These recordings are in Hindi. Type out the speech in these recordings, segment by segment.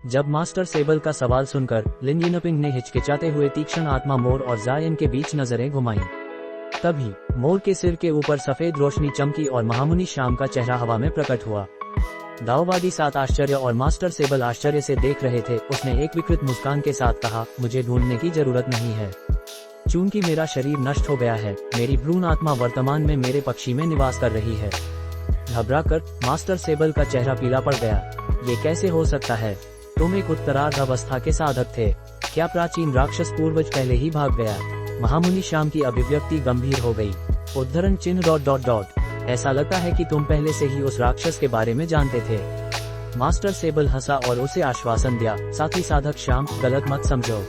जब मास्टर सेबल का सवाल सुनकर लिन यिनपिंग ने हिचकिचाते हुए तीक्ष्ण आत्मा मोर और जायन के बीच नजरें घुमाई। तभी मोर के सिर के ऊपर सफेद रोशनी चमकी और महामुनि शाम का चेहरा हवा में प्रकट हुआ। दाओवादी 7 आश्चर्य और मास्टर सेबल आश्चर्य से देख रहे थे। उसने एक विकृत मुस्कान के साथ कहा, मुझे ढूंढने की जरूरत नहीं है, चूंकि मेरा शरीर नष्ट हो गया है। मेरी भ्रूण आत्मा वर्तमान में मेरे पक्षी में निवास कर रही है। घबराकर मास्टर सेबल का चेहरा पीला पड़ गया। ये कैसे हो सकता है? तुम एक उत्तरार्ध अवस्था के साधक थे। क्या प्राचीन राक्षस पूर्वज पहले ही भाग गया? महामुनि शाम की अभिव्यक्ति गंभीर हो गई। उद्धरण चिन्ह ... ऐसा लगता है कि तुम पहले से ही उस राक्षस के बारे में जानते थे। मास्टर सेबल हंसा और उसे आश्वासन दिया, साथी साधक श्याम, गलत मत समझो।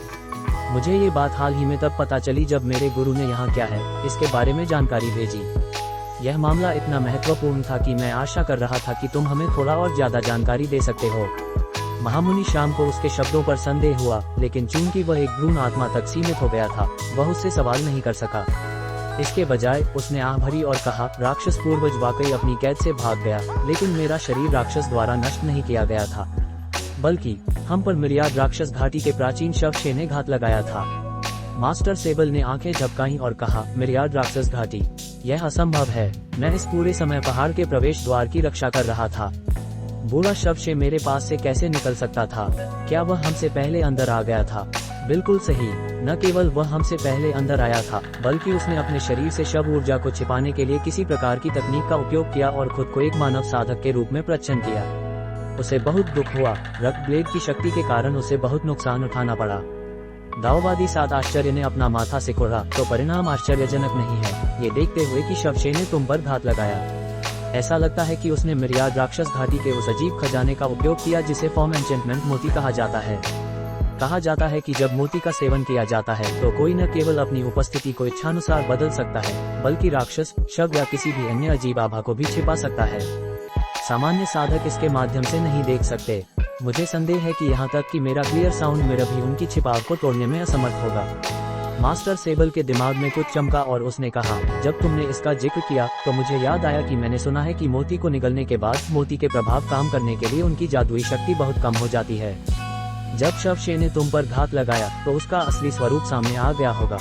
मुझे ये बात हाल ही में तब पता चली जब मेरे गुरु ने यहाँ क्या है इसके बारे में जानकारी भेजी। यह मामला इतना महत्वपूर्ण था कि मैं आशा कर रहा था कि तुम हमें थोड़ा और ज्यादा जानकारी दे सकते हो। महामुनि शाम को उसके शब्दों पर संदेह हुआ, लेकिन चूंकि वह एक भ्रूण आत्मा तक सीमित हो गया था, वह उससे सवाल नहीं कर सका। इसके बजाय उसने आह भरी और कहा, राक्षस पूर्वज वाकई अपनी कैद से भाग गया, लेकिन मेरा शरीर राक्षस द्वारा नष्ट नहीं किया गया था, बल्कि हम पर मिरियाड राक्षस घाटी के प्राचीन शवशे ने घात लगाया था। मास्टर सेबल ने आंखें झपकाईं और कहा, मिरियाड राक्षस घाटी? यह असंभव है। मैं इस पूरे समय पहाड़ के प्रवेश द्वार की रक्षा कर रहा था। बूढ़ा शवशे मेरे पास से कैसे निकल सकता था? क्या वह हमसे पहले अंदर आ गया था? बिल्कुल सही। न केवल वह हमसे पहले अंदर आया था, बल्कि उसने अपने शरीर से शव ऊर्जा को छिपाने के लिए किसी प्रकार की तकनीक का उपयोग किया और खुद को एक मानव साधक के रूप में प्रच्छन्न किया। उसे बहुत दुख हुआ। रक्त ब्लेड की शक्ति के कारण उसे बहुत नुकसान उठाना पड़ा। दाओवादी 7 आश्चर्य ने अपना माथा सिकोड़ा, तो परिणाम आश्चर्यजनक नहीं है, ये देखते हुए कि शवशे ने तुम पर घात लगाया। ऐसा लगता है कि उसने मिरियाड राक्षस घाटी के उस अजीब खजाने का उपयोग किया जिसे फॉर्म एन्चेंटमेंट मोती कहा जाता है। कहा जाता है कि जब मोती का सेवन किया जाता है तो कोई न केवल अपनी उपस्थिति को इच्छानुसार बदल सकता है, बल्कि राक्षस, शव या किसी भी अन्य अजीब आभा को भी छिपा सकता है। सामान्य साधक इसके माध्यम से नहीं देख सकते। मुझे संदेह है कि यहाँ तक कि मेरा क्लियर साउंड मिरर भी उनकी छिपाव को तोड़ने में असमर्थ होगा। मास्टर सेबल के दिमाग में कुछ चमका और उसने कहा, जब तुमने इसका जिक्र किया तो मुझे याद आया कि मैंने सुना है कि मोती को निगलने के बाद मोती के प्रभाव काम करने के लिए उनकी जादुई शक्ति बहुत कम हो जाती है। जब शवशे ने तुम पर घात लगाया तो उसका असली स्वरूप सामने आ गया होगा।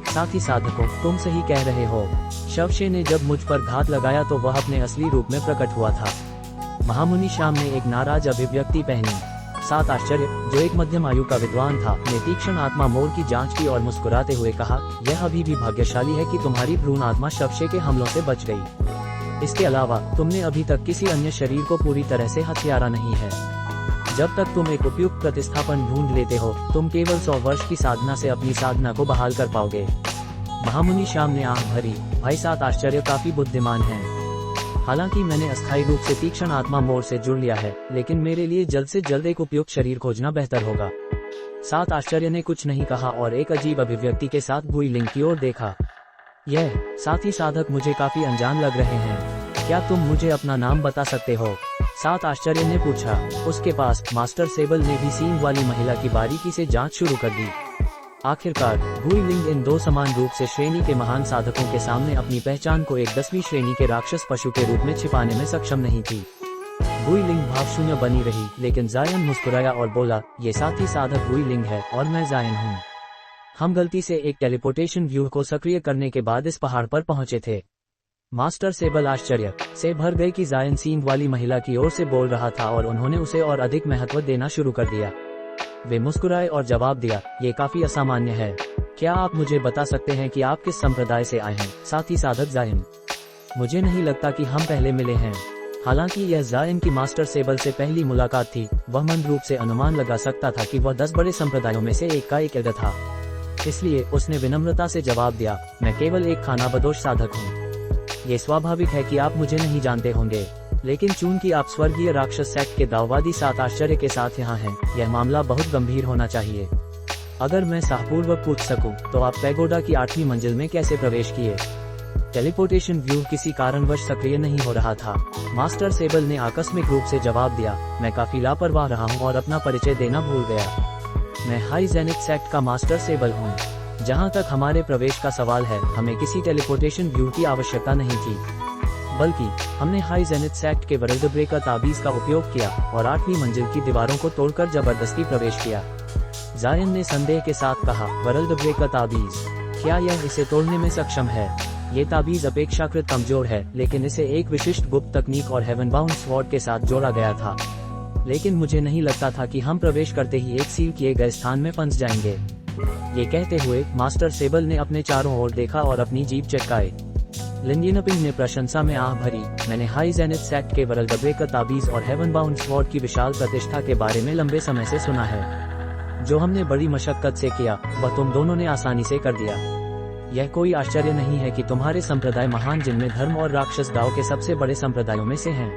साथी साधकों, तुम सही कह रहे हो। शवशे ने जब मुझ पर घात लगाया तो वह अपने असली रूप में प्रकट हुआ था। महामुनि शाम ने एक नाराज अभिव्यक्ति पहनी। 7 आश्चर्य, जो एक मध्यम आयु का विद्वान था, ने तीक्ष्ण आत्मा मोर की जांच की और मुस्कुराते हुए कहा, यह अभी भी भाग्यशाली है कि तुम्हारी भ्रूण आत्मा शवशे के हमलों से बच गई। इसके अलावा तुमने अभी तक किसी अन्य शरीर को पूरी तरह से हथियारा नहीं है। जब तक तुम एक उपयुक्त प्रतिस्थापन ढूंढ लेते हो, तुम केवल 100 वर्ष की साधना से अपनी साधना को बहाल कर पाओगे। महामुनि शाम ने आंख भरी। भाई 7 आश्चर्य काफी बुद्धिमान हैं। हालांकि मैंने अस्थायी रूप से तीक्ष्ण आत्मा मोर से जुड़ लिया है, लेकिन मेरे लिए जल्द से जल्द एक उपयुक्त शरीर खोजना बेहतर होगा। 7 आश्चर्य ने कुछ नहीं कहा और एक अजीब अभिव्यक्ति के साथ गुइलिंग की ओर देखा। यह साथी साधक मुझे काफी अनजान लग रहे हैं। क्या तुम मुझे अपना नाम बता सकते हो? 7 आश्चर्य ने पूछा। उसके पास मास्टर सेबल ने भी सींग वाली महिला की बारीकी से जांच शुरू कर दी। आखिरकार गुइलिंग इन 2 समान रूप से श्रेणी के महान साधकों के सामने अपनी पहचान को एक 10वीं श्रेणी के राक्षस पशु के रूप में छिपाने में सक्षम नहीं थी। गुइलिंग भावशून्य बनी रही, लेकिन जायन मुस्कुराया और बोला, ये साथी साधक गुइलिंग है और मैं जायन हूँ। हम गलती से एक टेलीपोर्टेशन व्यूह को सक्रिय करने के बाद इस पहाड़ पर पहुँचे थे। मास्टर सेबल आश्चर्य से भर गए कि जायन सींग वाली महिला की ओर से बोल रहा था और उन्होंने उसे और अधिक महत्व देना शुरू कर दिया। वे मुस्कुराए और जवाब दिया, ये काफी असामान्य है। क्या आप मुझे बता सकते हैं कि आप किस संप्रदाय से आए हैं? साथी साधक जायन, मुझे नहीं लगता कि हम पहले मिले हैं। हालांकि यह जायन की मास्टर सेबल से पहली मुलाकात थी, वह मंद रूप से अनुमान लगा सकता था कि वह 10 बड़े संप्रदायों में से एक का एक एड था। इसलिए उसने विनम्रता से जवाब दिया, मैं केवल एक खानाबदोश साधक हूँ। ये स्वाभाविक है कि आप मुझे नहीं जानते होंगे, लेकिन चूंकि आप स्वर्गीय राक्षस सेक्ट के दाओवादी 7 आश्चर्य के साथ यहाँ हैं, यह मामला बहुत गंभीर होना चाहिए। अगर मैं साहपूर्वक पूछ सकूं, तो आप पैगोडा की 8वीं मंजिल में कैसे प्रवेश किए? टेलीपोर्टेशन व्यू किसी कारणवश सक्रिय नहीं हो रहा था। मास्टर सेबल ने आकस्मिक रूप से जवाब दिया, मैं काफी लापरवाह रहा हूँ और अपना परिचय देना भूल गया। मैं हाई जेनिक सेक्ट का मास्टर सेबल हूँ। जहाँ तक हमारे प्रवेश का सवाल है, हमें किसी टेलीपोर्टेशन व्यू की आवश्यकता नहीं थी। बल्कि हमने हाई जेनिथ सेक्ट के वर्ल्ड ब्रेकर ताबीज का उपयोग किया और 8वीं मंजिल की दीवारों को तोड़कर जबरदस्ती प्रवेश किया। जायन ने संदेह के साथ कहा, वर्ल्ड ब्रेकर ताबीज, क्या यह इसे तोड़ने में सक्षम है? ये ताबीज अपेक्षाकृत कमजोर है, लेकिन इसे एक विशिष्ट गुप्त तकनीक और हेवन बाउंड स्वॉर्ड के साथ जोड़ा गया था। लेकिन मुझे नहीं लगता था कि हम प्रवेश करते ही एक सील किए गए स्थान में फंस जाएंगे। ये कहते हुए मास्टर सेबल ने अपने चारों ओर देखा और अपनी जीप चटकाई। लिन यिनपिंग ने प्रशंसा में आह भरी, मैंने हाई जेनिथ सेक्ट के वर्ल्ड ब्रेकर ताबीज और हेवन बाउंड स्वॉर्ड की विशाल प्रतिष्ठा के बारे में लंबे समय से सुना है। जो हमने बड़ी मशक्कत से किया, वह तुम दोनों ने आसानी से कर दिया। यह कोई आश्चर्य नहीं है कि तुम्हारे संप्रदाय महान, जिनमें धर्म और राक्षस दाव के सबसे बड़े संप्रदायों में से हैं।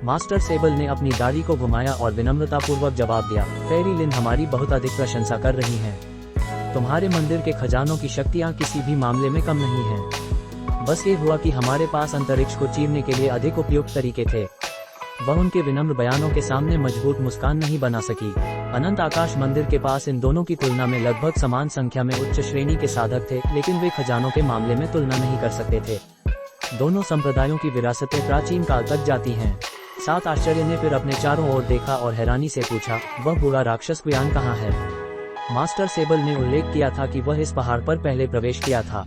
मास्टर सेबल ने अपनी दाढ़ी को घुमाया और विनम्रतापूर्वक जवाब दिया, फेरी लिन हमारी बहुत अधिक प्रशंसा कर रही हैं। तुम्हारे मंदिर के खजानों की शक्तियाँ किसी भी मामले में कम नहीं हैं। बस ये हुआ कि हमारे पास अंतरिक्ष को चीरने के लिए अधिक उपयुक्त तरीके थे। वह उनके विनम्र बयानों के सामने मजबूत मुस्कान नहीं बना सकी। अनंत आकाश मंदिर के पास इन दोनों की तुलना में लगभग समान संख्या में उच्च श्रेणी के साधक थे, लेकिन वे खजानों के मामले में तुलना नहीं कर सकते थे। दोनों संप्रदायों की विरासतें प्राचीन काल तक जाती हैं। 7 आश्चर्य ने फिर अपने चारों ओर देखा और हैरानी से पूछा, वह बुरा राक्षस क्वियान कहाँ है? मास्टर सेबल ने उल्लेख किया था कि वह इस पहाड़ पर पहले प्रवेश किया था।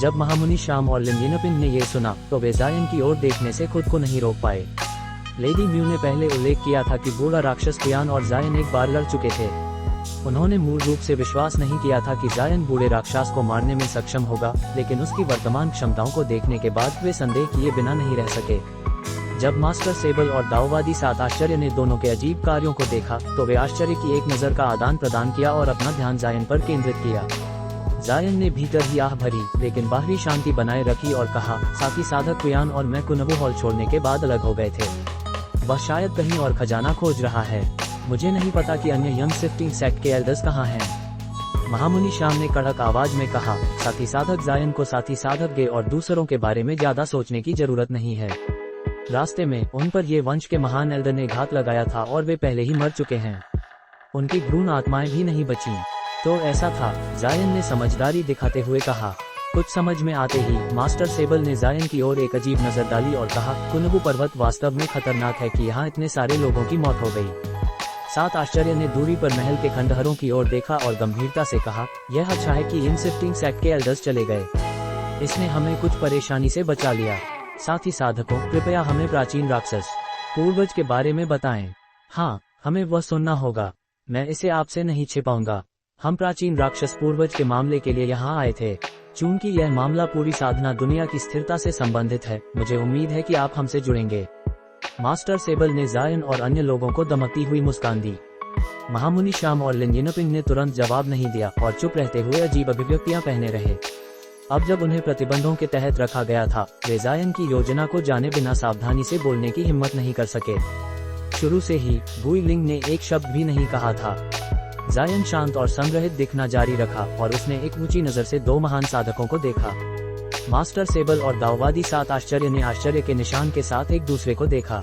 जब महामुनि शाम और लिन यिनपिंग ने ये सुना तो वे जायन की ओर देखने से खुद को नहीं रोक पाए। लेडी म्यू ने पहले उल्लेख किया था कि बूढ़ा राक्षस क्वियान और जायन एक बार लड़ चुके थे। उन्होंने मूल रूप से विश्वास नहीं किया था कि जायन बूढ़े राक्षस को मारने में सक्षम होगा, लेकिन उसकी वर्तमान क्षमताओं को देखने के बाद वे संदेह किए बिना नहीं रह सके। जब मास्टर सेबल और दाववादी 7 आश्चर्य ने दोनों के अजीब कार्यों को देखा तो वे आश्चर्य की एक नज़र का आदान प्रदान किया और अपना ध्यान जायन पर केंद्रित किया। जायन ने भीतर ही आह भरी, लेकिन बाहरी शांति बनाए रखी और कहा, साथी साधक क्वियान और मैं कुनबु हॉल छोड़ने के बाद अलग हो गए थे। वह शायद कहीं और खजाना खोज रहा है। मुझे नहीं पता कि अन्य यंग शिफ्टिंग सेक्ट के एल्डर्स कहाँ हैं। महामुनि शाम ने कड़क आवाज में कहा, साथी साधक जायन को साथी साधक गे और दूसरों के बारे में ज्यादा सोचने की जरूरत नहीं है। रास्ते में उन पर ये वंश के महान एल्डर ने घात लगाया था और वे पहले ही मर चुके हैं। उनकी भ्रूण आत्माएं भी नहीं बची। तो ऐसा था, जायन ने समझदारी दिखाते हुए कहा। कुछ समझ में आते ही मास्टर सेबल ने जायन की ओर एक अजीब नजर डाली और कहा, कुनबु पर्वत वास्तव में खतरनाक है कि यहाँ इतने सारे लोगों की मौत हो गई। 7 आश्चर्य ने दूरी पर महल के खंडहरों की ओर देखा और गंभीरता से कहा, यह अच्छा है कि इन शिफ्टिंग सेक्ट के एल्डर्स चले गए। इसने हमें कुछ परेशानी से बचा लिया। साथी साधकों, कृपया हमें प्राचीन राक्षस पूर्वज के बारे में बताएं। हाँ, हमें वह सुनना होगा। मैं इसे आपसे नहीं छिपाऊंगा। हम प्राचीन राक्षस पूर्वज के मामले के लिए यहाँ आए थे। चूंकि यह मामला पूरी साधना दुनिया की स्थिरता से संबंधित है, मुझे उम्मीद है कि आप हमसे जुड़ेंगे। मास्टर सेबल ने जायन और अन्य लोगों को दमकती हुई मुस्कान दी। महामुनि शाम और लिन यिनपिंग ने तुरंत जवाब नहीं दिया और चुप रहते हुए अजीब अभिव्यक्तियां पहने रहे। अब जब उन्हें प्रतिबंधों के तहत रखा गया था, वे जायन की योजना को जाने बिना सावधानी से बोलने की हिम्मत नहीं कर सके। शुरू से ही गुई लिंग ने एक शब्द भी नहीं कहा था। जायन शांत और संग्रहित दिखना जारी रखा और उसने एक ऊंची नजर से 2 महान साधकों को देखा। मास्टर सेबल और दाववादी 7 आश्चर्य ने आश्चर्य के निशान के साथ एक दूसरे को देखा।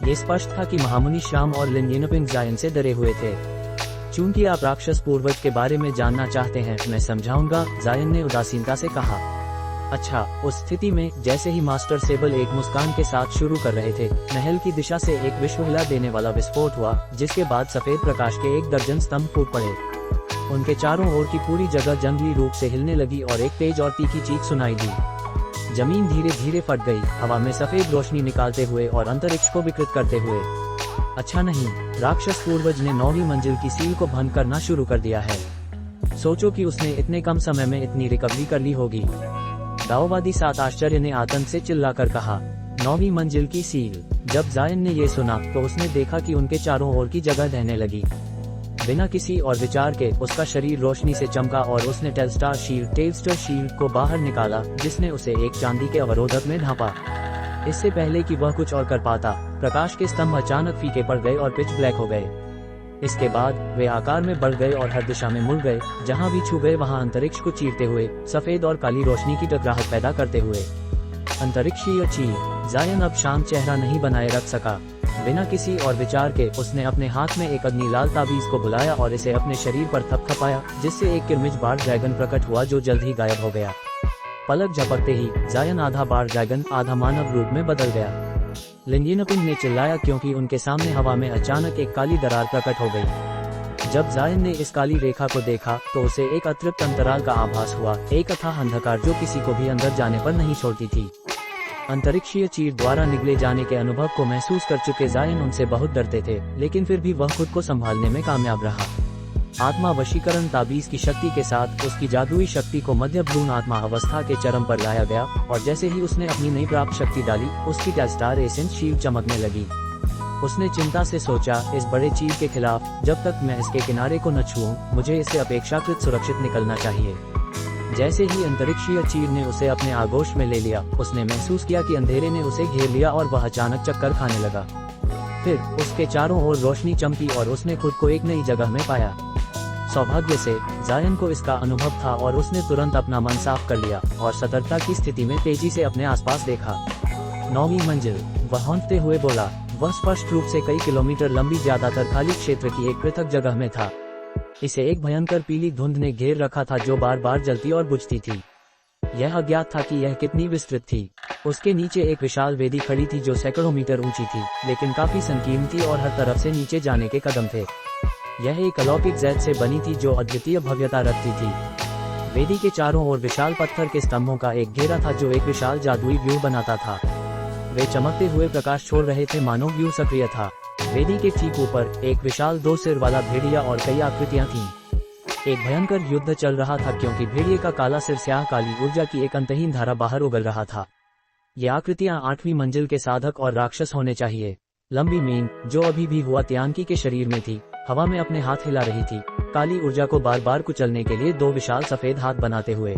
ये स्पष्ट था कि महामुनि शाम और लिन यिनपिंग जायन से डरे हुए थे। चूंकि आप राक्षस पूर्वज के बारे में जानना चाहते हैं, मैं समझाऊंगा, जायन ने उदासीनता से कहा। अच्छा, उस स्थिति में जैसे ही मास्टर सेबल एक मुस्कान के साथ शुरू कर रहे थे, महल की दिशा से एक विश्व हिला देने वाला विस्फोट हुआ, जिसके बाद सफेद प्रकाश के 1 दर्जन स्तंभ फूट पड़े। उनके चारों ओर की पूरी जगह जंगली रूप से हिलने लगी और एक तेज और तीखी चीख सुनाई दी। जमीन धीरे धीरे फट गई, हवा में सफेद रोशनी निकालते हुए और अंतरिक्ष को विकृत करते हुए। अच्छा नहीं, राक्षस पूर्वज ने 9वीं मंजिल की सील को भंग करना शुरू कर दिया है। सोचो कि उसने इतने कम समय में इतनी रिकवरी कर ली होगी। दाववादी 7 आश्चर्य ने आतंक से चिल्लाकर कहा, 9वीं मंजिल की सील। जब जायन ने ये सुना तो उसने देखा कि उनके चारों ओर की जगह ढहने लगी। बिना किसी और विचार के उसका शरीर रोशनी से चमका और उसने टेलस्टार शील्ड को बाहर निकाला, जिसने उसे एक चांदी के अवरोधक में ढांपा। इससे पहले कि वह कुछ और कर पाता, प्रकाश के स्तंभ अचानक फीके पड़ गए और पिच ब्लैक हो गए। इसके बाद वे आकार में बढ़ गए और हर दिशा में मुड़ गए। जहां भी छू गए वहां अंतरिक्ष को चीरते हुए, सफेद और काली रोशनी की टकराहट पैदा करते हुए। अंतरिक्षीय चीर। जायन अब शांत चेहरा नहीं बनाए रख सका। बिना किसी और विचार के उसने अपने हाथ में एक अग्नि लाल ताबीज को बुलाया और इसे अपने शरीर पर थपथपाया, जिससे एक किरमिज बार ड्रैगन प्रकट हुआ जो जल्द ही गायब हो गया। पलक झपकते ही जायन आधा बार ड्रैगन आधा मानव रूप में बदल गया। लिन यिनपिंग ने चिल्लाया क्योंकि उनके सामने हवा में अचानक एक काली दरार प्रकट हो गई। जब जायन ने इस काली रेखा को देखा तो उसे एक अतृप्त अंतराल का आभास हुआ, एक अथाह अंधकार जो किसी को भी अंदर जाने पर नहीं छोड़ती थी। अंतरिक्षीय चीर द्वारा निगले जाने के अनुभव को महसूस कर चुके जायन उनसे बहुत डरते थे, लेकिन फिर भी वह खुद को संभालने में कामयाब रहा। आत्मा वशीकरण ताबीज की शक्ति के साथ उसकी जादुई शक्ति को मध्य भ्रूण आत्मा अवस्था के चरम पर लाया गया, और जैसे ही उसने अपनी नई प्राप्त शक्ति डाली, उसकी स्टार एसेंस शील्ड चमकने लगी। उसने चिंता से सोचा, इस बड़े चीर के खिलाफ जब तक मैं इसके किनारे को न छूऊं, मुझे इससे अपेक्षाकृत सुरक्षित निकलना चाहिए। जैसे ही अंतरिक्षीय चीर ने उसे अपने आगोश में ले लिया, उसने महसूस किया कि अंधेरे ने उसे घेर लिया और वह अचानक चक्कर खाने लगा। फिर उसके चारों ओर रोशनी चमकी और उसने खुद को एक नई जगह में पाया। सौभाग्य से जायन को इसका अनुभव था और उसने तुरंत अपना मन साफ कर लिया और सतर्कता की स्थिति में तेजी से अपने आसपास देखा। 9वीं मंजिल, वह हौंकते हुए बोला। वह स्पष्ट रूप से कई किलोमीटर लंबी ज्यादातर खाली क्षेत्र की एक पृथक जगह में था। इसे एक भयंकर पीली धुंध ने घेर रखा था जो बार बार जलती और बुझती थी। यह अज्ञात था कि यह कितनी विस्तृत थी। उसके नीचे एक विशाल वेदी खड़ी थी जो सैकड़ों मीटर ऊंची थी, लेकिन काफी संकीर्ण थी और हर तरफ से नीचे जाने के कदम थे। यह एक अलौकिक जैद से बनी थी जो अद्वितीय भव्यता रखती थी। वेदी के चारों ओर विशाल पत्थर के स्तंभों का एक घेरा था जो एक विशाल जादुई व्यू बनाता था। वे चमकते हुए प्रकाश छोड़ रहे थे, मानो व्यू सक्रिय था। वेदी के ठीक ऊपर एक विशाल 2 सिर वाला भेड़िया और कई आकृतियां थीं। एक भयंकर युद्ध चल रहा था क्योंकि भेड़िए का काला सिर स्याह काली ऊर्जा की एक अंतहीन धारा बाहर उगल रहा था। ये आकृतियां 8वीं मंजिल के साधक और राक्षस होने चाहिए। लंबी मीन, जो अभी भी हुआ त्यांकी के शरीर में थी, हवा में अपने हाथ हिला रही थी, काली ऊर्जा को बार बार कुचलने के लिए 2 विशाल सफेद हाथ बनाते हुए।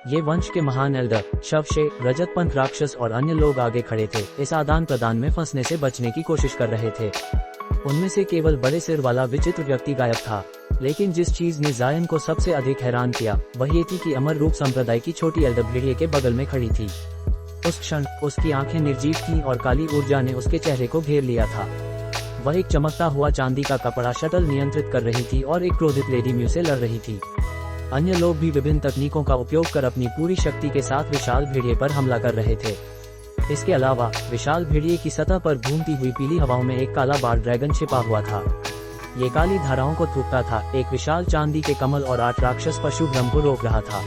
ये वंश के महान एल्डर, शवशे, रजतपंथ राक्षस और अन्य लोग आगे खड़े थे, इस आदान प्रदान में फंसने से बचने की कोशिश कर रहे थे। उनमें से केवल बड़े सिर वाला विचित्र व्यक्ति गायब था, लेकिन जिस चीज ने जायन को सबसे अधिक हैरान किया वह ये थी कि अमर रूप संप्रदाय की छोटी एल्डर भेड़िए के बगल में खड़ी थी। उस क्षण उसकी आंखें निर्जीव थीं और काली ऊर्जा ने उसके चेहरे को घेर लिया था। वह एक चमकता हुआ चांदी का कपड़ा शटल नियंत्रित कर रही थी और एक क्रोधित लेडी म्यू से लड़ रही थी। अन्य लोग भी विभिन्न तकनीकों का उपयोग कर अपनी पूरी शक्ति के साथ विशाल भेड़िए पर हमला कर रहे थे। इसके अलावा विशाल भेड़िए की सतह पर घूमती हुई पीली हवाओं में एक काला बाल ड्रैगन छिपा हुआ था। ये काली धाराओं को थूकता था। एक विशाल चांदी के कमल और 8 राक्षस पशु भ्रम को रोक रहा था।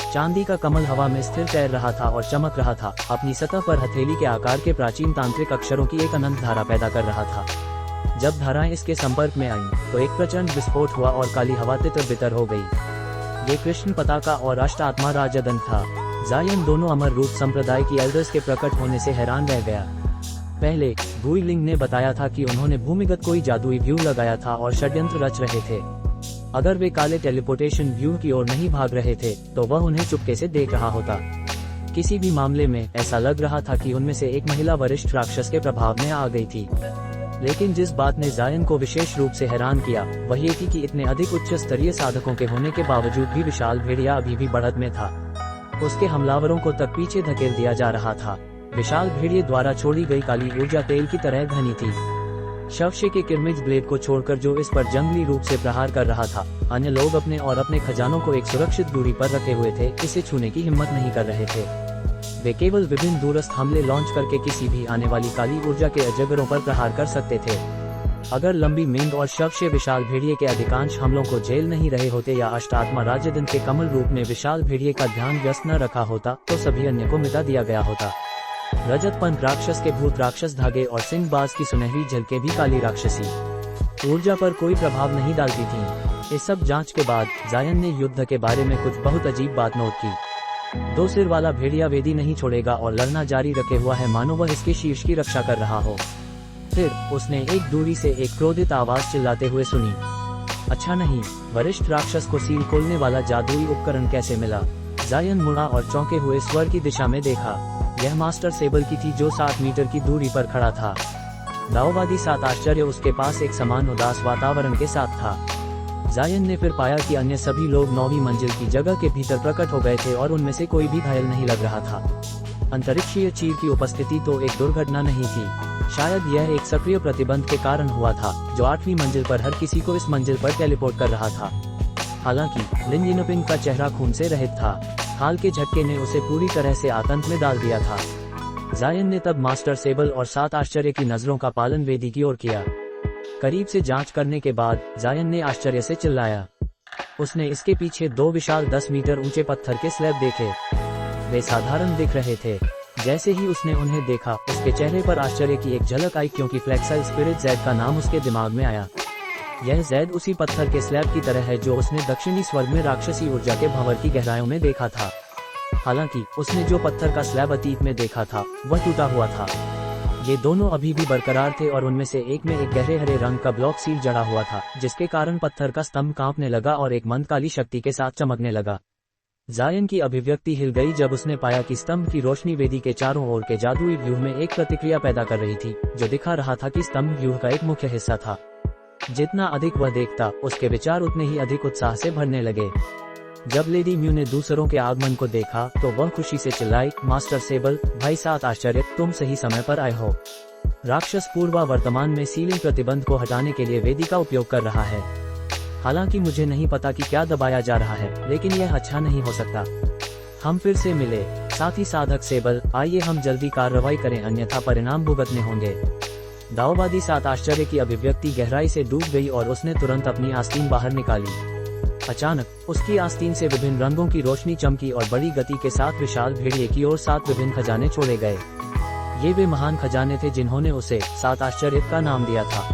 चांदी का कमल हवा में स्थिर तैर रहा था और चमक रहा था, अपनी सतह पर हथेली के आकार के प्राचीन तांत्रिक अक्षरों की एक अनंत धारा पैदा कर रहा था। जब धाराएं इसके संपर्क में आईं, तो एक प्रचंड विस्फोट हुआ और काली हवा तितर बितर हो गई। ये कृष्ण पताका और अष्ट आत्मा राजदंड था। जायन दोनों अमर रूप संप्रदाय की एल्डर्स के प्रकट होने से हैरान रह गया। पहले गुइलिंग ने बताया था कि उन्होंने भूमिगत कोई जादुई व्यू लगाया था और षड्यंत्र रच रहे थे। अगर वे काले टेलीपोर्टेशन व्यू की ओर नहीं भाग रहे थे तो वह उन्हें चुपके से देख रहा होता। किसी भी मामले में ऐसा लग रहा था कि उनमें से एक महिला वरिष्ठ राक्षस के प्रभाव में आ गई थी। लेकिन जिस बात ने जायन को विशेष रूप से हैरान किया वह ये थी कि इतने अधिक उच्च स्तरीय साधकों के होने के बावजूद भी विशाल भेड़िया अभी भी बढ़त में था। उसके हमलावरों को तक पीछे धकेल दिया जा रहा था। विशाल भेड़िए द्वारा छोड़ी गई काली ऊर्जा तेल की तरह घनी थी। शवशे के किरमिज ब्लेड को छोड़कर जो इस पर जंगली रूप से प्रहार कर रहा था, अन्य लोग अपने और अपने खजानों को एक सुरक्षित दूरी पर रखे हुए थे, इसे छूने की हिम्मत नहीं कर रहे थे। वे केवल विभिन्न दूरस्थ हमले लॉन्च करके किसी भी आने वाली काली ऊर्जा के अजगरों पर प्रहार कर सकते थे। अगर लंबी मेंग और शवशे विशाल भेड़िए के अधिकांश हमलों को झेल नहीं रहे होते या अष्टात्मा राजदंड के कमल रूप में विशाल भेड़िए का ध्यान व्यस्त न रखा होता तो सभी अन्य को मिटा दिया गया होता। रजतपंथ राक्षस के भूत राक्षस धागे और सिंहबाज की सुनहरी झलके भी काली राक्षसी ऊर्जा पर कोई प्रभाव नहीं डालती थीं। इस सब जांच के बाद जायन ने युद्ध के बारे में कुछ बहुत अजीब बात नोट की। 2 सिर वाला भेड़िया वेदी नहीं छोड़ेगा और लड़ना जारी रखे हुआ है, मानो वह इसके शीर्ष की रक्षा कर रहा हो। फिर उसने एक दूरी से एक क्रोधित आवाज चिल्लाते हुए सुनी, अच्छा नहीं, वरिष्ठ राक्षस को सील खोलने वाला जादुई उपकरण कैसे मिला? जायन मुड़ा और चौंके हुए स्वर की दिशा में देखा। यह मास्टर सेबल की थी जो 7 मीटर की दूरी पर खड़ा था। दाओवादी 7 आश्चर्य उसके पास एक समान उदास वातावरण के साथ था। जायन ने फिर पाया कि अन्य सभी लोग 9वीं मंजिल की जगह के भीतर प्रकट हो गए थे और उनमें से कोई भी घायल नहीं लग रहा था। अंतरिक्षीय चीर की उपस्थिति तो एक दुर्घटना नहीं थी, शायद यह एक सक्रिय प्रतिबंध के कारण हुआ था जो 8वीं मंजिल पर हर किसी को इस मंजिल पर टेलीपोर्ट कर रहा था। हालांकि लिन यिनपिंग का चेहरा खून से रहित था। खाल के झटके ने उसे पूरी तरह से आतंक में डाल दिया था। जायन ने तब मास्टर सेबल और 7 आश्चर्य की नजरों का पालन वेदी की ओर किया। करीब से जांच करने के बाद जायन ने आश्चर्य से चिल्लाया। उसने इसके पीछे 2 विशाल 10 मीटर ऊंचे पत्थर के स्लैब देखे। वे साधारण दिख रहे थे। जैसे ही उसने उन्हें देखा, उसके चेहरे पर आश्चर्य की एक झलक आई, क्योंकि फ्लेक्साइल स्पिरिट जैड का नाम उसके दिमाग में आया। यह जैड उसी पत्थर के स्लैब की तरह है जो उसने दक्षिणी स्वर्ग में राक्षसी ऊर्जा के भंवर की गहराइयों में देखा था। हालांकि उसने जो पत्थर का स्लैब अतीत में देखा था वह टूटा हुआ था। ये दोनों अभी भी बरकरार थे और उनमें से एक में एक गहरे हरे रंग का ब्लॉक सील जड़ा हुआ था, जिसके कारण पत्थर का स्तंभ कांपने लगा और एक मंद काली शक्ति के साथ चमकने लगा। जायन की अभिव्यक्ति हिल गई जब उसने पाया कि स्तंभ की रोशनी वेदी के चारों ओर के जादुई व्यूह में एक प्रतिक्रिया पैदा कर रही थी, जो दिखा रहा था कि स्तंभ व्यूह का एक मुख्य हिस्सा था। जितना अधिक वह देखता, उसके विचार उतने ही अधिक उत्साह से भरने लगे। जब लेडी म्यू ने दूसरों के आगमन को देखा तो वह खुशी से चिल्लाई, मास्टर सेबल, भाई 7 आश्चर्य, तुम सही समय पर आए हो। राक्षस पूर्वा वर्तमान में सीलिंग प्रतिबंध को हटाने के लिए वेदी का उपयोग कर रहा है। हालांकि मुझे नहीं पता कि क्या दबाया जा रहा है, लेकिन यह अच्छा नहीं हो सकता। हम फिर से मिले। साथी साधक सेबल, आइए हम जल्दी कार्रवाई करें, अन्यथा परिणाम भुगतने होंगे। दाओवादी 7 आश्चर्य की अभिव्यक्ति गहराई से डूब गई और उसने तुरंत अपनी आस्तीन बाहर निकाली। अचानक उसकी आस्तीन से विभिन्न रंगों की रोशनी चमकी और बड़ी गति के साथ विशाल भेड़िए की ओर 7 विभिन्न खजाने छोड़े गए। ये वे महान खजाने थे जिन्होंने उसे 7 आश्चर्य का नाम दिया था।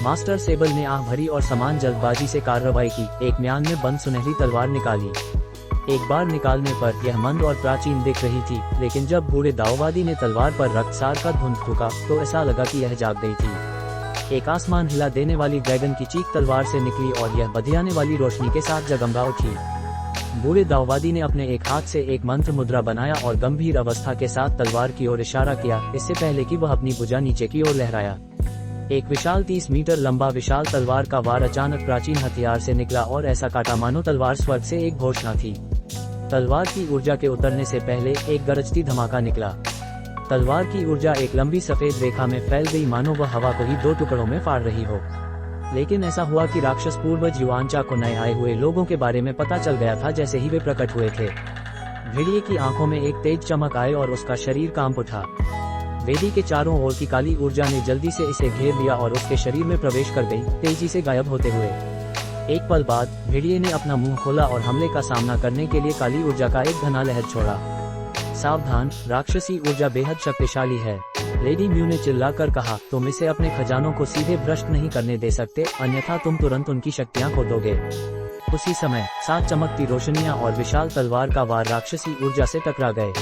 मास्टर सेबल ने आह भरी और समान जल्दबाजी से कार्रवाई की। एक म्यान में बंद सुनहरी तलवार निकाली। एक बार निकालने पर यह मंद और प्राचीन दिख रही थी, लेकिन जब बूढ़े दाओवादी ने तलवार पर रक्तसार का धुंध फूंका तो ऐसा लगा कि यह जाग गई थी। एक आसमान हिला देने वाली ड्रैगन की चीख तलवार से निकली और यह बधियाने वाली रोशनी के साथ जगमगा उठी। बूढ़े दाओवादी ने अपने एक हाथ से एक मंत्र मुद्रा बनाया और गंभीर अवस्था के साथ तलवार की ओर इशारा किया, इससे पहले कि वह अपनी भुजा नीचे की ओर लहराया। एक विशाल 30 मीटर लंबा विशाल तलवार का वार अचानक प्राचीन हथियार से निकला और ऐसा काटा मानो तलवार स्वर्ग से एक घोषणा थी। तलवार की ऊर्जा के उतरने से पहले एक गरजती धमाका निकला। तलवार की ऊर्जा एक लंबी सफेद रेखा में फैल गई, मानो वह हवा को ही 2 टुकड़ों में फाड़ रही हो। लेकिन ऐसा हुआ कि राक्षस पूर्वज युवांचा को नए आए हुए लोगों के बारे में पता चल गया था जैसे ही वे प्रकट हुए थे। भेड़िए की आंखों में एक तेज चमक आए और उसका शरीर कांप उठा। वेदी के चारों ओर की काली ऊर्जा ने जल्दी से इसे घेर लिया और उसके शरीर में प्रवेश कर गई, तेजी से गायब होते हुए। एक पल बाद भेड़िए ने अपना मुंह खोला और हमले का सामना करने के लिए काली ऊर्जा का एक घना लहर छोड़ा। सावधान, राक्षसी ऊर्जा बेहद शक्तिशाली है, लेडी म्यू ने चिल्लाकर कहा। तुम इसे अपने खजानों को सीधे भ्रष्ट नहीं करने दे सकते, अन्यथा तुम तुरंत उनकी शक्तियां खो दोगे। उसी समय 7 चमकती रोशनियां और विशाल तलवार का वार राक्षसी ऊर्जा से टकरा गए।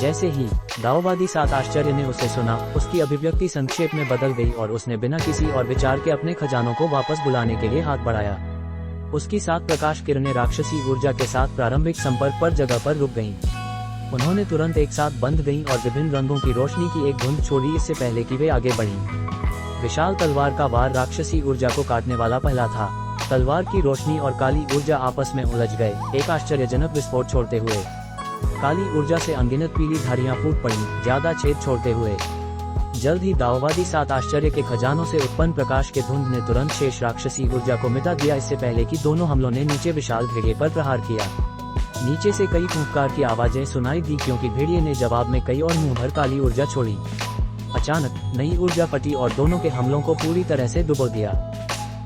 जैसे ही दाओवादी 7 आश्चर्य ने उसे सुना, उसकी अभिव्यक्ति संक्षेप में बदल गई और उसने बिना किसी और विचार के अपने खजानों को वापस बुलाने के लिए हाथ बढ़ाया। उसकी 7 प्रकाश किरणें राक्षसी ऊर्जा के साथ प्रारंभिक संपर्क पर जगह पर रुक गईं। उन्होंने तुरंत एक साथ बंध गईं और विभिन्न रंगों की रोशनी की एक धुंध छोड़ी, इससे पहले कि वे आगे बढ़ीं। विशाल तलवार का वार राक्षसी ऊर्जा को काटने वाला पहला था। तलवार की रोशनी और काली ऊर्जा आपस में उलझ गए, एक आश्चर्यजनक विस्फोट छोड़ते हुए। काली ऊर्जा से अनगिनत पीली धारियां फूट पड़ीं, ज्यादा छेद छोड़ते हुए। जल्द ही दाओवादी 7 आश्चर्य के खजानों से उत्पन्न प्रकाश के धुंध ने तुरंत शेष राक्षसी ऊर्जा को मिटा दिया, इससे पहले कि दोनों हमलों ने नीचे विशाल भेड़िए पर प्रहार किया। नीचे से कई फुंकार की आवाजें सुनाई दी, क्योंकि भेड़िए ने जवाब में कई और मुंह भर काली ऊर्जा छोड़ी। अचानक नई ऊर्जा फटी और दोनों के हमलों को पूरी तरह से डुबो दिया।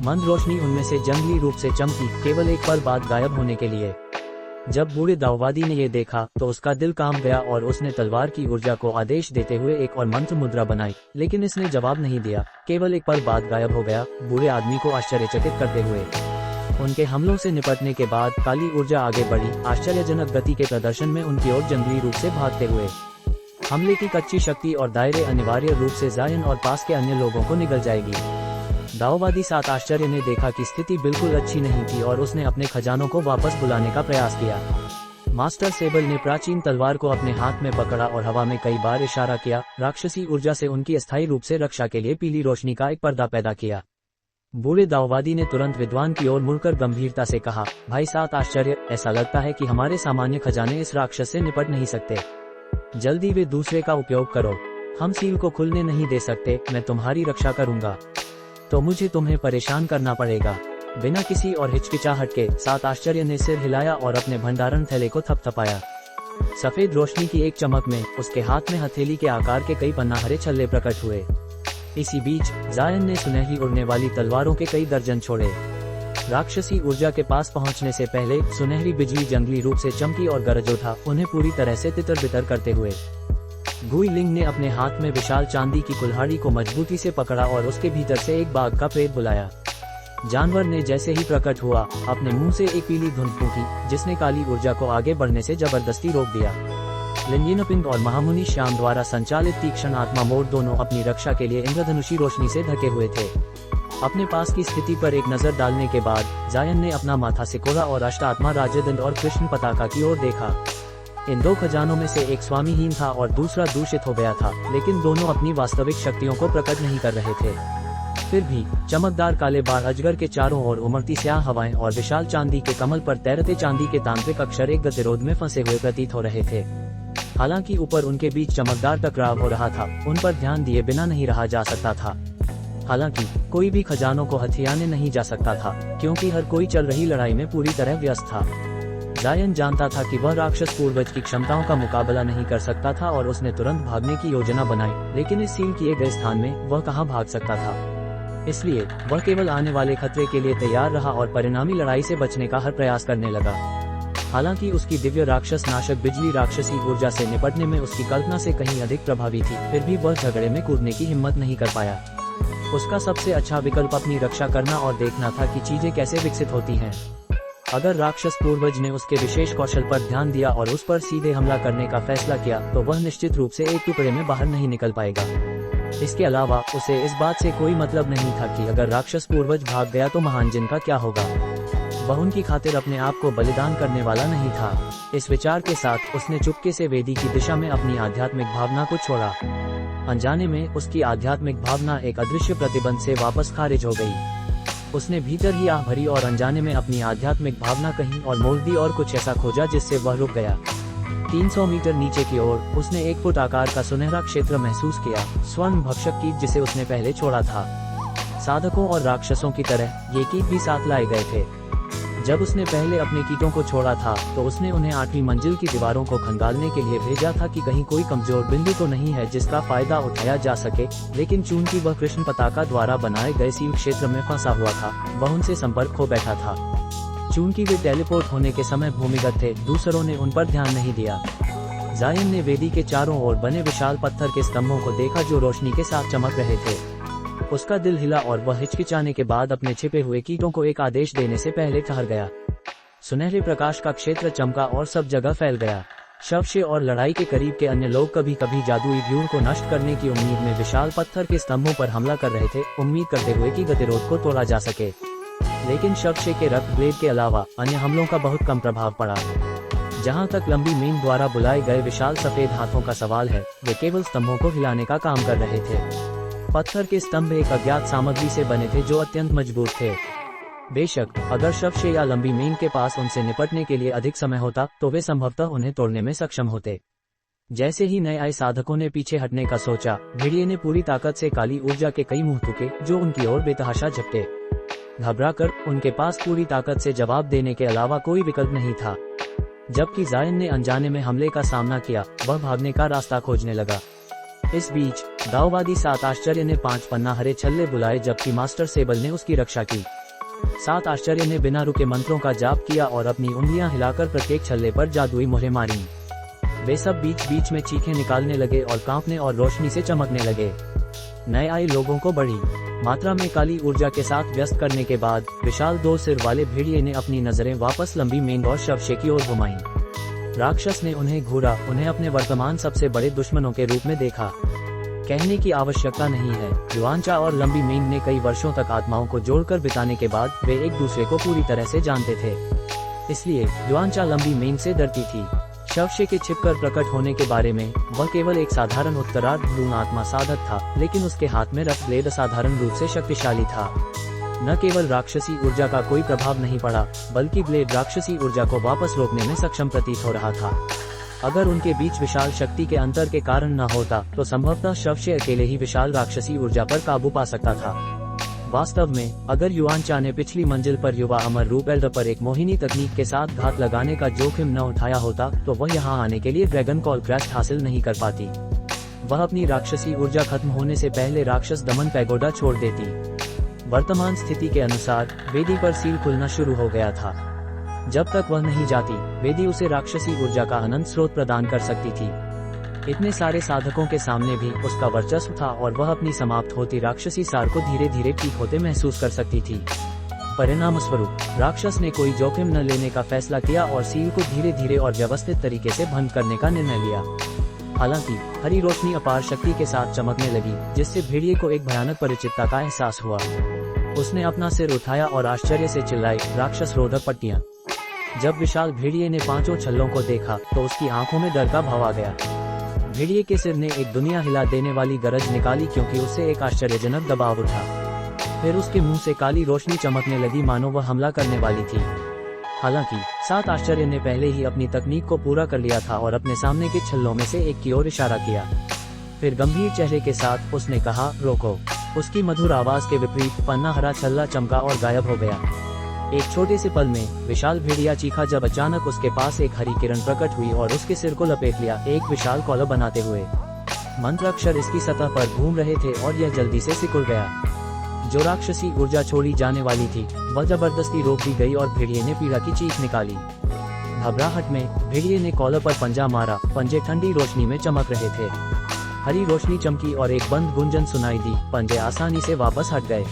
मंद रोशनी उनमें से जंगली रूप से चमकी, केवल एक पल बाद गायब होने के लिए। जब बूढ़े दाओवादी ने ये देखा तो उसका दिल कांप गया और उसने तलवार की ऊर्जा को आदेश देते हुए एक और मंत्र मुद्रा बनाई, लेकिन इसने जवाब नहीं दिया, केवल एक पल बाद गायब हो गया, बूढ़े आदमी को आश्चर्यचकित करते हुए। उनके हमलों से निपटने के बाद काली ऊर्जा आगे बढ़ी, आश्चर्यजनक गति के प्रदर्शन में उनकी ओर जंगली रूप से भागते हुए। हमले की कच्ची शक्ति और दायरे अनिवार्य रूप से जायन और पास के अन्य लोगों को निगल जाएगी। दाओवादी 7 आश्चर्य ने देखा कि स्थिति बिल्कुल अच्छी नहीं थी और उसने अपने खजानों को वापस बुलाने का प्रयास किया। मास्टर सेबल ने प्राचीन तलवार को अपने हाथ में पकड़ा और हवा में कई बार इशारा किया, राक्षसी ऊर्जा से उनकी अस्थायी रूप से रक्षा के लिए पीली रोशनी का एक पर्दा पैदा किया। बूढ़े दाओवादी ने तुरंत विद्वान की ओर मुड़कर गंभीरता से कहा, भाई 7 आश्चर्य, ऐसा लगता है कि हमारे सामान्य खजाने इस राक्षस से निपट नहीं सकते। जल्दी वे दूसरे का उपयोग करो। हम सील को खुलने नहीं दे सकते। मैं तुम्हारी रक्षा करूंगा, तो मुझे तुम्हें परेशान करना पड़ेगा। बिना किसी और हिचकिचाहट के सात आश्चर्य ने सिर हिलाया और अपने भंडारण थैले को थपथपाया। सफेद रोशनी की एक चमक में उसके हाथ में हथेली के आकार के कई पन्ना हरे छल्ले प्रकट हुए। इसी बीच जायन ने सुनहरी उड़ने वाली तलवारों के कई दर्जन छोड़े। राक्षसी ऊर्जा के पास पहुंचने से पहले सुनहरी बिजली जंगली रूप से चमकी और गरज उठा, उन्हें पूरी तरह से तितर बितर करते हुए। गुई लिंग ने अपने हाथ में विशाल चांदी की कुल्हाड़ी को मजबूती से पकड़ा और उसके भीतर से एक बाघ का प्रेत बुलाया। जानवर ने जैसे ही प्रकट हुआ, अपने मुंह से एक पीली धुंध फूंकी, जिसने काली ऊर्जा को आगे बढ़ने से जबरदस्ती रोक दिया। लिन यिनपिंग और महामुनि श्याम द्वारा संचालित तीक्ष्ण आत्मा मोर दोनों अपनी रक्षा के लिए इंद्रधनुषी रोशनी से ढके हुए थे। अपने पास की स्थिति पर एक नजर डालने के बाद जायन ने अपना माथा सिकोड़ा और अष्टात्मा राजदंड और कृष्ण पताका की ओर देखा। इन दो खजानों में से एक स्वामीहीन था और दूसरा दूषित हो गया था, लेकिन दोनों अपनी वास्तविक शक्तियों को प्रकट नहीं कर रहे थे। फिर भी चमकदार काले बाल अजगर के चारों ओर उमड़ती स्याह हवाएं और विशाल चांदी के कमल पर तैरते चांदी के तांत्रिक अक्षर एक गतिरोध में फंसे हुए प्रतीत हो रहे थे। हालांकि ऊपर उनके बीच चमकदार टकराव हो रहा था, उन पर ध्यान दिए बिना नहीं रहा जा सकता था। हालांकि कोई भी खजानों को हथियाने नहीं जा सकता था, क्योंकि हर कोई चल रही लड़ाई में पूरी तरह व्यस्त था। जायन जानता था कि वह राक्षस पूर्वज की क्षमताओं का मुकाबला नहीं कर सकता था और उसने तुरंत भागने की योजना बनाई, लेकिन इस सील किए गए स्थान में वह कहां भाग सकता था। इसलिए वह केवल आने वाले खतरे के लिए तैयार रहा और परिणामी लड़ाई से बचने का हर प्रयास करने लगा। हालांकि उसकी दिव्य राक्षस नाशक बिजली राक्षसी ऊर्जा से निपटने में उसकी कल्पना से कहीं अधिक प्रभावी थी, फिर भी वह झगड़े में कूदने की हिम्मत नहीं कर पाया। उसका सबसे अच्छा विकल्प अपनी रक्षा करना और देखना था कि चीजें कैसे विकसित होती हैं। अगर राक्षस पूर्वज ने उसके विशेष कौशल पर ध्यान दिया और उस पर सीधे हमला करने का फैसला किया, तो वह निश्चित रूप से एक टुकड़े में बाहर नहीं निकल पाएगा। इसके अलावा उसे इस बात से कोई मतलब नहीं था कि अगर राक्षस पूर्वज भाग गया तो महान जिन का क्या होगा। वह उनकी खातिर अपने आप को बलिदान करने वाला नहीं था। इस विचार के साथ उसने चुपके से वेदी की दिशा में अपनी आध्यात्मिक भावना को छोड़ा। अनजाने में उसकी आध्यात्मिक भावना एक अदृश्य प्रतिबंध से वापस खारिज हो गई। उसने भीतर ही आह भरी और अनजाने में अपनी आध्यात्मिक भावना कहीं और मोड़ दी और कुछ ऐसा खोजा जिससे वह रुक गया। 300 मीटर नीचे की ओर उसने 1 फुट आकार का सुनहरा क्षेत्र महसूस किया, स्वर्ण भक्षक कीट जिसे उसने पहले छोड़ा था। साधकों और राक्षसों की तरह ये कीट भी साथ लाए गए थे। जब उसने पहले अपने कीटों को छोड़ा था तो उसने उन्हें 8वीं मंजिल की दीवारों को खंगालने के लिए भेजा था कि कहीं कोई कमजोर बिंदु तो नहीं है जिसका फायदा उठाया जा सके, लेकिन चूंकि वह कृष्ण पताका द्वारा बनाए गए सील क्षेत्र में फंसा हुआ था, वह उनसे संपर्क खो बैठा था। चूंकि वे टेलीपोर्ट होने के समय भूमिगत थे, दूसरों ने उन पर ध्यान नहीं दिया। जायन ने वेदी के चारों ओर बने विशाल पत्थर के स्तंभों को देखा जो रोशनी के साथ चमक रहे थे। उसका दिल हिला और वह हिचकिचाने के बाद अपने छिपे हुए कीटों को एक आदेश देने से पहले ठहर गया। सुनहरे प्रकाश का क्षेत्र चमका और सब जगह फैल गया। शवशे और लड़ाई के करीब के अन्य लोग कभी कभी जादुई व्यूह को नष्ट करने की उम्मीद में विशाल पत्थर के स्तंभों पर हमला कर रहे थे, उम्मीद करते हुए कि गतिरोध को तोड़ा जा सके। लेकिन शवशे के रक्त ब्लेड के अलावा अन्य हमलों का बहुत कम प्रभाव पड़ा। जहाँ तक लंबी मेन द्वारा बुलाए गए विशाल सफेद हाथों का सवाल है, वे केवल स्तंभों को हिलाने का काम कर रहे थे। पत्थर के स्तंभ एक अज्ञात सामग्री से बने थे जो अत्यंत मजबूत थे। बेशक अगर शवशे या लंबी मेन के पास उनसे निपटने के लिए अधिक समय होता तो वे संभवतः उन्हें तोड़ने में सक्षम होते। जैसे ही नए आए साधकों ने पीछे हटने का सोचा, भेड़िए ने पूरी ताकत से काली ऊर्जा के कई मुंह थूके जो उनकी ओर बेतहाशा झपटे। घबराकर उनके पास पूरी ताकत से जवाब देने के अलावा कोई विकल्प नहीं था। जबकि जायन ने अनजाने में हमले का सामना किया, वह भागने का रास्ता खोजने लगा। इस बीच दाववादी 7 आश्चर्य ने 5 पन्ना हरे छल्ले बुलाए, जबकि मास्टर सेबल ने उसकी रक्षा की। 7 आश्चर्य ने बिना रुके मंत्रों का जाप किया और अपनी उंगलियां हिलाकर प्रत्येक छल्ले पर जादुई मोहरें मारी। वे सब बीच बीच में चीखें निकालने लगे और कांपने और रोशनी से चमकने लगे। नए आए लोगों को बड़ी मात्रा में काली ऊर्जा के साथ व्यस्त करने के बाद विशाल 2 सिर वाले भेड़िए ने अपनी नजरें वापस लंबी मेन और शवशे की ओर घुमाई। राक्षस ने उन्हें घूरा, उन्हें अपने वर्तमान सबसे बड़े दुश्मनों के रूप में देखा। कहने की आवश्यकता नहीं है, युआनचा और लंबी मेन ने कई वर्षों तक आत्माओं को जोड़कर बिताने के बाद वे एक दूसरे को पूरी तरह से जानते थे। इसलिए युआनचा लंबी मेन से डरती थी। शवशे के छिपकर प्रकट होने के बारे में, वह केवल एक साधारण उत्तरार्ध भ्रूण आत्मा साधक था, लेकिन उसके हाथ में रक्त ब्लेड असाधारण रूप से शक्तिशाली था। न केवल राक्षसी ऊर्जा का कोई प्रभाव नहीं पड़ा, बल्कि ब्लेड राक्षसी ऊर्जा को वापस रोकने में सक्षम प्रतीत हो रहा था। अगर उनके बीच विशाल शक्ति के अंतर के कारण न होता तो संभवतः शवशे अकेले ही विशाल राक्षसी ऊर्जा पर काबू पा सकता था। वास्तव में अगर युआन चा ने पिछली मंजिल पर युवा अमर रूप एल्डर पर एक मोहिनी तकनीक के साथ घात लगाने का जोखिम न उठाया होता तो वह यहाँ आने के लिए ड्रैगन कॉल क्रेस्ट हासिल नहीं कर पाती। वह अपनी राक्षसी ऊर्जा खत्म होने से पहले राक्षस दमन पैगोडा छोड़ देती। वर्तमान स्थिति के अनुसार वेदी पर सील खुलना शुरू हो गया था। जब तक वह नहीं जाती, वेदी उसे राक्षसी ऊर्जा का अनंत स्रोत प्रदान कर सकती थी। इतने सारे साधकों के सामने भी उसका वर्चस्व था और वह अपनी समाप्त होती राक्षसी सार को धीरे धीरे ठीक होते महसूस कर सकती थी। परिणाम स्वरूप राक्षस ने कोई जोखिम न लेने का फैसला किया और सील को धीरे धीरे और व्यवस्थित तरीके से भंग करने का निर्णय लिया। हालांकि हरी रोशनी अपार शक्ति के साथ चमकने लगी, जिससे भेड़िए को एक भयानक परिचितता का एहसास हुआ। उसने अपना सिर उठाया और आश्चर्य से चिल्लाई, राक्षस रोधक पट्टियां। जब विशाल भेड़िए ने 5 छल्लों को देखा तो उसकी आंखों में डर का भाव आ गया। भेड़िए के सिर ने एक दुनिया हिला देने वाली गरज निकाली, क्योंकि उससे एक आश्चर्यजनक दबाव उठा। फिर उसके मुंह से काली रोशनी चमकने लगी, मानो वह हमला करने वाली थी। हालांकि 7 आश्चर्य ने पहले ही अपनी तकनीक को पूरा कर लिया था और अपने सामने के छल्लों में से एक की ओर इशारा किया। फिर गंभीर चेहरे के साथ उसने कहा, रोको। उसकी मधुर आवाज के विपरीत पन्ना हरा छल्ला चमका और गायब हो गया। एक छोटे से पल में विशाल भेड़िया चीखा जब अचानक उसके पास एक हरी किरण प्रकट हुई और उसके सिर को लपेट लिया, एक विशाल कॉलर बनाते हुए। मंत्र अक्षर इसकी सतह पर घूम रहे थे और यह जल्दी से सिकुड़ गया। जो राक्षसी ऊर्जा छोड़ी जाने वाली थी वह जबरदस्ती रोक दी गई और भेड़िए ने पीड़ा की चीख निकाली। घबराहट में भेड़िए ने कॉलर पर पंजा मारा। पंजे ठंडी रोशनी में चमक रहे थे। हरी रोशनी चमकी और एक बंद गुंजन सुनाई दी। पंजे आसानी से वापस हट गए।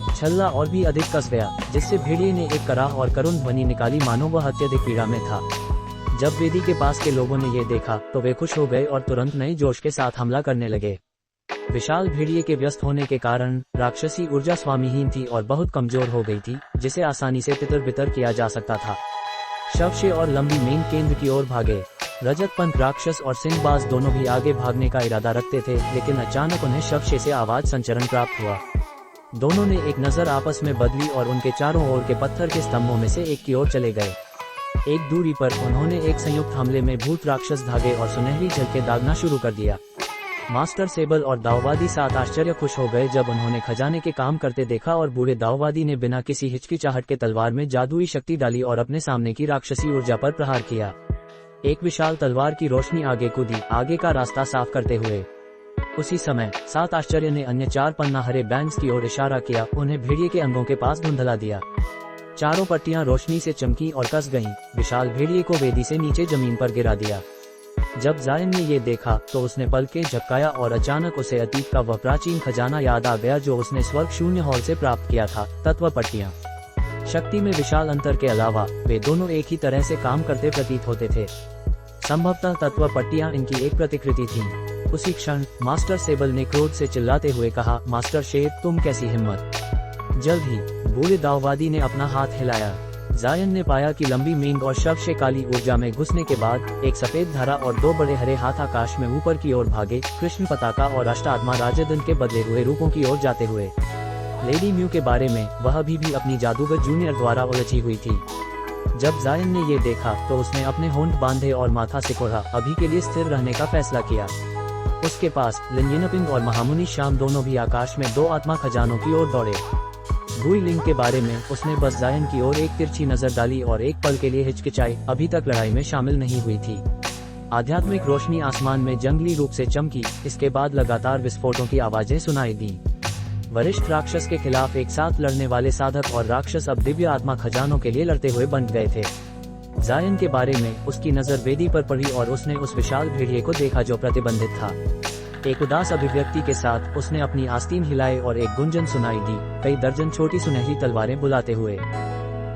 छल्ला और भी अधिक कस गया, जिससे भेड़िए ने एक कराह और करुण ध्वनि निकाली, मानो वह अत्यधिक पीड़ा में था। जब वेदी के पास के लोगों ने ये देखा तो वे खुश हो गए और तुरंत नए जोश के साथ हमला करने लगे। विशाल भेड़िए के व्यस्त होने के कारण राक्षसी ऊर्जा स्वामीहीन थी और बहुत कमजोर हो गई थी, जिसे आसानी से तितर बितर किया जा सकता था। शवशे और लंबी मेन केंद्र की ओर भागे। रजत पंख राक्षस और सिंहबाज दोनों भी आगे भागने का इरादा रखते थे, लेकिन अचानक उन्हें शवशे से आवाज संचरण प्राप्त हुआ। दोनों ने एक नजर आपस में बदली और उनके चारों ओर के पत्थर के स्तंभों में से एक की ओर चले गए। एक दूरी पर उन्होंने एक संयुक्त हमले में भूत राक्षस धागे और सुनहरी झलके दागना शुरू कर दिया। मास्टर सेबल और दाववादी 7 आश्चर्य खुश हो गए जब उन्होंने खजाने के काम करते देखा और बूढ़े दाववादी ने बिना किसी हिचकिचाहट के तलवार में जादुई शक्ति डाली और अपने सामने की राक्षसी ऊर्जा पर प्रहार किया। एक विशाल तलवार की रोशनी आगे कूदी, आगे का रास्ता साफ करते हुए। उसी समय 7 आश्चर्य ने अन्य 4 पन्ना हरे बैंड्स की ओर इशारा किया, उन्हें भेड़िए के अंगों के पास धुंधला दिया। चारों पट्टियां रोशनी से चमकी और कस गईं। विशाल भेड़िए को वेदी से नीचे जमीन पर गिरा दिया। जब जायन ने ये देखा तो उसने पलकें झपकाया और अचानक उसे अतीत का वह प्राचीन खजाना याद आ गया जो उसने स्वर्ग शून्य हॉल से प्राप्त किया था, तत्व पट्टियां। शक्ति में विशाल अंतर के अलावा वे दोनों एक ही तरह से काम करते प्रतीत होते थे। संभवतः तत्व पट्टियां इनकी एक प्रतिकृति थीं। उसी क्षण मास्टर सेबल ने क्रोध से चिल्लाते हुए कहा, मास्टर शेर, तुम कैसी हिम्मत। जल्द ही बूढ़े दाववादी ने अपना हाथ हिलाया। जायन ने पाया कि लंबी मींग और शवशे काली ऊर्जा में घुसने के बाद एक सफेद धारा और 2 बड़े हरे हाथ आकाश में ऊपर की ओर भागे, कृष्ण पताका और अष्टात्मा राजदंड के बदले हुए रूपों की ओर जाते हुए। लेडी म्यू के बारे में वह अभी भी अपनी जादूगर जूनियर द्वारा उलझी हुई थी। जब जायन ने ये देखा तो उसने अपने होंठ बांधे और माथा सिकोड़ा, अभी के लिए स्थिर रहने का फैसला किया। उसके पास लिंजिनपिंग और महामुनि श्याम दोनों भी आकाश में 2 आत्मा खजानों की ओर दौड़े। गुई लिंग के बारे में उसने बस जायन की ओर एक तिरछी नजर डाली और एक पल के लिए हिचकिचाई, अभी तक लड़ाई में शामिल नहीं हुई थी। आध्यात्मिक रोशनी आसमान में जंगली रूप से चमकी, इसके बाद लगातार विस्फोटों की आवाजें सुनाई दी। वरिष्ठ राक्षस के खिलाफ एक साथ लड़ने वाले साधक और राक्षस अब दिव्य आत्मा खजानों के लिए लड़ते हुए बंट गए थे। जायन के बारे में उसकी नजर वेदी पर पड़ी और उसने उस विशाल भेड़िए को देखा जो प्रतिबंधित था। एक उदास अभिव्यक्ति के साथ उसने अपनी आस्तीन हिलाई और एक गुंजन सुनाई दी, कई दर्जन छोटी सुनहरी तलवारें बुलाते हुए।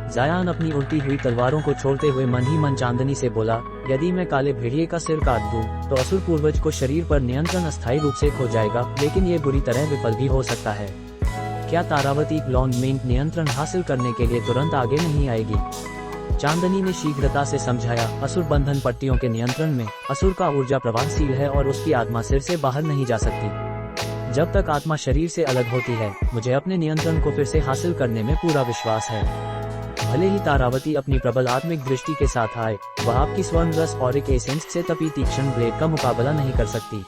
जायान अपनी उल्टी हुई तलवारों को छोड़ते हुए मन ही मन चांदनी से बोला, यदि मैं काले भेड़िए का सिर काट दूं, तो असुर पूर्वज को शरीर पर नियंत्रण अस्थायी रूप से खो जाएगा, लेकिन ये बुरी तरह विफल भी हो सकता है। क्या तारावती लॉन्ग मिंग नियंत्रण हासिल करने के लिए तुरंत आगे नहीं आएगी? चांदनी ने शीघ्रता से समझाया, असुर बंधन पट्टियों के नियंत्रण में, असुर का ऊर्जा प्रवाहशील है और उसकी आत्मा सिर से बाहर नहीं जा सकती। जब तक आत्मा शरीर से अलग होती है, मुझे अपने नियंत्रण को फिर से हासिल करने में पूरा विश्वास है। भले ही तारावती अपनी प्रबल आत्मिक दृष्टि के साथ आए, वह आपकी स्वर्ण रस और एक एसेंस से तपी तीक्ष्ण ब्लेड का मुकाबला नहीं कर सकती।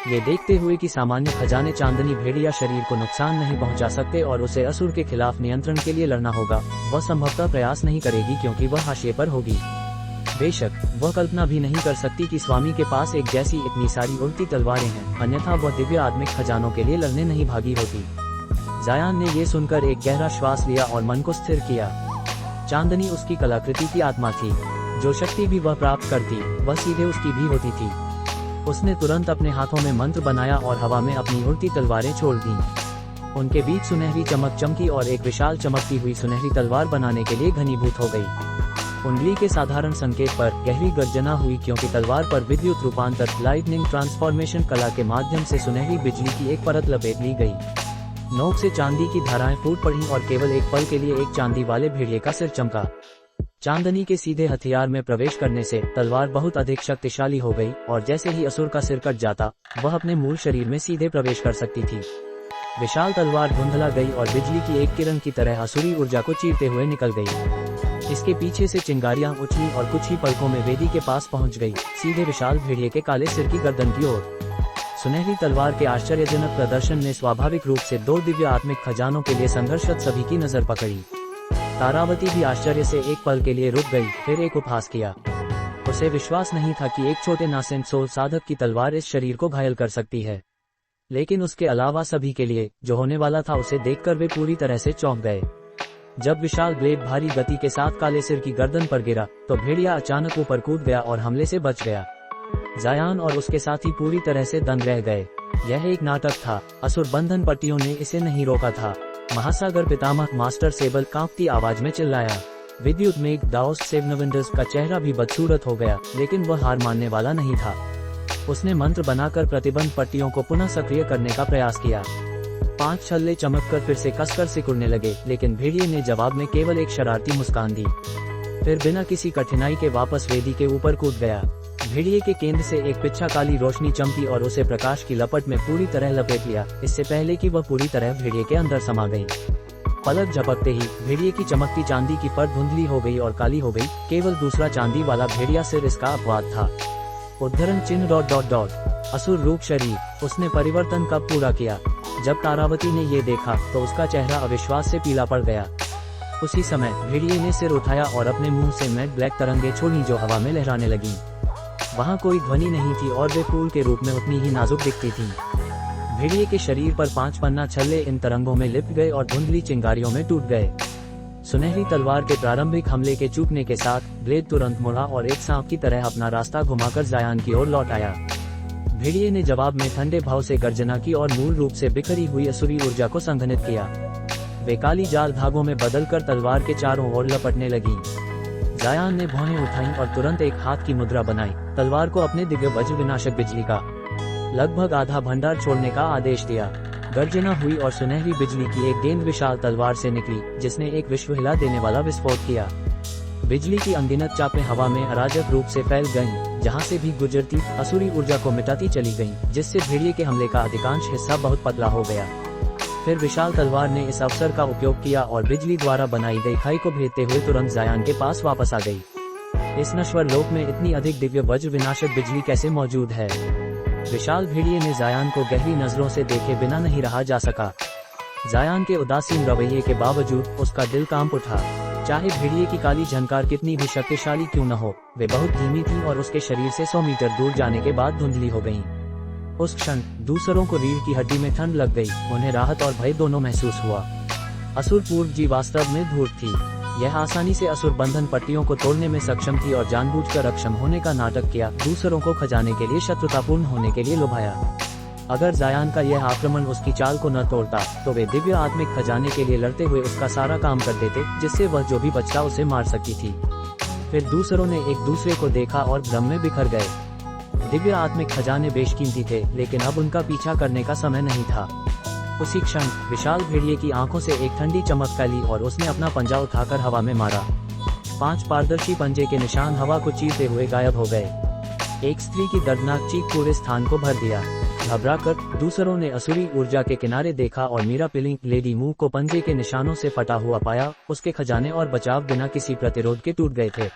ये देखते हुए कि सामान्य खजाने चांदनी भेड़िया शरीर को नुकसान नहीं पहुंचा सकते और उसे असुर के खिलाफ नियंत्रण के लिए लड़ना होगा, वह संभवतः प्रयास नहीं करेगी क्योंकि वह हाशिए पर होगी। बेशक वह कल्पना भी नहीं कर सकती कि स्वामी के पास एक जैसी इतनी सारी उल्टी तलवारें हैं, अन्यथा वह दिव्य आत्मिक खजानों के लिए लड़ने नहीं भागी होती। जायान ने ये सुनकर एक गहरा श्वास लिया और मन को स्थिर किया। चांदनी उसकी कलाकृति की आत्मा थी। जो शक्ति भी वह प्राप्त करती वह सीधे उसकी भी होती थी। उसने तुरंत अपने हाथों में मंत्र बनाया और हवा में अपनी उल्टी तलवारें छोड़ दी। उनके बीच सुनहरी चमक चमकी और एक विशाल चमकती हुई सुनहरी तलवार बनाने के लिए घनीभूत हो गई। उंगली के साधारण संकेत पर गहरी गर्जना हुई क्योंकि तलवार पर विद्युत रूपांतर लाइटनिंग ट्रांसफॉर्मेशन कला के माध्यम से सुनहरी बिजली की एक परत लपेट ली गई। नोक से चांदी की धाराएं फूट पड़ी और केवल एक पल के लिए एक चांदी वाले भेड़िए का सिर चमका। चांदनी के सीधे हथियार में प्रवेश करने से तलवार बहुत अधिक शक्तिशाली हो गई और जैसे ही असुर का सिर कट जाता वह अपने मूल शरीर में सीधे प्रवेश कर सकती थी। विशाल तलवार धुंधला गई और बिजली की एक किरण की तरह असुरी ऊर्जा को चीरते हुए निकल गई। इसके पीछे से चिंगारियां उछली और कुछ ही पलकों में वेदी के पास पहुंच गई, सीधे विशाल भेड़िए के काले सिर की गर्दन की ओर। सुनहरी तलवार के आश्चर्यजनक प्रदर्शन ने स्वाभाविक रूप से दो दिव्य आत्मिक खजानों के लिए संघर्षरत सभी की नजर पकड़ी। तारावती भी आश्चर्य से एक पल के लिए रुक गई, फिर एक उपहास किया। उसे विश्वास नहीं था कि एक छोटे नासेंट सोल साधक की तलवार इस शरीर को घायल कर सकती है, लेकिन उसके अलावा सभी के लिए जो होने वाला था उसे देखकर वे पूरी तरह से चौंक गए। जब विशाल ब्लेड भारी गति के साथ काले सिर की गर्दन पर गिरा तो भेड़िया अचानक ऊपर कूद गया और हमले से बच गया। जायान और उसके साथी पूरी तरह से दंग रह गए। यह एक नाटक था। असुर बंधन पट्टियों ने इसे नहीं रोका था। महासागर पितामह मास्टर सेबल कांपती आवाज में चिल्लाया। विद्युत मेघ दाओस सेवनविंडर्स का चेहरा भी बदसूरत हो गया, लेकिन वह हार मानने वाला नहीं था। उसने मंत्र बनाकर प्रतिबंध पट्टियों को पुनः सक्रिय करने का प्रयास किया। 5 छल्ले चमककर फिर से कसकर सिकुड़ने लगे, लेकिन भेड़िए ने जवाब में केवल एक शरारती मुस्कान दी। फिर बिना किसी कठिनाई के वापस वेदी के ऊपर कूद गया। भेड़िए के केंद्र से एक पिच्छा काली रोशनी चमकी और उसे प्रकाश की लपट में पूरी तरह लपेट लिया, इससे पहले कि वह पूरी तरह भेड़िए के अंदर समा गई। पलक झपकते ही भेड़िए की चमकती चांदी की परत धुंधली हो गई और काली हो गई। केवल दूसरा चांदी वाला भेड़िया सिर इसका अपवाद था। उद्धरण चिन्ह ... असुर रूप शरीर। उसने परिवर्तन कब पूरा किया? जब तारावती ने ये देखा तो उसका चेहरा अविश्वास से पीला पड़ गया। उसी समय भेड़िए ने सिर उठाया और अपने मुंह से मैट ब्लैक तरंगे छोड़ी जो हवा में लहराने लगी। वहाँ कोई ध्वनि नहीं थी और वे फूल के रूप में उतनी ही नाजुक दिखती थीं। भेड़िए के शरीर पर 5 पन्ना छल्ले इन तरंगों में लिपट गए और धुंधली चिंगारियों में टूट गए। सुनहरी तलवार के प्रारंभिक हमले के चूकने के साथ ब्लेड तुरंत मुड़ा और एक सांप की तरह अपना रास्ता घुमाकर जायान की ओर लौट आया। भेड़िए ने जवाब में ठंडे भाव से गर्जना की और मूल रूप से बिखरी हुई असुरी ऊर्जा को संघनित किया। वे काली जाल धागों में बदलकर तलवार के चारों ओर लपटने लगी। जायान ने भौहें उठाई और तुरंत एक हाथ की मुद्रा बनाई, तलवार को अपने दिव्य वज्र विनाशक बिजली का लगभग आधा भंडार छोड़ने का आदेश दिया। गर्जना हुई और सुनहरी बिजली की एक गेंद विशाल तलवार से निकली, जिसने एक विश्व हिला देने वाला विस्फोट किया। बिजली की अनगिनत चापें हवा में अराजक रूप से फैल गईं, जहां से भी गुजरती असुरी ऊर्जा को मिटाती चली गईं, जिससे भेड़िए के हमले का अधिकांश हिस्सा बहुत पतला हो गया। फिर विशाल तलवार ने इस अवसर का उपयोग किया और बिजली द्वारा बनाई गई खाई को भेदते हुए तुरंत जायान के पास वापस आ गई। इस नश्वर लोक में इतनी अधिक दिव्य वज्र विनाशक बिजली कैसे मौजूद है? विशाल भेड़िए ने जायान को गहरी नजरों से देखे बिना नहीं रहा जा सका। जायान के उदासीन रवैये के बावजूद उसका दिल कांप उठा। चाहे भेड़िए की काली झंकार कितनी भी शक्तिशाली क्यों न हो, वे बहुत धीमी थी और उसके शरीर से 100 मीटर दूर जाने के बाद धुंधली हो गईं। उस क्षण दूसरों को रीढ़ की हड्डी में ठंड लग गई। उन्हें राहत और भय दोनों महसूस हुआ। असुर पूर्व जी वास्तव में धूर्त थी। यह आसानी से असुर बंधन पट्टियों को तोड़ने में सक्षम थी और जानबूझकर अक्षम होने का नाटक किया, दूसरों को खजाने के लिए शत्रुतापूर्ण होने के लिए लुभाया। अगर जायान का यह आक्रमण उसकी चाल को न तोड़ता तो वे दिव्य आत्मिक खजाने के लिए लड़ते हुए उसका सारा काम कर देते, जिससे वह जो भी बचता उसे मार सकती थी। फिर दूसरों ने एक दूसरे को देखा और भ्रम में बिखर गए। दिव्य आत्मिक खजाने बेशकीमती थे, लेकिन अब उनका पीछा करने का समय नहीं था। उसी क्षण विशाल भेड़िए की आंखों से एक ठंडी चमक फैली और उसने अपना पंजा उठाकर हवा में मारा। 5 पारदर्शी पंजे के निशान हवा को चीरते हुए गायब हो गए। एक स्त्री की दर्दनाक चीख पूरे स्थान को भर दिया। घबराकर दूसरों ने असुरी ऊर्जा के किनारे देखा और मीरा पिलिंग लेडी मूव को पंजे के निशानों से फटा हुआ पाया। उसके खजाने और बचाव बिना किसी प्रतिरोध के टूट गए थे।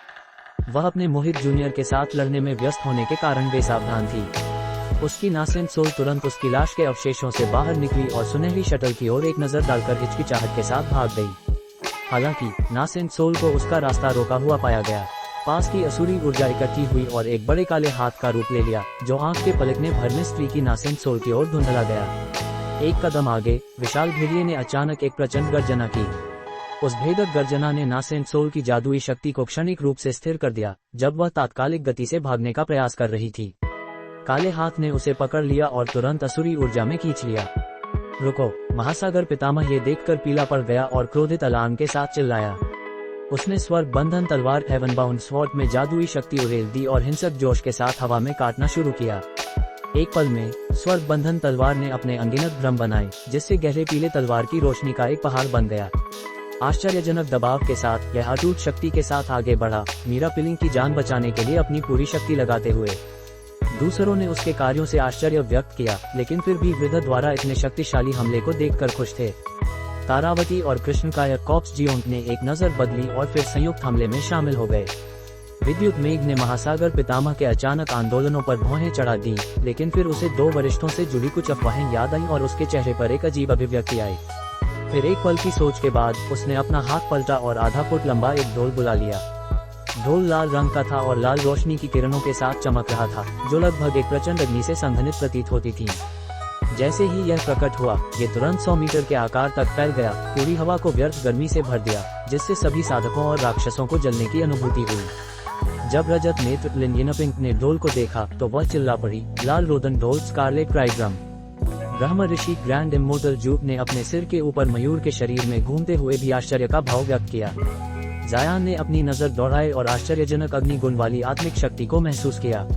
वह अपने मोहित जूनियर के साथ लड़ने में व्यस्त होने के कारण बेसावधान थी। उसकी नासेंट सोल तुरंत उसकी लाश के अवशेषों से बाहर निकली और सुनहरी शटल की ओर एक नजर डालकर हिचकिचाहट के साथ भाग गई। हालांकि नासेंट सोल को उसका रास्ता रोका हुआ पाया गया। पास की असुरी ऊर्जा इकट्ठी हुई और एक बड़े काले हाथ का रूप ले लिया, जो आंख के पलकने भर में स्त्री की नासेंट सोल की ओर धुंधला गया। एक कदम आगे विशाल भेड़िए ने अचानक एक प्रचंड गर्जना की। उस भेदक गर्जना ने नासेंट सोल की जादुई शक्ति को क्षणिक रूप से स्थिर कर दिया, जब वह तात्कालिक गति से भागने का प्रयास कर रही थी। काले हाथ ने उसे पकड़ लिया और तुरंत असुरी ऊर्जा में खींच लिया। रुको! महासागर पितामह ये देखकर पीला पड़ गया और क्रोधित अलार्म के साथ चिल्लाया। उसने स्वर्ग बंधन तलवार हेवन बाउंड स्वॉर्ड में जादुई शक्ति उड़ेल दी और हिंसक जोश के साथ हवा में काटना शुरू किया। एक पल में स्वर्ग बंधन तलवार ने अपने अनगिनत भ्रम बनाए, जिससे गहरे पीले तलवार की रोशनी का एक पहाड़ बन गया। आश्चर्यजनक दबाव के साथ यह अटूट शक्ति के साथ आगे बढ़ा, मीरा पिलिंग की जान बचाने के लिए अपनी पूरी शक्ति लगाते हुए। दूसरों ने उसके कार्यों से आश्चर्य व्यक्त किया, लेकिन फिर भी वृद्ध द्वारा इतने शक्तिशाली हमले को देखकर खुश थे। तारावती और कृष्णकाय कॉप्स जियोंग ने एक नजर बदली और फिर संयुक्त हमले में शामिल हो गए। विद्युत मेघ ने महासागर पितामह के अचानक आंदोलनों पर भौहें चढ़ा दी, लेकिन फिर उसे दो वरिष्ठों से जुड़ी कुछ अफवाहें याद आईं और उसके चेहरे पर एक अजीब अभिव्यक्ति आई। फिर एक पल की सोच के बाद उसने अपना हाथ पलटा और आधा फुट लंबा एक ढोल बुला लिया। ढोल लाल रंग का था और लाल रोशनी की किरणों के साथ चमक रहा था, जो लगभग एक प्रचंड अग्नि से संघनित प्रतीत होती थी। जैसे ही यह प्रकट हुआ, ये तुरंत 100 मीटर के आकार तक फैल गया, पूरी हवा को व्यर्थ गर्मी से भर दिया, जिससे सभी साधकों और राक्षसों को जलने की अनुभूति हुई। जब रजत नेत्र लिन यिनपिंग ने ढोल को देखा तो वह चिल्ला पड़ी, लाल रोदन ढोल स्कारलेट क्राइड्रम। ब्रह्म ऋषि ग्रैंड इमोर्टल जूप ने अपने सिर के ऊपर मयूर के शरीर में घूमते हुए भी आश्चर्य का भाव व्यक्त किया। जायान ने अपनी नजर दौड़ाई और आश्चर्यजनक अग्निगुण वाली आत्मिक शक्ति को महसूस किया।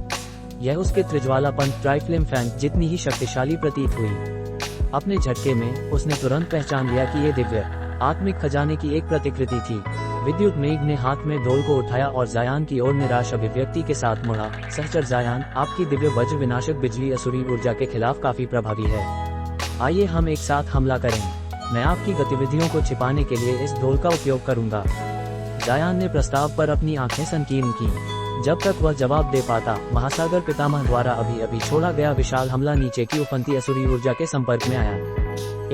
यह उसके त्रिज्वालापन ट्राइफ्लेम फैन जितनी ही शक्तिशाली प्रतीत हुई। अपने झटके में उसने तुरंत पहचान लिया कि ये दिव्य आत्मिक खजाने की एक प्रतिकृति थी। विद्युत मेघ ने हाथ में ढोल को उठाया और जायान की ओर निराश अभिव्यक्ति के साथ मुड़ा। सहचर जायान, आपकी दिव्य वज्र विनाशक बिजली असुरी ऊर्जा के खिलाफ काफी प्रभावी है। आइए हम एक साथ हमला करें। मैं आपकी गतिविधियों को छिपाने के लिए इस ढोल का उपयोग करूंगा। जायान ने प्रस्ताव पर अपनी आंखें संकीर्ण की। जब तक वह जवाब दे पाता, महासागर पितामह द्वारा अभी अभी छोड़ा गया विशाल हमला नीचे की उफनती असुरी ऊर्जा के संपर्क में आया।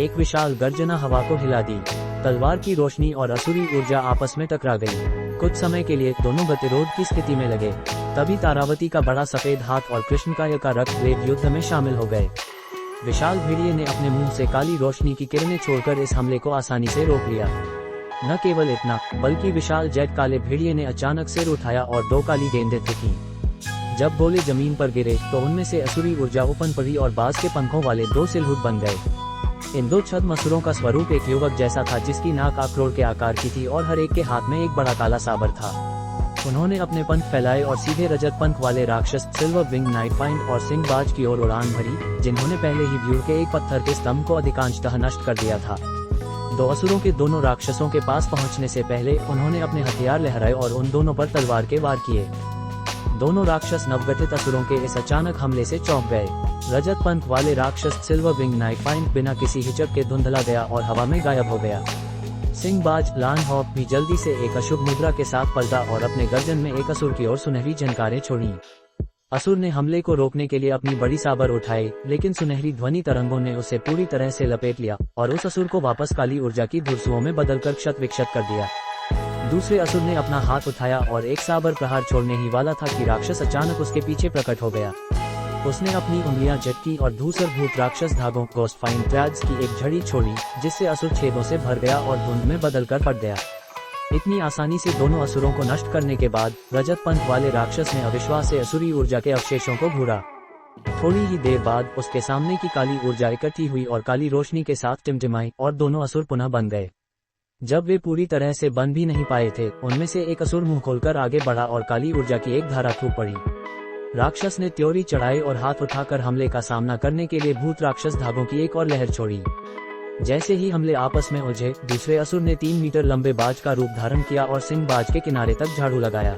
एक विशाल गर्जना हवा को हिला दी। तलवार की रोशनी और असुरी ऊर्जा आपस में टकरा गई। कुछ समय के लिए दोनों गतिरोध की स्थिति में लगे। तभी तारावती का बड़ा सफेद हाथ और कृष्णकाय का रक्तवेद युद्ध में शामिल हो गए। विशाल भेड़िए ने अपने मुंह से काली रोशनी की किरणें छोड़कर इस हमले को आसानी से रोक लिया। न केवल इतना, बल्कि विशाल जेट काले भेड़िए ने अचानक सिर उठाया और दो काली गेंदें फेंकी। जब गोले जमीन पर गिरे तो उनमें से असुरी ऊर्जा उपन पड़ी और बाज के पंखों वाले दो सिलहुट बन गए। इन दो छद्म असुरों का स्वरूप एक युवक जैसा था, जिसकी नाक अखरोट के आकार की थी और हर एक के हाथ में एक बड़ा काला साबर था। उन्होंने अपने पंख फैलाए और सीधे रजत पंख वाले राक्षस सिल्वर विंग नाइट फाइंड और सिंह बाज की ओर उड़ान भरी, जिन्होंने पहले ही व्यूह के एक पत्थर के स्तंभ को अधिकांशतः नष्ट कर दिया था। दो असुरों के दोनों राक्षसों के पास पहुंचने से पहले उन्होंने अपने हथियार लहराए और उन दोनों पर तलवार के वार किए। दोनों राक्षस नवगठित असुरों के इस अचानक हमले से चौंक गए। रजत पंख वाले राक्षस सिल्वर विंग नाइट फाइंड बिना किसी हिचक के धुंधला गया और हवा में गायब हो गया। सिंह बाज लान हॉक भी जल्दी से एक अशुभ मुद्रा के साथ पलटा और अपने गर्जन में एक असुर की ओर सुनहरी झनकारें छोड़ी। असुर ने हमले को रोकने के लिए अपनी बड़ी साबर उठाई, लेकिन सुनहरी ध्वनि तरंगों ने उसे पूरी तरह से लपेट लिया और उस असुर को वापस काली ऊर्जा की धुरसुओं में बदलकर क्षत विक्षत कर दिया। दूसरे असुर ने अपना हाथ उठाया और एक साबर प्रहार छोड़ने ही वाला था कि राक्षस अचानक उसके पीछे प्रकट हो गया। उसने अपनी उंगलियां झटकी और धूसर भूत राक्षस धागों गोस्ट फाइन थ्रेड्स की एक झड़ी छोड़ी, जिससे असुर छेदों से भर गया और धुंध में बदलकर फट गया। इतनी आसानी से दोनों असुरों को नष्ट करने के बाद रजत पंख वाले राक्षस ने अविश्वास से असुरी ऊर्जा के अवशेषों को घूरा। थोड़ी ही देर बाद उसके सामने की काली ऊर्जा इकट्ठी हुई और काली रोशनी के साथ टिमटिमाई और दोनों असुर पुनः बन गए। जब वे पूरी तरह से बन भी नहीं पाए थे, उनमें से एक असुर मुंह खोलकर आगे बढ़ा और काली ऊर्जा की एक धारा फूट पड़ी। राक्षस ने त्योरी चढ़ाई और हाथ उठाकर हमले का सामना करने के लिए भूत राक्षस धागों की एक और लहर छोड़ी। जैसे ही हमले आपस में उलझे, दूसरे असुर ने 3 मीटर लंबे बाज का रूप धारण किया और सिंह बाज के किनारे तक झाड़ू लगाया।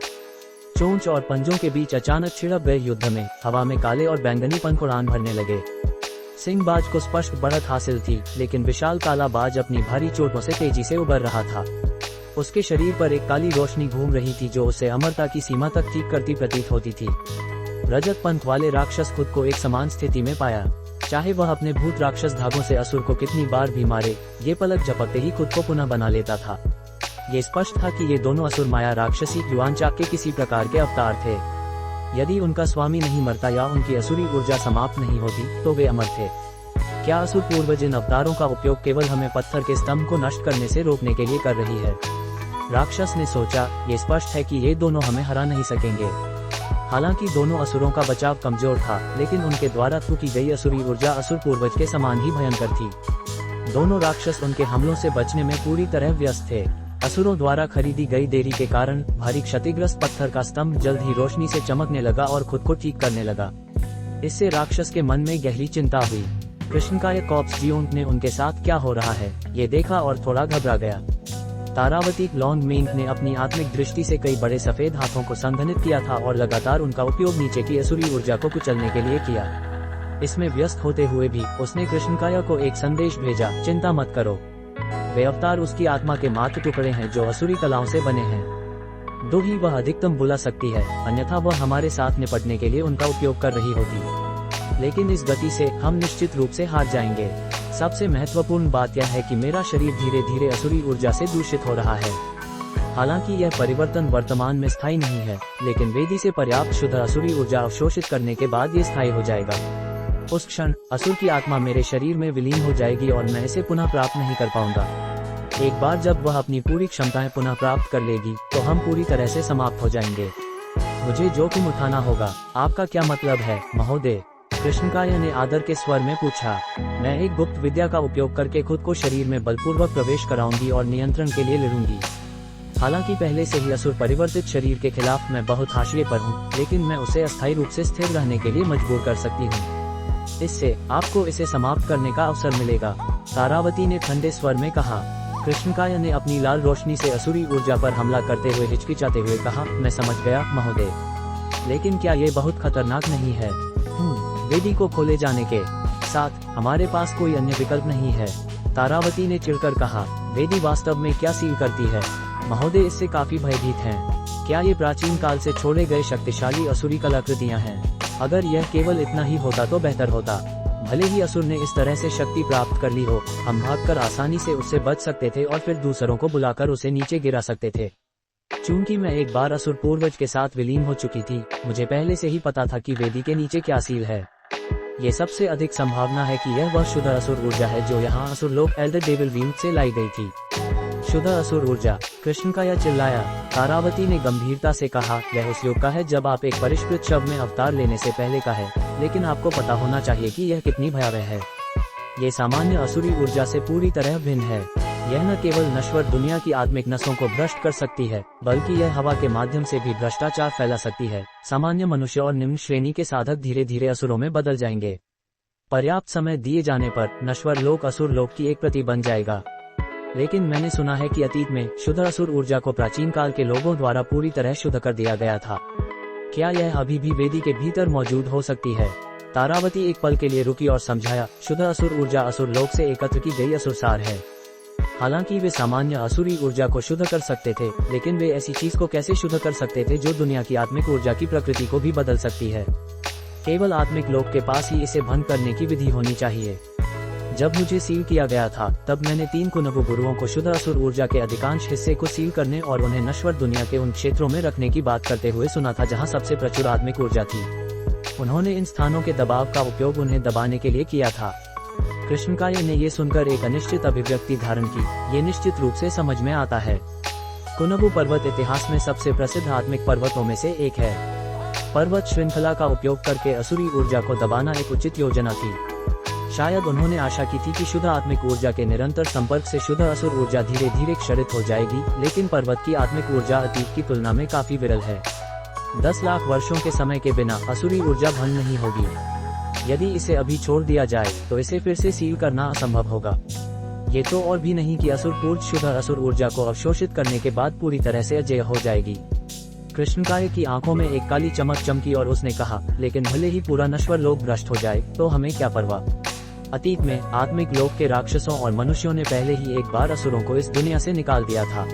चोंच और पंजों के बीच अचानक छिड़प गए युद्ध में हवा में काले और बैंगनी पंख उड़ान भरने लगे। सिंह बाज को स्पष्ट बढ़त हासिल थी, लेकिन विशाल काला बाज अपनी भारी चोटों से तेजी से उबर रहा था। उसके शरीर पर एक काली रोशनी घूम रही थी जो उसे अमरता की सीमा तक ठीक करती प्रतीत होती थी। रजत पंथ वाले राक्षस खुद को एक समान स्थिति में पाया। चाहे वह अपने भूत राक्षस धागों से असुर को कितनी बार भी मारे, ये पलक झपकते ही खुद को पुनः बना लेता था। ये स्पष्ट था कि ये दोनों असुर माया राक्षसी युवांचाक के किसी प्रकार के अवतार थे। यदि उनका स्वामी नहीं मरता या उनकी असुरी ऊर्जा समाप्त नहीं होती तो वे अमर थे। क्या असुर पूर्वज इन अवतारों का उपयोग केवल हमें पत्थर के स्तंभ को नष्ट करने से रोकने के लिए कर रही है? राक्षस ने सोचा, ये स्पष्ट है कि ये दोनों हमें हरा नहीं सकेंगे। हालांकि दोनों असुरों का बचाव कमजोर था, लेकिन उनके द्वारा फूंकी गई असुरी ऊर्जा असुर पूर्वज के समान ही भयंकर थी। दोनों राक्षस उनके हमलों से बचने में पूरी तरह व्यस्त थे। असुरों द्वारा खरीदी गई देरी के कारण भारी क्षतिग्रस्त पत्थर का स्तंभ जल्द ही रोशनी से चमकने लगा और खुद को ठीक करने लगा। इससे राक्षस के मन में गहरी चिंता हुई। कृष्णकाय कॉप्स जियोंट ने उनके साथ क्या हो रहा है ये देखा और थोड़ा घबरा गया। तारावती लॉन्ग मेंट ने अपनी आत्मिक दृष्टि से कई बड़े सफेद हाथों को संघनित किया था और लगातार उनका उपयोग नीचे की असुरी ऊर्जा को कुचलने के लिए किया। इसमें व्यस्त होते हुए भी उसने कृष्णकाय को एक संदेश भेजा, चिंता मत करो। वे अवतार उसकी आत्मा के मात्र टुकड़े हैं जो असुरी कलाओं से बने हैं। दो ही वह अधिकतम बुला सकती है, अन्यथा वह हमारे साथ निपटने के लिए उनका उपयोग कर रही होती। लेकिन इस गति से हम निश्चित रूप से हार जाएंगे। सबसे महत्वपूर्ण बात यह है कि मेरा शरीर धीरे धीरे असुरी ऊर्जा से दूषित हो रहा है। हालांकि यह परिवर्तन वर्तमान में स्थायी नहीं है, लेकिन वेदी से पर्याप्त शुद्ध असुरी ऊर्जा अवशोषित करने के बाद ये स्थायी हो जाएगा। उस क्षण असुर की आत्मा मेरे शरीर में विलीन हो जाएगी और मैं इसे पुनः प्राप्त नहीं कर पाऊंगा। एक बार जब वह अपनी पूरी क्षमताएं पुनः प्राप्त कर लेगी तो हम पूरी तरह से समाप्त हो जाएंगे। मुझे जोखिम उठाना होगा। आपका क्या मतलब है महोदय? कृष्णकाय ने आदर के स्वर में पूछा। मैं एक गुप्त विद्या का उपयोग करके खुद को शरीर में बलपूर्वक प्रवेश कराऊंगी और नियंत्रण के लिए लड़ूंगी। हालांकि पहले से ही असुर परिवर्तित शरीर के खिलाफ मैं बहुत हाशिए पर हूँ, लेकिन मैं उसे अस्थायी रूप से स्थिर रहने के लिए मजबूर कर सकती हूँ। इससे आपको इसे समाप्त करने का अवसर मिलेगा, तारावती ने ठंडे स्वर में कहा। कृष्णकाय ने अपनी लाल रोशनी से असुरी ऊर्जा पर हमला करते हुए हिचकिचाते हुए कहा, मैं समझ गया महोदय, लेकिन क्या ये बहुत खतरनाक नहीं है? वेदी को खोले जाने के साथ हमारे पास कोई अन्य विकल्प नहीं है, तारावती ने चिढ़कर कहा। वेदी वास्तव में क्या सील करती है महोदय? इससे काफी भयभीत हैं। क्या ये प्राचीन काल से छोड़े गए शक्तिशाली असुरी कलाकृतियां हैं? अगर यह केवल इतना ही होता तो बेहतर होता। भले ही असुर ने इस तरह से शक्ति प्राप्त कर ली हो, हम भागकर आसानी से उससे बच सकते थे और फिर दूसरों को बुलाकर उसे नीचे गिरा सकते थे। चूंकि मैं एक बार असुर पूर्वज के साथ विलीन हो चुकी थी, मुझे पहले से ही पता था कि वेदी के नीचे क्या सील है। ये सबसे अधिक संभावना है कि यह वह शुद्ध असुर ऊर्जा है जो यहाँ असुर लोक एल्डर डेविल वीट से लाई गई थी। शुद्ध असुर ऊर्जा, कृष्णकाय चिल्लाया। तारावती ने गंभीरता से कहा, यह उस युग का है जब आप एक परिष्कृत शव में अवतार लेने से पहले का है, लेकिन आपको पता होना चाहिए कि यह कितनी भयावह है। ये सामान्य असुरी ऊर्जा से पूरी तरह भिन्न है। यह न केवल नश्वर दुनिया की आत्मिक नसों को भ्रष्ट कर सकती है, बल्कि यह हवा के माध्यम से भी भ्रष्टाचार फैला सकती है। सामान्य मनुष्य और निम्न श्रेणी के साधक धीरे धीरे असुरों में बदल जाएंगे। पर्याप्त समय दिए जाने पर नश्वर लोक असुर लोक की एक प्रति बन जाएगा। लेकिन मैंने सुना है कि अतीत में शुद्ध असुर ऊर्जा को प्राचीन काल के लोगों द्वारा पूरी तरह शुद्ध कर दिया गया था। क्या यह अभी भी वेदी के भीतर मौजूद हो सकती है? तारावती एक पल के लिए रुकी और समझाया, शुद्ध असुर ऊर्जा असुर लोक से एकत्र की गई असुरसार है। हालांकि वे सामान्य असुरी ऊर्जा को शुद्ध कर सकते थे, लेकिन वे ऐसी चीज को कैसे शुद्ध कर सकते थे जो दुनिया की आत्मिक ऊर्जा की प्रकृति को भी बदल सकती है? केवल आत्मिक लोक के पास ही इसे भंग करने की विधि होनी चाहिए। जब मुझे सील किया गया था, तब मैंने 3 कुनबु गुरुओं को शुद्ध असुर ऊर्जा के अधिकांश हिस्से को सील करने और उन्हें नश्वर दुनिया के उन क्षेत्रों में रखने की बात करते हुए सुना था जहां सबसे प्रचुर आत्मिक ऊर्जा थी। उन्होंने इन स्थानों के दबाव का उपयोग उन्हें दबाने के लिए किया था। कृष्णकाय ने ये सुनकर एक अनिश्चित अभिव्यक्ति धारण की। ये निश्चित रूप से समझ में आता है। कुनबु पर्वत इतिहास में सबसे प्रसिद्ध आत्मिक पर्वतों में से एक है। पर्वत श्रृंखला का उपयोग करके असुरी ऊर्जा को दबाना एक उचित योजना थी। शायद उन्होंने आशा की थी कि शुद्ध आत्मिक ऊर्जा के निरंतर संपर्क से शुद्ध असुर ऊर्जा धीरे धीरे क्षरित हो जाएगी, लेकिन पर्वत की आत्मिक ऊर्जा अतीत की तुलना में काफी विरल है। 10 लाख वर्षों के समय के बिना असुरी ऊर्जा भंग नहीं होगी। यदि इसे अभी छोड़ दिया जाए तो इसे फिर से सील करना असंभव होगा। ये तो और भी नहीं कि असुर पूर्ण शुद्ध असुर ऊर्जा को अवशोषित करने के बाद पूरी तरह से अजेय हो जाएगी। कृष्णकाय की आंखों में एक काली चमक चमकी और उसने कहा, लेकिन भले ही पूरा नश्वर लोक भ्रष्ट हो जाए तो हमें क्या परवाह। अतीत में आत्मिक लोक के राक्षसों और मनुष्यों ने पहले ही एक बार असुरों को इस दुनिया से निकाल दिया था।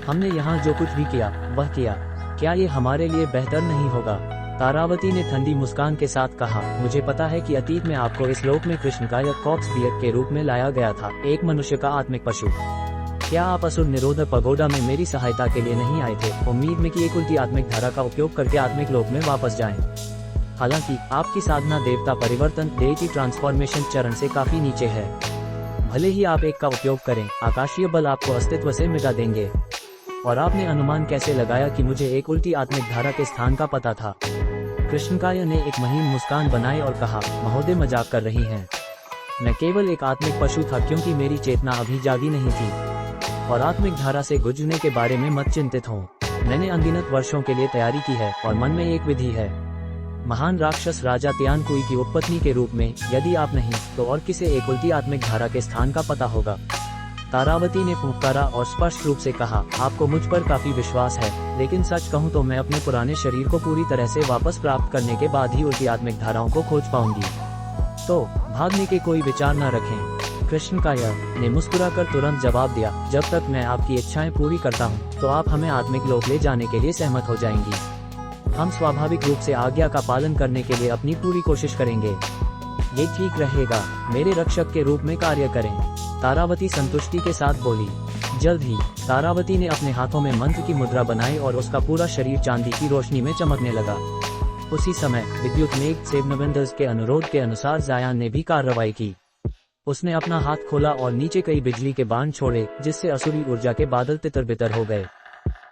हमने यहाँ जो कुछ भी किया वह किया। क्या ये हमारे लिए बेहतर नहीं होगा? तारावती ने ठंडी मुस्कान के साथ कहा, मुझे पता है कि अतीत में आपको इस लोक में कृष्ण का या कॉक्सबियर के रूप में लाया गया था, एक मनुष्य का आत्मिक पशु। क्या आप असुर निरोधक पगोडा में मेरी सहायता के लिए नहीं आए थे, उम्मीद में कि एक उल्टी आत्मिक धारा का उपयोग करके आत्मिक लोक में वापस जाएं? हालांकि आपकी साधना देवता परिवर्तन डेटी ट्रांसफॉर्मेशन चरण से काफी नीचे है। भले ही आप एक का उपयोग करें, आकाशीय बल आपको अस्तित्व से मिटा देंगे। और आपने अनुमान कैसे लगाया कि मुझे एक उल्टी आत्मिक धारा के स्थान का पता था? कृष्णकाय ने एक महीन मुस्कान बनाई और कहा, महोदय मजाक कर रही हैं। मैं केवल एक आत्मिक पशु था क्योंकि मेरी चेतना अभी जागी नहीं थी। और आत्मिक धारा से गुजरने के बारे में मत चिंतित हो। मैंने अनगिनत वर्षों के लिए तैयारी की है और मन में एक विधि है। महान राक्षस राजा तियानकुई की उपपत्नी के रूप में, यदि आप नहीं तो और किसे एक उल्टी आत्मिक धारा के स्थान का पता होगा? तारावती ने फुंकारा और स्पष्ट रूप से कहा, आपको मुझ पर काफी विश्वास है, लेकिन सच कहूँ तो मैं अपने पुराने शरीर को पूरी तरह से वापस प्राप्त करने के बाद ही उल्टी आत्मिक धाराओं को खोज पाऊंगी। तो भागने के कोई विचार न रखें। कृष्णकाय ने मुस्कुराकर तुरंत जवाब दिया, जब तक मैं आपकी इच्छाएं पूरी करता हूं, तो आप हमें आत्मिक लोक ले जाने के लिए सहमत हो जाएंगी। हम स्वाभाविक रूप से आज्ञा का पालन करने के लिए अपनी पूरी कोशिश करेंगे। ये ठीक रहेगा, मेरे रक्षक के रूप में कार्य करें। तारावती संतुष्टि के साथ बोली। जल्द ही तारावती ने अपने हाथों में मंत्र की मुद्रा बनाई और उसका पूरा शरीर चांदी की रोशनी में चमकने लगा। उसी समय विद्युत मेघ सेवनवेंडर्स के अनुरोध के अनुसार जायान ने भी कार्रवाई की। उसने अपना हाथ खोला और नीचे कई बिजली के बाण छोड़े, जिससे असुरी ऊर्जा के बादल तितर बितर हो गए।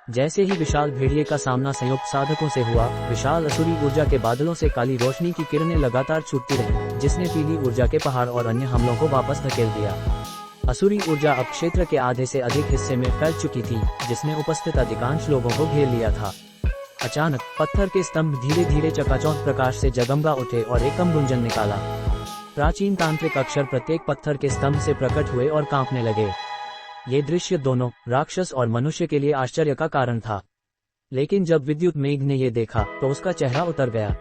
जैसे ही विशाल भेड़िए का सामना संयुक्त साधकों से हुआ, विशाल असुरी ऊर्जा के बादलों से काली रोशनी की किरणें लगातार छूटती रहीं, जिसने पीली ऊर्जा के पहाड़ और अन्य हमलों को वापस धकेल दिया। असुरी ऊर्जा अब क्षेत्र के आधे से अधिक हिस्से में फैल चुकी थी, जिसने उपस्थित अधिकांश लोगों को घेर लिया था। अचानक पत्थर के स्तंभ धीरे धीरे चकाचौंध प्रकाश से जगमगा उठे और एक गुंजन निकाला। प्राचीन तांत्रिक अक्षर प्रत्येक पत्थर के स्तंभ से प्रकट हुए और कांपने लगे। ये दृश्य दोनों राक्षस और मनुष्य के लिए आश्चर्य का कारण था। लेकिन जब विद्युत मेघ ने ये देखा तो उसका चेहरा उतर गया।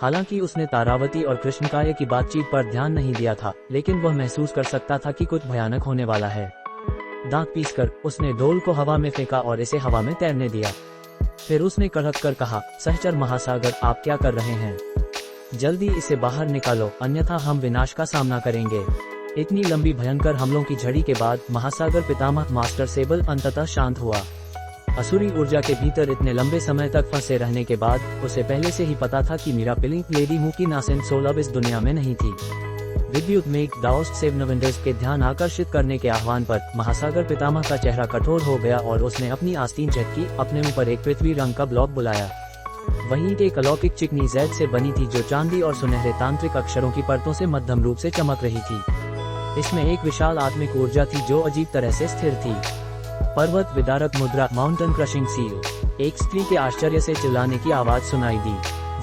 हालांकि उसने तारावती और कृष्णकाय की बातचीत पर ध्यान नहीं दिया था, लेकिन वह महसूस कर सकता था कि कुछ भयानक होने वाला है। दांत पीसकर उसने ढोल को हवा में फेंका और इसे हवा में तैरने दिया। फिर उसने कड़क कर कहा, सहचर महासागर, आप क्या कर रहे हैं? जल्दी इसे बाहर निकालो, अन्यथा हम विनाश का सामना करेंगे। इतनी लंबी भयंकर हमलों की झड़ी के बाद महासागर पितामह मास्टर सेबल अंततः शांत हुआ। असुरी ऊर्जा के भीतर इतने लंबे समय तक फंसे रहने के बाद उसे पहले से ही पता था कि मीरा पिलिंग लेडी मुकी नासेन सोल अब इस दुनिया में नहीं थी। विद्युत मेघ दाओस्ट सेवनवेंडर्स के ध्यान आकर्षित करने के आह्वान पर महासागर पितामह का चेहरा कठोर हो गया और उसने अपनी आस्तीन झटकी, अपने ऊपर एक पृथ्वी रंग का ब्लॉक बुलाया। वहीं एक अलौकिक चिकनी जैद से बनी थी जो चांदी और सुनहरे तांत्रिक अक्षरों की परतों से मध्यम रूप से चमक रही थी। इसमें एक विशाल आत्मिक ऊर्जा थी जो अजीब तरह से स्थिर थी। पर्वत विदारक मुद्रा, माउंटेन क्रशिंग सील। एक स्त्री के आश्चर्य से चिल्लाने की आवाज सुनाई दी।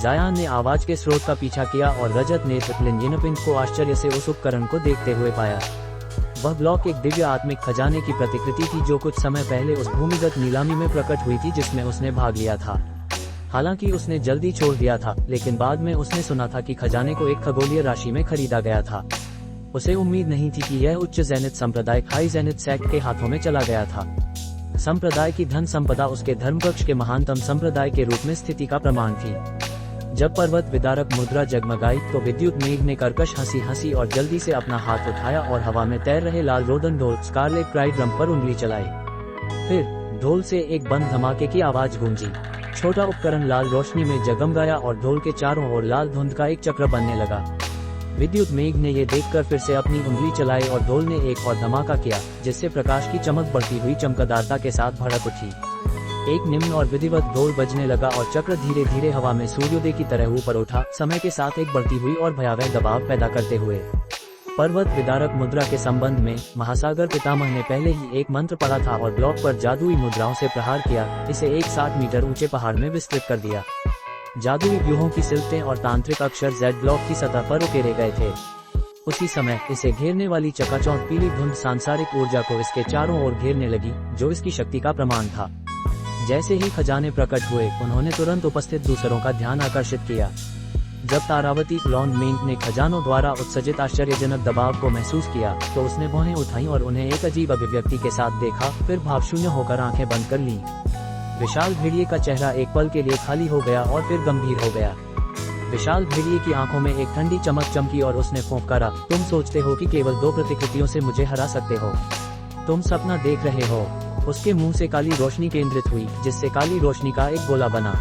जायान ने आवाज के स्रोत का पीछा किया और रजत नेत्र लिंजिनपिन को आश्चर्य से उस उपकरण को देखते हुए पाया। वह ब्लॉक एक दिव्य आत्मिक खजाने की प्रतिकृति थी जो कुछ समय पहले उस भूमिगत नीलामी में प्रकट हुई थी जिसमें उसने भाग लिया था। हालांकि उसने जल्दी छोड़ दिया था, लेकिन बाद में उसने सुना था कि खजाने को एक खगोलीय राशि में खरीदा गया था। उसे उम्मीद नहीं थी कि यह उच्च जैनित संप्रदाय हाई जैनित सेक्ट के हाथों में चला गया था। संप्रदाय की धन संपदा उसके धर्मपक्ष के महानतम संप्रदाय के रूप में स्थिति का प्रमाण थी। जब पर्वत विदारक मुद्रा जगमगाई तो विद्युत मेघ ने कर्कश हंसी हंसी और जल्दी से अपना हाथ उठाया और हवा में तैर रहे लाल रोदन ढोल स्कारलेट क्राई ड्रम पर उंगली चलाई। फिर ढोल से एक बंद धमाके की आवाज गूंजी। छोटा उपकरण लाल रोशनी में जगमगाया और ढोल के चारों ओर लाल धुंध का एक चक्र बनने लगा। विद्युत मेघ ने ये देखकर फिर से अपनी उंगली चलाई और ढोल ने एक और धमाका किया, जिससे प्रकाश की चमक बढ़ती हुई चमकदारता के साथ भड़क उठी। एक निम्न और विधिवत ढोल बजने लगा और चक्र धीरे धीरे हवा में सूर्योदय की तरह ऊपर उठा, समय के साथ एक बढ़ती हुई और भयावह दबाव पैदा करते हुए। पर्वत विदारक मुद्रा के संबंध में महासागर पितामह ने पहले ही एक मंत्र पढ़ा था और ब्लॉक पर जादुई मुद्राओं से प्रहार किया, इसे एक 60 मीटर ऊंचे पहाड़ में विस्तृत कर दिया। जादुई व्यूहों की सिलतें और तांत्रिक अक्षर जेड ब्लॉक की सतह पर उकेरे गए थे। उसी समय इसे घेरने वाली चकाचौंध पीली धुंध सांसारिक ऊर्जा को इसके चारों ओर घेरने लगी, जो इसकी शक्ति का प्रमाण था। जैसे ही खजाने प्रकट हुए, उन्होंने तुरंत उपस्थित दूसरों का ध्यान आकर्षित किया। जब तारावती लॉन्ड मेंट ने खजानों द्वारा उत्सर्जित आश्चर्यजनक दबाव को महसूस किया तो उसने भौहें उठाई और उन्हें एक अजीब अभिव्यक्ति के साथ देखा, फिर भावशून्य होकर आंखें बंद कर लीं। विशाल भेड़िए का चेहरा एक पल के लिए खाली हो गया और फिर गंभीर हो गया। विशाल भेड़िए की आंखों में एक ठंडी चमक चमकी और उसने फुंकारा, तुम सोचते हो कि केवल 2 प्रतिकृतियों से मुझे हरा सकते हो? तुम सपना देख रहे हो। उसके मुंह से काली रोशनी केंद्रित हुई, जिससे काली रोशनी का एक गोला बना।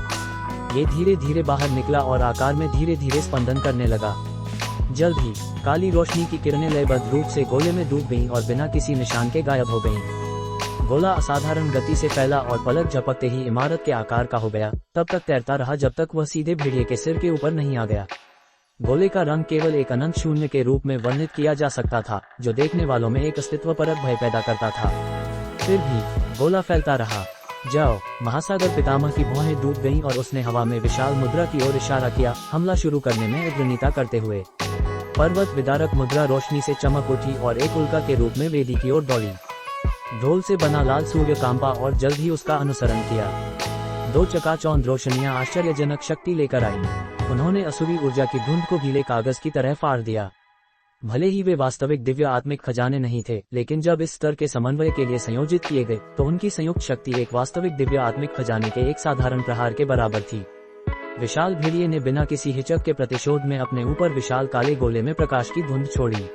ये धीरे धीरे बाहर निकला और आकार में धीरे धीरे स्पंदन करने लगा। जल्द ही काली रोशनी की किरणें लयबद्ध रूप से गोले में डूब गईं और बिना किसी निशान के गायब हो गईं। गोला असाधारण गति से फैला और पलक झपकते ही इमारत के आकार का हो गया। तब तक तैरता रहा जब तक वह सीधे भेड़िए के सिर के ऊपर नहीं आ गया। गोले का रंग केवल एक अनंत शून्य के रूप में वर्णित किया जा सकता था, जो देखने वालों में एक अस्तित्वपरक भय पैदा करता था। फिर भी गोला फैलता रहा। जाओ। महासागर पितामह की भौहें डूब गईं और उसने हवा में विशाल मुद्रा की ओर इशारा किया, हमला शुरू करने में अग्रणीयता करते हुए। पर्वत विदारक मुद्रा रोशनी से चमक उठी और एक उल्का के रूप में वेदी की ओर दौड़ी। ढोल से बना लाल सूर्य कांपा और जल्द ही उसका अनुसरण किया। 2 चकाचौंध रोशनियां आश्चर्यजनक शक्ति लेकर आईं। उन्होंने असुरी ऊर्जा की धुंध को गीले कागज की तरह फाड़ दिया। भले ही वे वास्तविक दिव्य आत्मिक खजाने नहीं थे, लेकिन जब इस स्तर के समन्वय के लिए संयोजित किए गए तो उनकी संयुक्त शक्ति एक वास्तविक दिव्य आत्मिक खजाने के एक साधारण प्रहार के बराबर थी। विशाल भेड़िए ने बिना किसी हिचक के प्रतिशोध में अपने ऊपर विशाल काले गोले में प्रकाश की धुंध छोड़ी।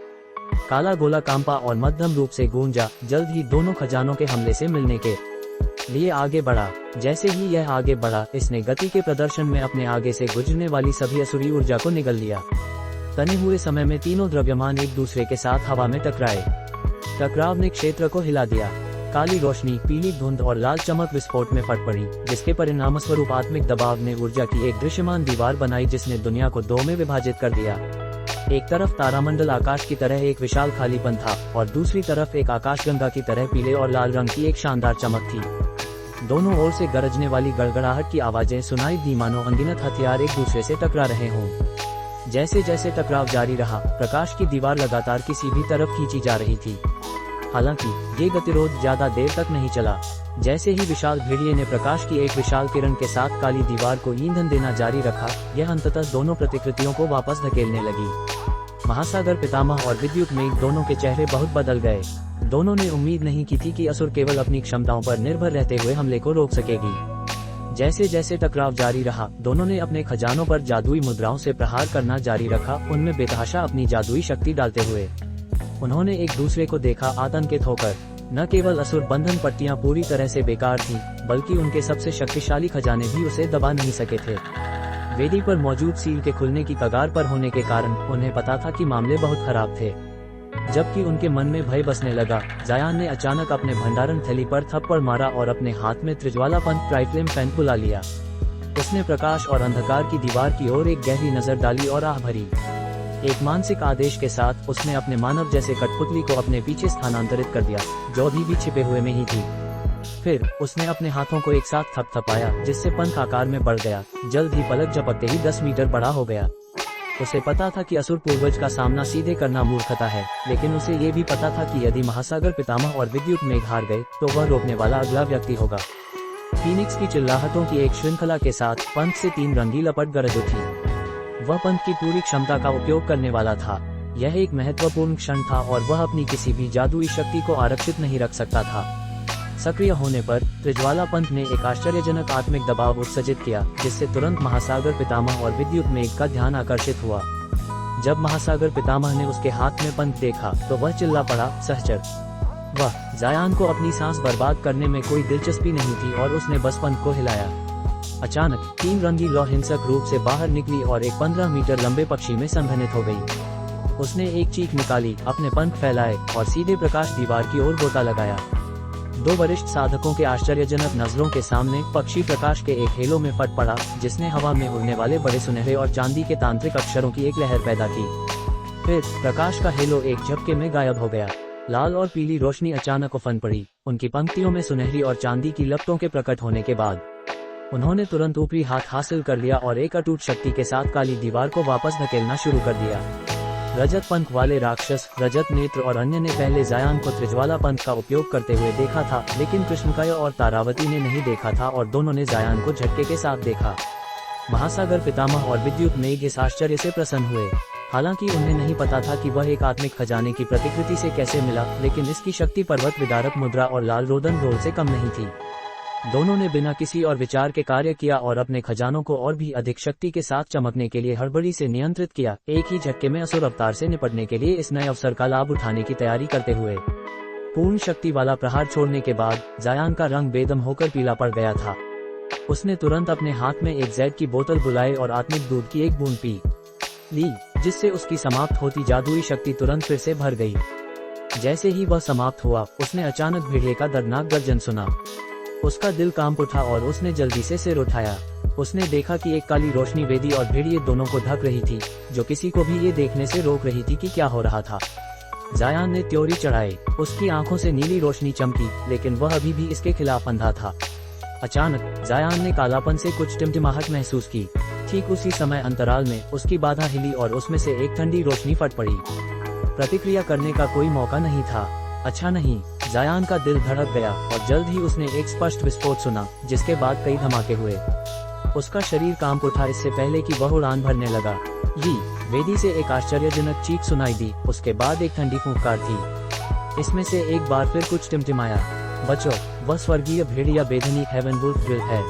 काला गोला कांपा और मध्यम रूप से गूंजा। जल्द ही दोनों खजानों के हमले से मिलने के लिए आगे बढ़ा। जैसे ही यह आगे बढ़ा, इसने गति के प्रदर्शन में अपने आगे से गुजरने वाली सभी असुरी ऊर्जा को निगल लिया। तने हुए समय में तीनों द्रव्यमान एक दूसरे के साथ हवा में टकराए। टकराव ने क्षेत्र को हिला दिया। काली रोशनी, पीली धुंध और लाल चमक विस्फोट में फट पड़ी, जिसके परिणामस्वरूप आत्मिक दबाव ने ऊर्जा की एक दृश्यमान दीवार बनाई जिसने दुनिया को 2 में विभाजित कर दिया। एक तरफ तारामंडल आकाश की तरह एक विशाल खालीपन था और दूसरी तरफ एक आकाशगंगा की तरह पीले और लाल रंग की एक शानदार चमक थी। दोनों ओर से गरजने वाली गड़गड़ाहट की आवाजें सुनाई दी, मानो अनगिनत हथियार एक दूसरे से टकरा रहे हों। जैसे जैसे टकराव जारी रहा, प्रकाश की दीवार लगातार किसी भी तरफ खींची जा रही थी। हालांकि ये गतिरोध ज्यादा देर तक नहीं चला। जैसे ही विशाल भेड़िए ने प्रकाश की एक विशाल किरण के साथ काली दीवार को ईंधन देना जारी रखा, यह अंततः दोनों प्रतिकृतियों को वापस धकेलने लगी। महासागर पितामह और विद्युत मेघ दोनों के चेहरे बहुत बदल गए। दोनों ने उम्मीद नहीं की थी कि असुर केवल अपनी क्षमताओं पर निर्भर रहते हुए हमले को रोक सकेगी। जैसे जैसे टकराव जारी रहा, दोनों ने अपने खजानों पर जादुई मुद्राओं से प्रहार करना जारी रखा, उनमें बेतहाशा अपनी जादुई शक्ति डालते हुए। उन्होंने एक दूसरे को देखा आतंकित होकर। न केवल असुर बंधन पट्टियां पूरी तरह से बेकार थीं, बल्कि उनके सबसे शक्तिशाली खजाने भी उसे दबा नहीं सके थे। वेदी पर मौजूद सील के खुलने की कगार पर होने के कारण उन्हें पता था कि मामले बहुत खराब थे। जबकि उनके मन में भय बसने लगा, जायान ने अचानक अपने भंडारण थैली पर थप्पड़ मारा और अपने हाथ में त्रिज्वाला पंथ ट्राइफ्लेम पेन बुला लिया। उसने प्रकाश और अंधकार की दीवार की ओर एक गहरी नजर डाली और आह भरी। एक मानसिक आदेश के साथ उसने अपने मानव जैसे कठपुतली को अपने पीछे स्थानांतरित कर दिया, जो अभी भी छिपे हुए में ही थी। फिर उसने अपने हाथों को एक साथ थपथपाया, जिससे पंख आकार में बढ़ गया। जल्द ही पलक झपकते ही 10 मीटर बड़ा हो गया। उसे पता था कि असुर पूर्वज का सामना सीधे करना मूर्खता है, लेकिन उसे ये भी पता था कि यदि महासागर पितामह और विद्युत मेघ हार गए तो वह रोकने वाला अगला व्यक्ति होगा। फीनिक्स की चिल्लाहटों की एक श्रृंखला के साथ पंख से 3 रंगी लपट गरज उठी। वह पंख की पूरी क्षमता का उपयोग करने वाला था। यह एक महत्वपूर्ण क्षण था और वह अपनी किसी भी जादुई शक्ति को आरक्षित नहीं रख सकता था। सक्रिय होने पर त्रिज्वाला पंथ ने एक आश्चर्यजनक आत्मिक दबाव उत्सर्जित किया, जिससे तुरंत महासागर पितामह और विद्युत मेघ का ध्यान आकर्षित हुआ। जब महासागर पितामह ने उसके हाथ में पंख देखा तो वह चिल्ला पड़ा, सहचर। वह जायान को अपनी सांस बर्बाद करने में कोई दिलचस्पी नहीं थी और उसने बस पंख को हिलाया। अचानक 3 रंगी लौ हिंसक रूप से बाहर निकली और एक 15 मीटर लंबे पक्षी में संघनित हो गई। उसने एक चीख निकाली, अपने पंख फैलाए और सीधे प्रकाश दीवार की ओर गोता लगाया। 2 वरिष्ठ साधकों के आश्चर्यजनक नजरों के सामने पक्षी प्रकाश के एक हेलो में फट पड़ा, जिसने हवा में उड़ने वाले बड़े सुनहरे और चांदी के तांत्रिक अक्षरों की एक लहर पैदा की। फिर प्रकाश का हेलो एक झपके में गायब हो गया। लाल और पीली रोशनी अचानक उफन पड़ी। उनकी पंक्तियों में सुनहरी और चांदी की लपटों के प्रकट होने के बाद उन्होंने तुरंत ऊपरी हाथ हासिल कर लिया और एक अटूट शक्ति के साथ काली दीवार को वापस धकेलना शुरू कर दिया। रजत पंख वाले राक्षस, रजत नेत्र और अन्य ने पहले जायान को त्रिज्वाला पंथ का उपयोग करते हुए देखा था, लेकिन कृष्णकाय और तारावती ने नहीं देखा था और दोनों ने जायान को झटके के साथ देखा। महासागर पितामह और विद्युत मेघ इस आश्चर्य से प्रसन्न हुए। हालांकि उन्हें नहीं पता था कि वह एक आत्मिक खजाने की प्रतिकृति से कैसे मिला, लेकिन इसकी शक्ति पर्वत विदारक मुद्रा और लाल रोदन ढोल से कम नहीं थी। दोनों ने बिना किसी और विचार के कार्य किया और अपने खजानों को और भी अधिक शक्ति के साथ चमकने के लिए हड़बड़ी से नियंत्रित किया, एक ही झटके में असुर अवतार से निपटने के लिए इस नए अवसर का लाभ उठाने की तैयारी करते हुए। पूर्ण शक्ति वाला प्रहार छोड़ने के बाद जायान का रंग बेदम होकर पीला पड़ गया था। उसने तुरंत अपने हाथ में एक जैड की बोतल बुलाई और आत्मिक दूध की एक बूंद पी ली, जिससे उसकी समाप्त होती जादुई शक्ति तुरंत फिर से भर गई। जैसे ही वह समाप्त हुआ, उसने अचानक भेड़िए का दर्दनाक गर्जन सुना। उसका दिल कांप उठा और उसने जल्दी से सिर उठाया। उसने देखा कि एक काली रोशनी वेदी और भेड़िए दोनों को ढक रही थी, जो किसी को भी ये देखने से रोक रही थी कि क्या हो रहा था। जायान ने त्योरी चढ़ाई। उसकी आंखों से नीली रोशनी चमकी, लेकिन वह अभी भी इसके खिलाफ अंधा था। अचानक जायान ने कालापन से कुछ टिमटिमाहट महसूस की। ठीक उसी समय अंतराल में उसकी बाधा हिली और उसमें से एक ठंडी रोशनी फट पड़ी। प्रतिक्रिया करने का कोई मौका नहीं था। अच्छा नहीं, जायान का दिल धड़क गया और जल्द ही उसने एक स्पष्ट विस्फोट सुना, जिसके बाद कई धमाके हुए। उसका शरीर कांप उठा इससे पहले कि वह उड़ान भरने लगा। ये वेदी से एक आश्चर्यजनक चीख सुनाई दी, उसके बाद एक ठंडी फूंकार थी। इसमें से एक बार फिर कुछ टिमटिमाया। बचो, वह स्वर्गीय भेड़िया बेधनी हेवन वुल्फ ड्रिल है,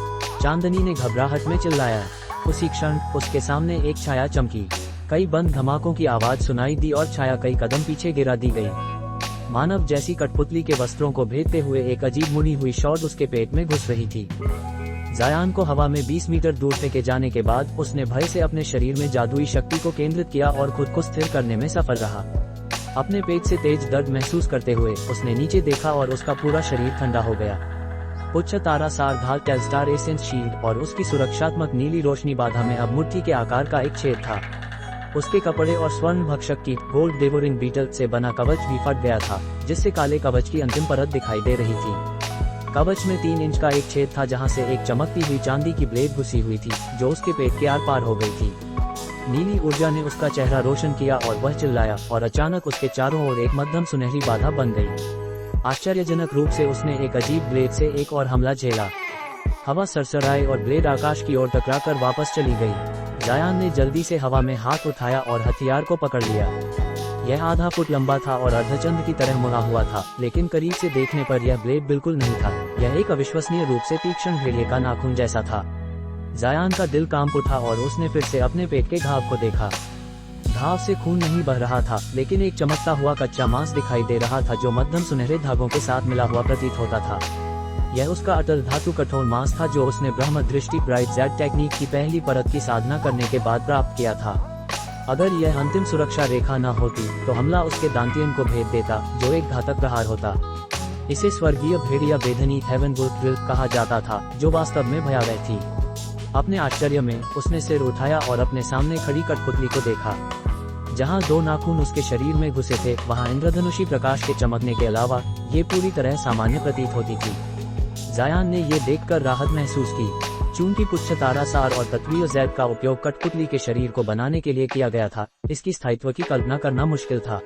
चांदनी ने घबराहट में चिल्लाया। उसी क्षण उसके सामने एक छाया चमकी। कई बंद धमाकों की आवाज सुनाई दी और छाया कई कदम पीछे गिरा दी गई। मानव जैसी कठपुतली के वस्त्रों को भेदते हुए एक अजीब मुड़ी हुई शॉर्ट उसके पेट में घुस रही थी। जायान को हवा में 20 मीटर दूर फेंके जाने के बाद उसने भय से अपने शरीर में जादुई शक्ति को केंद्रित किया और खुद को स्थिर करने में सफल रहा। अपने पेट से तेज दर्द महसूस करते हुए उसने नीचे देखा और उसका पूरा शरीर ठंडा हो गया। उच्च तारा सार ढाल टेलस्टार एसेंस शील्ड और उसकी सुरक्षात्मक नीली रोशनी बाधा में अब मुट्ठी के आकार का एक छेद था। उसके कपड़े और स्वर्ण भक्षक की गोल्ड डेवोरिंग बीटल से बना कवच भी फट गया था, जिससे काले कवच की अंतिम परत दिखाई दे रही थी। कवच में 3 इंच का एक छेद था, जहां से एक चमकती हुई चांदी की ब्लेड घुसी हुई थी, जो उसके पेट के आर पार हो गई थी। नीली ऊर्जा ने उसका चेहरा रोशन किया और वह चिल्लाया और अचानक उसके चारों ओर एक मध्यम सुनहरी बाधा बन गई। आश्चर्यजनक रूप से उसने एक अजीब ब्लेड से एक और हमला झेला। हवा सरसराई और ब्लेड आकाश की ओर टकराकर वापस चली गई। जायान ने जल्दी से हवा में हाथ उठाया और हथियार को पकड़ लिया। यह आधा फुट लंबा था और अर्धचंद्र की तरह मुड़ा हुआ था, लेकिन करीब से देखने पर यह ब्लेड बिल्कुल नहीं था। यह एक अविश्वसनीय रूप से तीक्ष्ण भेड़िए का नाखून जैसा था। जायान का दिल कांप उठा और उसने फिर से अपने पेट के घाव को देखा। घाव से खून नहीं बह रहा था, लेकिन एक चमकता हुआ कच्चा मांस दिखाई दे रहा था, जो मध्यम सुनहरे धागों के साथ मिला हुआ प्रतीत होता था। यह उसका अटल धातु कठोर मांस था, जो उसने ब्रह्म दृष्टि ब्राइट जेड टेक्निक की पहली परत की साधना करने के बाद प्राप्त किया था। अगर यह अंतिम सुरक्षा रेखा न होती तो हमला उसके दांतियन को भेद देता, जो एक घातक प्रहार होता। इसे स्वर्गीय भेड़िया बेधनी हेवन वुल्फ ड्रिल कहा जाता था, जो वास्तव में भयावह थी। अपने आश्चर्य में उसने सिर उठाया और अपने सामने खड़ी कठपुतली को देखा। जहां 2 नाखून उसके शरीर में घुसे थे, वहां इंद्रधनुषी प्रकाश के चमकने के अलावा ये पूरी तरह सामान्य प्रतीत होती थी। जायान ने ये देखकर राहत महसूस की। चूंकि पुच्छ तारा सार और तत्वीय जेड का उपयोग कठपुतली के शरीर को बनाने के लिए किया गया था, इसकी स्थायित्व की कल्पना करना मुश्किल था।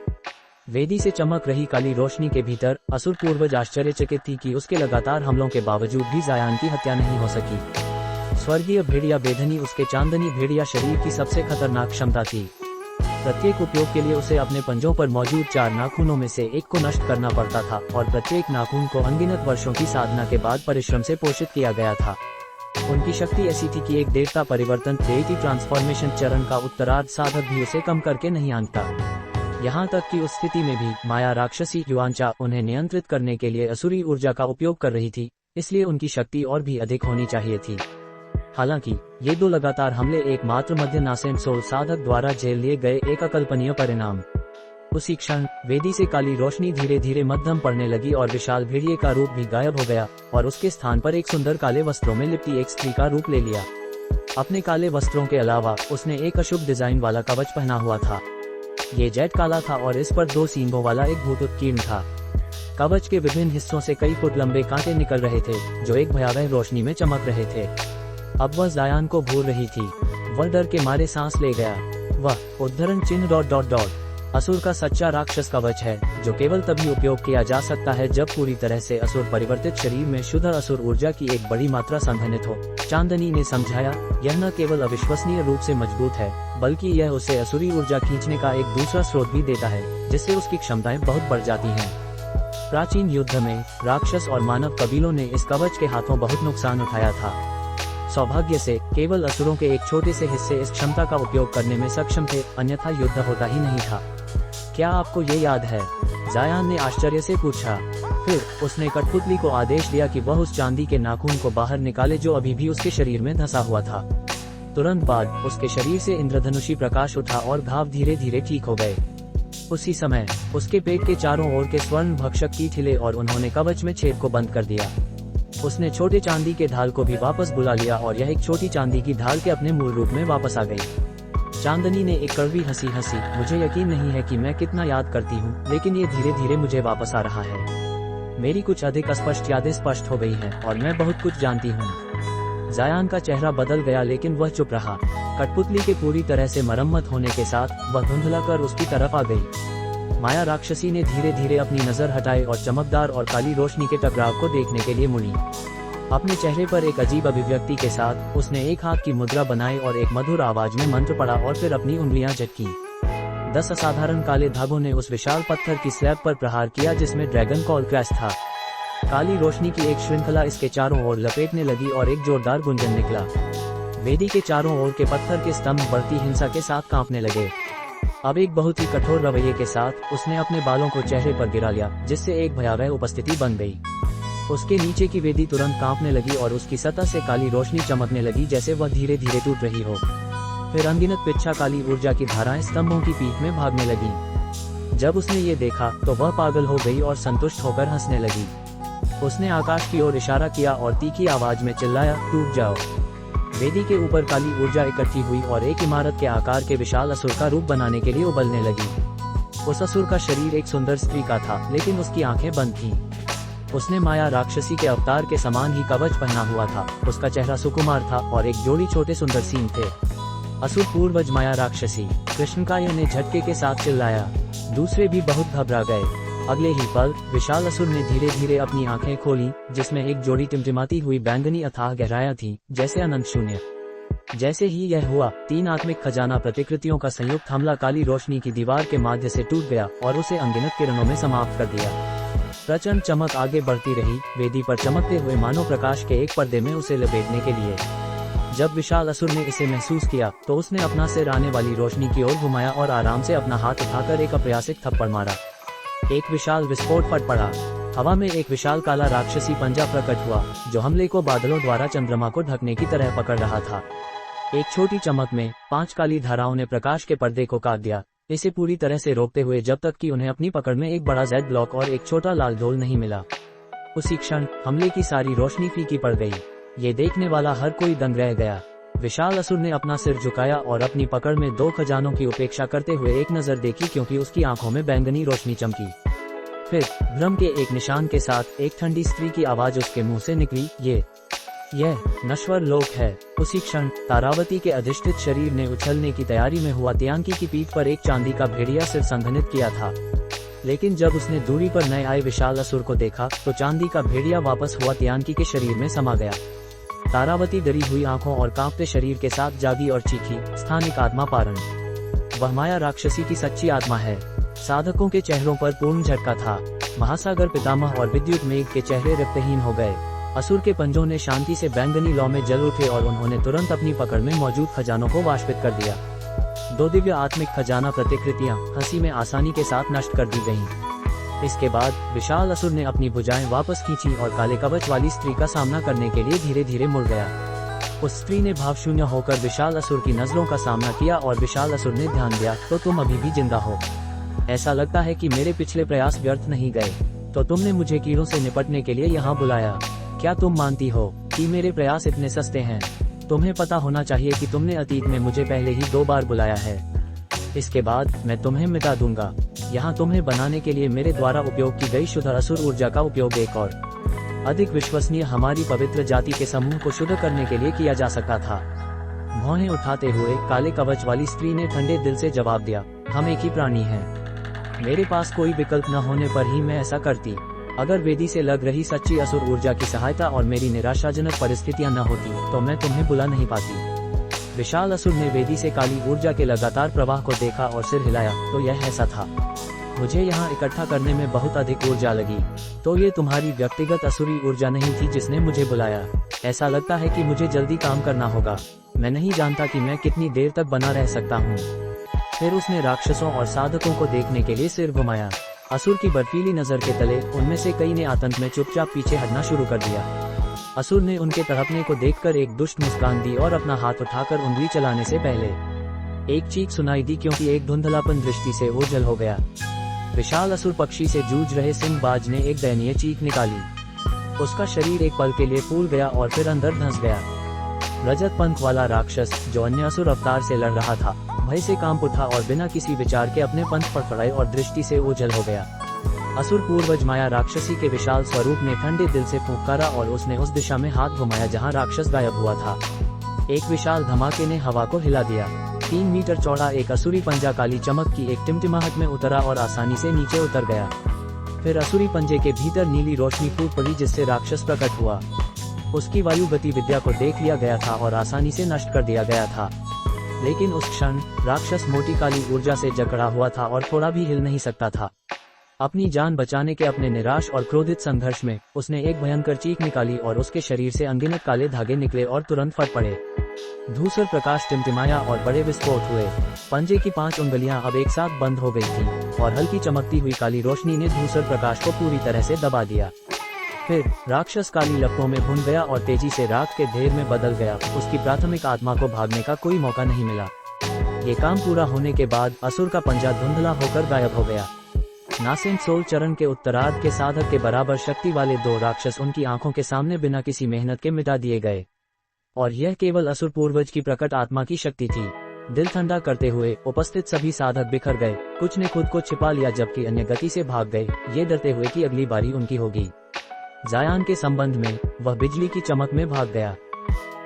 वेदी से चमक रही काली रोशनी के भीतर असुर पूर्वज आश्चर्यचकित थी कि उसके लगातार हमलों के बावजूद भी जायान की हत्या नहीं हो सकी। स्वर्गीय भेड़िया बेधनी उसके चांदनी भेड़िया शरीर की सबसे खतरनाक क्षमता थी। प्रत्येक उपयोग के लिए उसे अपने पंजों पर मौजूद 4 नाखूनों में से एक को नष्ट करना पड़ता था, और प्रत्येक नाखून को अनगिनत वर्षों की साधना के बाद परिश्रम से पोषित किया गया था। उनकी शक्ति ऐसी थी कि एक देवता परिवर्तन डेटी ट्रांसफॉर्मेशन चरण का उत्तरार्ध साधक भी उसे कम करके नहीं आंकता। यहाँ तक कि उस स्थिति में भी माया राक्षसी युवांचा उन्हें नियंत्रित करने के लिए असुरी ऊर्जा का उपयोग कर रही थी, इसलिए उनकी शक्ति और भी अधिक होनी चाहिए थी। हालांकि ये 2 लगातार हमले एकमात्र मध्य नासेंट सोल साधक द्वारा झेल लिए गए एक अकल्पनीय परिणाम। उसी क्षण वेदी से काली रोशनी धीरे धीरे मध्यम पड़ने लगी और विशाल भेड़िए का रूप भी गायब हो गया, और उसके स्थान पर एक सुंदर काले वस्त्रों में लिपटी एक स्त्री का रूप ले लिया। अपने काले वस्त्रों के अलावा उसने एक अशुभ डिजाइन वाला कवच पहना हुआ था। ये जेड काला था और इस पर 2 सींगों वाला एक भूत उत्कीर्ण था। कवच के विभिन्न हिस्सों से कई फुट लंबे कांटे निकल रहे थे, जो एक भयावह रोशनी में चमक रहे थे। अब वह जायान को घूर रही थी। वह डर के मारे सांस ले गया। वह उद्धरण चिन्ह ... असुर का सच्चा राक्षस कवच है, जो केवल तभी उपयोग किया जा सकता है जब पूरी तरह से असुर परिवर्तित शरीर में शुद्ध असुर ऊर्जा की एक बड़ी मात्रा संघनित हो। चांदनी ने समझाया, यह न केवल अविश्वसनीय रूप से मजबूत है, बल्कि यह उसे असुरी ऊर्जा खींचने का एक दूसरा स्रोत भी देता है, जिससे उसकी क्षमताएं बहुत बढ़ जाती हैं। प्राचीन युद्ध में राक्षस और मानव कबीलों ने इस कवच के हाथों बहुत नुकसान उठाया था। सौभाग्य से केवल असुरों के एक छोटे से हिस्से इस क्षमता का उपयोग करने में सक्षम थे, अन्यथा युद्ध होता ही नहीं था। क्या आपको ये याद है? जायान ने आश्चर्य से पूछा। फिर उसने कठपुतली को आदेश दिया कि वह उस चांदी के नाखून को बाहर निकाले जो अभी भी उसके शरीर में धंसा हुआ था। तुरंत बाद उसके शरीर से इंद्रधनुषी प्रकाश उठा और घाव धीरे धीरे ठीक हो गए। उसी समय उसके पेट के चारों ओर के स्वर्ण भक्षक कीट हिले और उन्होंने कवच में छेद को बंद कर दिया। उसने छोटे चांदी के ढाल को भी वापस बुला लिया और यह एक छोटी चांदी की ढाल के अपने मूल रूप में वापस आ गई। चांदनी ने एक कड़वी हंसी हंसी। मुझे यकीन नहीं है कि मैं कितना याद करती हूँ, लेकिन ये धीरे धीरे मुझे वापस आ रहा है। मेरी कुछ अधिक अस्पष्ट यादें स्पष्ट हो गई हैं और मैं बहुत कुछ जानती हूँ। जायान का चेहरा बदल गया, लेकिन वह चुप रहा। कठपुतली के पूरी तरह से मरम्मत होने के साथ वह धुंधला कर उसकी तरफ आ गई। माया राक्षसी ने धीरे धीरे अपनी नजर हटाई और चमकदार और काली रोशनी के टकराव को देखने के लिए मुड़ी। अपने चेहरे पर एक अजीब अभिव्यक्ति के साथ उसने एक हाथ की मुद्रा बनाई और एक मधुर आवाज में मंत्र पढ़ा और फिर अपनी उंगलियां झटकी। 10 असाधारण काले धागों ने उस विशाल पत्थर की स्लैब पर प्रहार किया जिसमें ड्रैगन कॉल क्रैश था। काली रोशनी की एक श्रृंखला इसके चारों ओर लपेटने लगी और एक जोरदार गुंजन निकला। वेदी के चारों ओर के पत्थर के स्तंभ बढ़ती हिंसा के साथ कांपने लगे। अब एक बहुत ही कठोर रवैये के साथ उसने अपने बालों को चेहरे पर गिरा लिया, जिससे एक भयावह उपस्थिति बन गई। उसके नीचे की वेदी तुरंत कांपने लगी और उसकी सतह से काली रोशनी चमकने लगी जैसे वह धीरे धीरे टूट रही हो। फिर अनगिनत पिच्छा काली ऊर्जा की धाराएं स्तंभों की पीठ में भागने लगी। जब उसने ये देखा तो वह पागल हो गई और संतुष्ट होकर हंसने लगी। उसने आकाश की ओर इशारा किया और तीखी आवाज में चिल्लाया, टूट जाओ। वेदी के ऊपर काली ऊर्जा इकट्ठी हुई और एक इमारत के आकार के विशाल असुर का रूप बनाने के लिए उबलने लगी। उस असुर का शरीर एक सुंदर स्त्री का था, लेकिन उसकी आंखें बंद थीं। उसने माया राक्षसी के अवतार के समान ही कवच पहना हुआ था। उसका चेहरा सुकुमार था और एक जोड़ी छोटे सुंदर सींग थे। असुर पूर्वज माया राक्षसी, कृष्णकाय ने झटके के साथ चिल्लाया। दूसरे भी बहुत घबरा गए। अगले ही पल विशाल असुर ने धीरे धीरे अपनी आंखें खोली, जिसमें एक जोड़ी टिमटिमाती हुई बैंगनी अथाह गहराइयां थी, जैसे अनंत शून्य। जैसे ही यह हुआ, 3 आत्मिक खजाना प्रतिकृतियों का संयुक्त हमला काली रोशनी की दीवार के माध्य से टूट गया और उसे अनगिनत किरणों में समाप्त कर दिया। प्रचंड चमक आगे बढ़ती रही, वेदी पर चमकते हुए मानो प्रकाश के एक पर्दे में उसे लपेटने के लिए। जब विशाल असुर ने इसे महसूस किया तो उसने अपना सिर आने वाली रोशनी की ओर घुमाया और आराम से अपना हाथ उठाकर एक अप्रयासित थप्पड़ मारा। एक विशाल विस्फोट फट पड़ा। हवा में एक विशाल काला राक्षसी पंजा प्रकट हुआ, जो हमले को बादलों द्वारा चंद्रमा को ढकने की तरह पकड़ रहा था। एक छोटी चमक में 5 काली धाराओं ने प्रकाश के पर्दे को काट दिया, इसे पूरी तरह से रोकते हुए जब तक कि उन्हें अपनी पकड़ में एक बड़ा जेड ब्लॉक और एक छोटा लाल ढोल नहीं मिला। उसी क्षण हमले की सारी रोशनी फीकी पड़ गई। ये देखने वाला हर कोई दंग रह गया। विशाल असुर ने अपना सिर झुकाया और अपनी पकड़ में 2 खजानों की उपेक्षा करते हुए एक नजर देखी, क्योंकि उसकी आंखों में बैंगनी रोशनी चमकी। फिर भ्रम के एक निशान के साथ एक ठंडी स्त्री की आवाज उसके मुंह से निकली, यह नश्वर लोक है। उसी क्षण तारावती के अधिष्ठित शरीर ने उछलने की तैयारी में हुआ त्यांकी की पीठ पर एक चांदी का भेड़िया सिर संघनित किया था। लेकिन जब उसने दूरी पर नए आए विशाल असुर को देखा तो चांदी का भेड़िया वापस हुआ त्यांकी के शरीर में समा गया। तारावती डरी हुई आंखों और कांपते शरीर के साथ जागी और चीखी, स्थानिक आत्मा पारण। वह माया राक्षसी की सच्ची आत्मा है। साधकों के चेहरों पर पूर्ण झटका था। महासागर पितामह और विद्युत मेघ के चेहरे रक्तहीन हो गए। असुर के पंजों ने शांति से बैंगनी लौ में जल उठे और उन्होंने तुरंत अपनी पकड़ में मौजूद खजानों को वाष्पित कर दिया। 2 दिव्य आत्मिक खजाना प्रतिकृतियां हंसी में आसानी के साथ नष्ट कर दी गईं। इसके बाद विशाल असुर ने अपनी भुजाएं वापस खींची और काले कवच वाली स्त्री का सामना करने के लिए धीरे धीरे मुड़ गया। उस स्त्री ने भावशून्य होकर विशाल असुर की नजरों का सामना किया और विशाल असुर ने ध्यान दिया, तो तुम अभी भी जिंदा हो। ऐसा लगता है कि मेरे पिछले प्रयास व्यर्थ नहीं गए। तो तुमने मुझे कीड़ों से निपटने के लिए यहाँ बुलाया। क्या तुम मानती हो कि मेरे प्रयास इतने सस्ते हैं? तुम्हें पता होना चाहिए कि तुमने अतीत में मुझे पहले ही 2 बार बुलाया है। इसके बाद मैं तुम्हें मिटा दूंगा। यहाँ तुम्हें बनाने के लिए मेरे द्वारा उपयोग की गई शुद्ध असुर ऊर्जा का उपयोग एक और अधिक विश्वसनीय हमारी पवित्र जाति के समूह को शुद्ध करने के लिए किया जा सकता था। भौहें उठाते हुए काले कवच वाली स्त्री ने ठंडे दिल से जवाब दिया, हम एक ही प्राणी हैं। मेरे पास कोई विकल्प न होने पर ही मैं ऐसा करती। अगर वेदी से लग रही सच्ची असुर ऊर्जा की सहायता और मेरी निराशाजनक परिस्थितियां न होती तो मैं तुम्हें बुला नहीं पाती। विशाल असुर ने वेदी से काली ऊर्जा के लगातार प्रवाह को देखा और सिर हिलाया, तो यह ऐसा था। मुझे यहाँ इकट्ठा करने में बहुत अधिक ऊर्जा लगी। तो ये तुम्हारी व्यक्तिगत असुरी ऊर्जा नहीं थी जिसने मुझे बुलाया। ऐसा लगता है कि मुझे जल्दी काम करना होगा। मैं नहीं जानता कि मैं कितनी देर तक बना रह सकता हूँ। फिर उसने राक्षसों और साधकों को देखने के लिए सिर घुमाया। असुर की बर्फीली नजर के तले उनमें से कई ने आतंक में चुपचाप पीछे हटना शुरू कर दिया। असुर ने उनके तड़पने को देखकर एक दुष्ट मुस्कान दी और अपना हाथ उठाकर उंगली चलाने से पहले एक चीख सुनाई दी, क्योंकि एक धुंधलापन दृष्टि से ओझल हो गया। विशाल असुर पक्षी से जूझ रहे सिंहबाज ने एक दयनीय चीख निकाली। उसका शरीर एक पल के लिए फूल गया और फिर अंदर धंस गया। रजत पंख वाला राक्षस जो अन्य असुर अवतार से लड़ रहा था, भय से कांप उठा और बिना किसी विचार के अपने पंख फड़फड़ाए और दृष्टि से ओझल हो गया। असुर पूर्वज माया राक्षसी के विशाल स्वरूप ने ठंडे दिल से फुंकारा और उसने उस दिशा में हाथ घुमाया जहां राक्षस गायब हुआ था। एक विशाल धमाके ने हवा को हिला दिया। 3 मीटर चौड़ा एक असुरी पंजा काली चमक की एक टिमटिमाहट में उतरा और आसानी से नीचे उतर गया। फिर असुरी पंजे के भीतर नीली रोशनी फूट पड़ी जिससे राक्षस प्रकट हुआ। उसकी वायु गतिविद्या को देख लिया गया था और आसानी से नष्ट कर दिया गया था। लेकिन उस क्षण राक्षस मोटी काली ऊर्जा से जकड़ा हुआ था और थोड़ा भी हिल नहीं सकता था। अपनी जान बचाने के अपने निराश और क्रोधित संघर्ष में उसने एक भयंकर चीख निकाली और उसके शरीर से अनगिनत काले धागे निकले और तुरंत फट पड़े। धूसर प्रकाश टिमटिमाया और बड़े विस्फोट हुए। पंजे की 5 उंगलियां अब एक साथ बंद हो गई थीं और हल्की चमकती हुई काली रोशनी ने धूसर प्रकाश को पूरी तरह से दबा दिया। फिर राक्षस काली लपटों में भुन गया और तेजी से राख के ढेर में बदल गया। उसकी प्राथमिक आत्मा को भागने का कोई मौका नहीं मिला। ये काम पूरा होने के बाद असुर का पंजा धुंधला होकर गायब हो गया। नासेन सोल चरण के उत्तरार्ध के साधक के बराबर शक्ति वाले 2 राक्षस उनकी आंखों के सामने बिना किसी मेहनत के मिटा दिए गए। और यह केवल असुर पूर्वज की प्रकट आत्मा की शक्ति थी। दिल ठंडा करते हुए उपस्थित सभी साधक बिखर गए। कुछ ने खुद को छिपा लिया जबकि अन्य गति से भाग गए, ये डरते हुए कि अगली बारी उनकी होगी। जायान के संबंध में वह बिजली की चमक में भाग गया।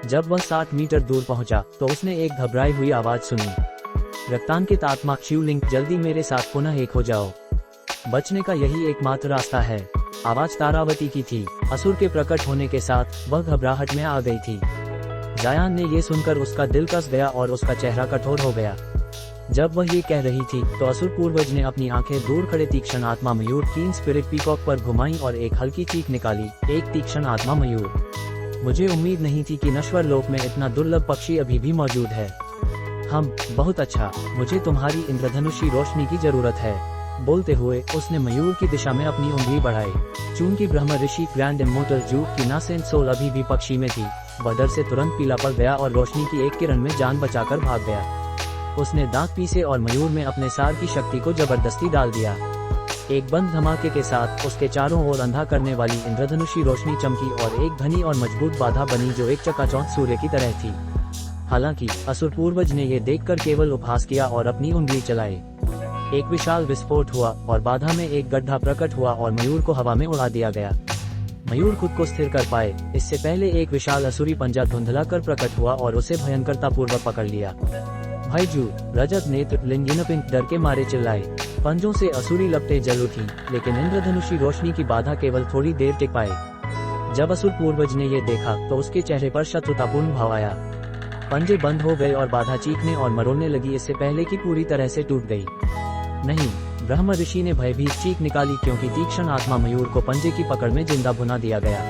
जब वह 60 मीटर दूर पहुंचा तो उसने एक घबराई हुई आवाज सुनी, रक्तांकित आत्मा शिवलिंग, जल्दी मेरे साथ पुनः एक हो जाओ। बचने का यही एकमात्र रास्ता है। आवाज तारावती की थी। असुर के प्रकट होने के साथ वह घबराहट में आ गई थी। जायान ने ये सुनकर उसका दिल कस गया और उसका चेहरा कठोर हो गया। जब वह ये कह रही थी तो असुर पूर्वज ने अपनी आंखें दूर खड़े तीक्ष्ण आत्मा मयूर कीन स्पिरिट पीकॉक पर घुमाई और एक हल्की चीख निकाली, एक तीक्ष्ण आत्मा मयूर। मुझे उम्मीद नहीं थी कि नश्वर लोक में इतना दुर्लभ पक्षी अभी भी मौजूद है। हम बहुत अच्छा, मुझे तुम्हारी इंद्रधनुषी रोशनी की जरूरत है। बोलते हुए उसने मयूर की दिशा में अपनी उंगली बढ़ाई। चूंकि ब्रह्म ऋषि ग्रैंड इमोर्टल जूक की नासेंट सोल अभी भी पक्षी में थी, वह डर से तुरंत पीला पड़ गया और रोशनी की एक किरण में जान बचाकर भाग गया। उसने दांत पीसे और मयूर में अपने सार की शक्ति को जबरदस्ती डाल दिया। एक बंद धमाके के साथ उसके चारों ओर अंधा करने वाली इंद्रधनुषी रोशनी चमकी और एक घनी और मजबूत बाधा बनी जो एक चकाचौंध सूर्य की तरह थी। हालांकि असुर पूर्वज ने यह देखकर केवल उपहास किया और अपनी उंगली चलाई। एक विशाल विस्फोट हुआ और बाधा में एक गड्ढा प्रकट हुआ और मयूर को हवा में उड़ा दिया गया। मयूर खुद को स्थिर कर पाए इससे पहले एक विशाल असुरी पंजा धुंधला कर प्रकट हुआ और उसे भयंकरता पूर्वक पकड़ लिया। भाईजू, रजत नेत्र लिंगिनपिंग डर के मारे चिल्लाए। पंजों से असुरी लपटें जल उठी, लेकिन इंद्रधनुषी रोशनी की बाधा केवल थोड़ी देर टिक पाए। जब असुर पूर्वज ने ये देखा तो उसके चेहरे पर शत्रुतापूर्ण भाव आया। पंजे बंद हो गए और बाधा चीखने और मरोड़ने लगी इससे पहले कि पूरी तरह से टूट गई। नहीं, ब्रह्म ऋषि ने भयभीत चीख निकाली क्योंकि तीक्ष्ण आत्मा मयूर को पंजे की पकड़ में जिंदा भुना दिया गया।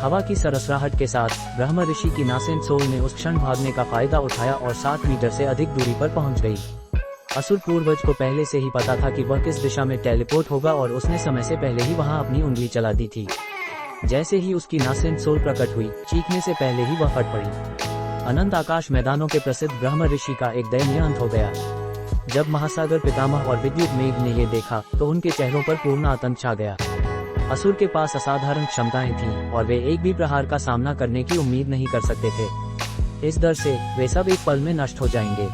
हवा की सरसराहट के साथ ब्रह्म ऋषि की नासेंट सोल ने उस क्षण भागने का फायदा उठाया और 60 मीटर से अधिक दूरी पर पहुंच गई। असुर पूर्वज को पहले से ही पता था कि वह किस दिशा में टेलीपोर्ट होगा और उसने समय से पहले ही वहां अपनी उंगली चला दी थी। जैसे ही उसकी नासेंट सोल प्रकट हुई, चीखने से पहले ही वह फट पड़ी। अनंत आकाश मैदानों के प्रसिद्ध ब्रह्म ऋषि का एक दयनीय अंत हो गया। जब महासागर पितामह और विद्युत मेघ ने ये देखा तो उनके चेहरों पर पूर्ण आतंक छा गया। असुर के पास असाधारण क्षमताएं थीं और वे एक भी प्रहार का सामना करने की उम्मीद नहीं कर सकते थे। इस डर से वे सब एक पल में नष्ट हो जाएंगे।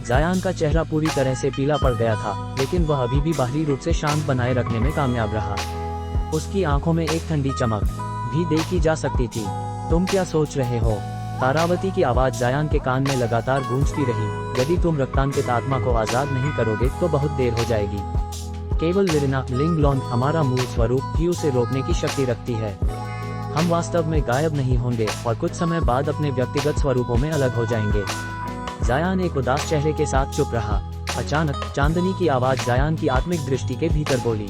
जायान का चेहरा पूरी तरह से पीला पड़ गया था, लेकिन वह अभी भी बाहरी रूप से शांत बनाए रखने में कामयाब रहा। उसकी आंखों में एक ठंडी चमक भी देखी जा सकती थी। तुम क्या सोच रहे हो? तारावती की आवाज जायान के कान में लगातार गूंजती रही। यदि तुम रक्तांकित आत्मा को आजाद नहीं करोगे तो बहुत देर हो जाएगी। केवल लिरिना लिंगलोन, हमारा मूल स्वरूप, ही उसे रोकने की शक्ति रखती है। हम वास्तव में गायब नहीं होंगे और कुछ समय बाद अपने व्यक्तिगत स्वरूपों में अलग हो जाएंगे। जायान एक उदास चेहरे के साथ चुप रहा। अचानक चांदनी की आवाज जायान की आत्मिक दृष्टि के भीतर बोली,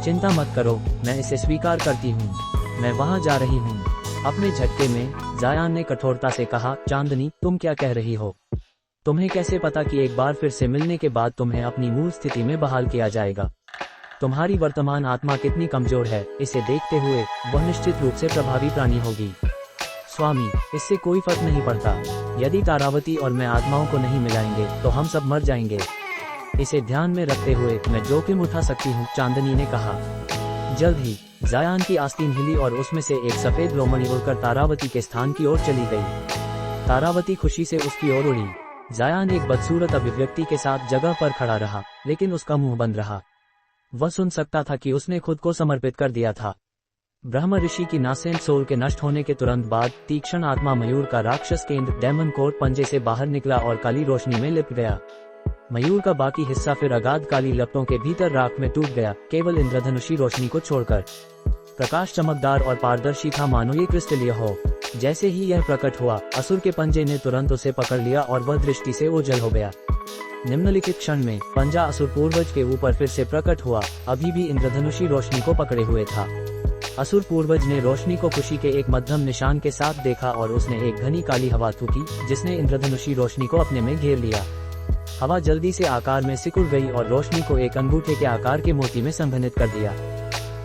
चिंता मत करो, मैं इसे स्वीकार करती हूँ, मैं वहाँ जा रही हूँ। अपने झटके में जायान ने कठोरता से कहा, चांदनी तुम क्या कह रही हो? तुम्हें कैसे पता कि एक बार फिर से मिलने के बाद तुम्हें अपनी मूल स्थिति में बहाल किया जाएगा? तुम्हारी वर्तमान आत्मा कितनी कमजोर है, इसे देखते हुए वह निश्चित रूप से प्रभावी प्राणी होगी। स्वामी, इससे कोई फर्क नहीं पड़ता। यदि तारावती और मैं आत्माओं को नहीं मिलाएंगे तो हम सब मर जाएंगे। इसे ध्यान में रखते हुए मैं जोखिम उठा सकती हूँ, चांदनी ने कहा। जल्द ही जायान की आस्तीन हिली और उसमें से एक सफेद रोमणी उड़कर तारावती के स्थान की ओर चली गई। तारावती खुशी से उसकी ओर उड़ी। जायान एक बदसूरत अभिव्यक्ति के साथ जगह पर खड़ा रहा, लेकिन उसका मुंह बंद रहा। वह सुन सकता था कि उसने खुद को समर्पित कर दिया था। ब्रह्म ऋषि की नासेंट सोल के नष्ट होने के तुरंत बाद तीक्ष्ण आत्मा मयूर का राक्षस केंद्र डेमन कोर्ट पंजे से बाहर निकला और काली रोशनी में लिप गया। मयूर का बाकी हिस्सा फिर अगाध काली लपटों के भीतर राख में टूट गया, केवल इंद्रधनुषी रोशनी को छोड़कर। प्रकाश चमकदार और पारदर्शी था, मानो ये क्रिस्टलीय हो। जैसे ही यह प्रकट हुआ, असुर के पंजे ने तुरंत उसे पकड़ लिया और वह दृष्टि से ओझल हो गया। निम्नलिखित क्षण में पंजा असुर पूर्वज के ऊपर फिर से प्रकट हुआ, अभी भी इंद्रधनुषी रोशनी को पकड़े हुए था। असुर पूर्वज ने रोशनी को खुशी के एक मध्यम निशान के साथ देखा और उसने एक घनी काली हवा थूकी, जिसने इंद्रधनुषी रोशनी को अपने में घेर लिया। हवा जल्दी से आकार में सिकुड़ गई और रोशनी को एक अंगूठे के आकार के मोती में संघनित कर दिया।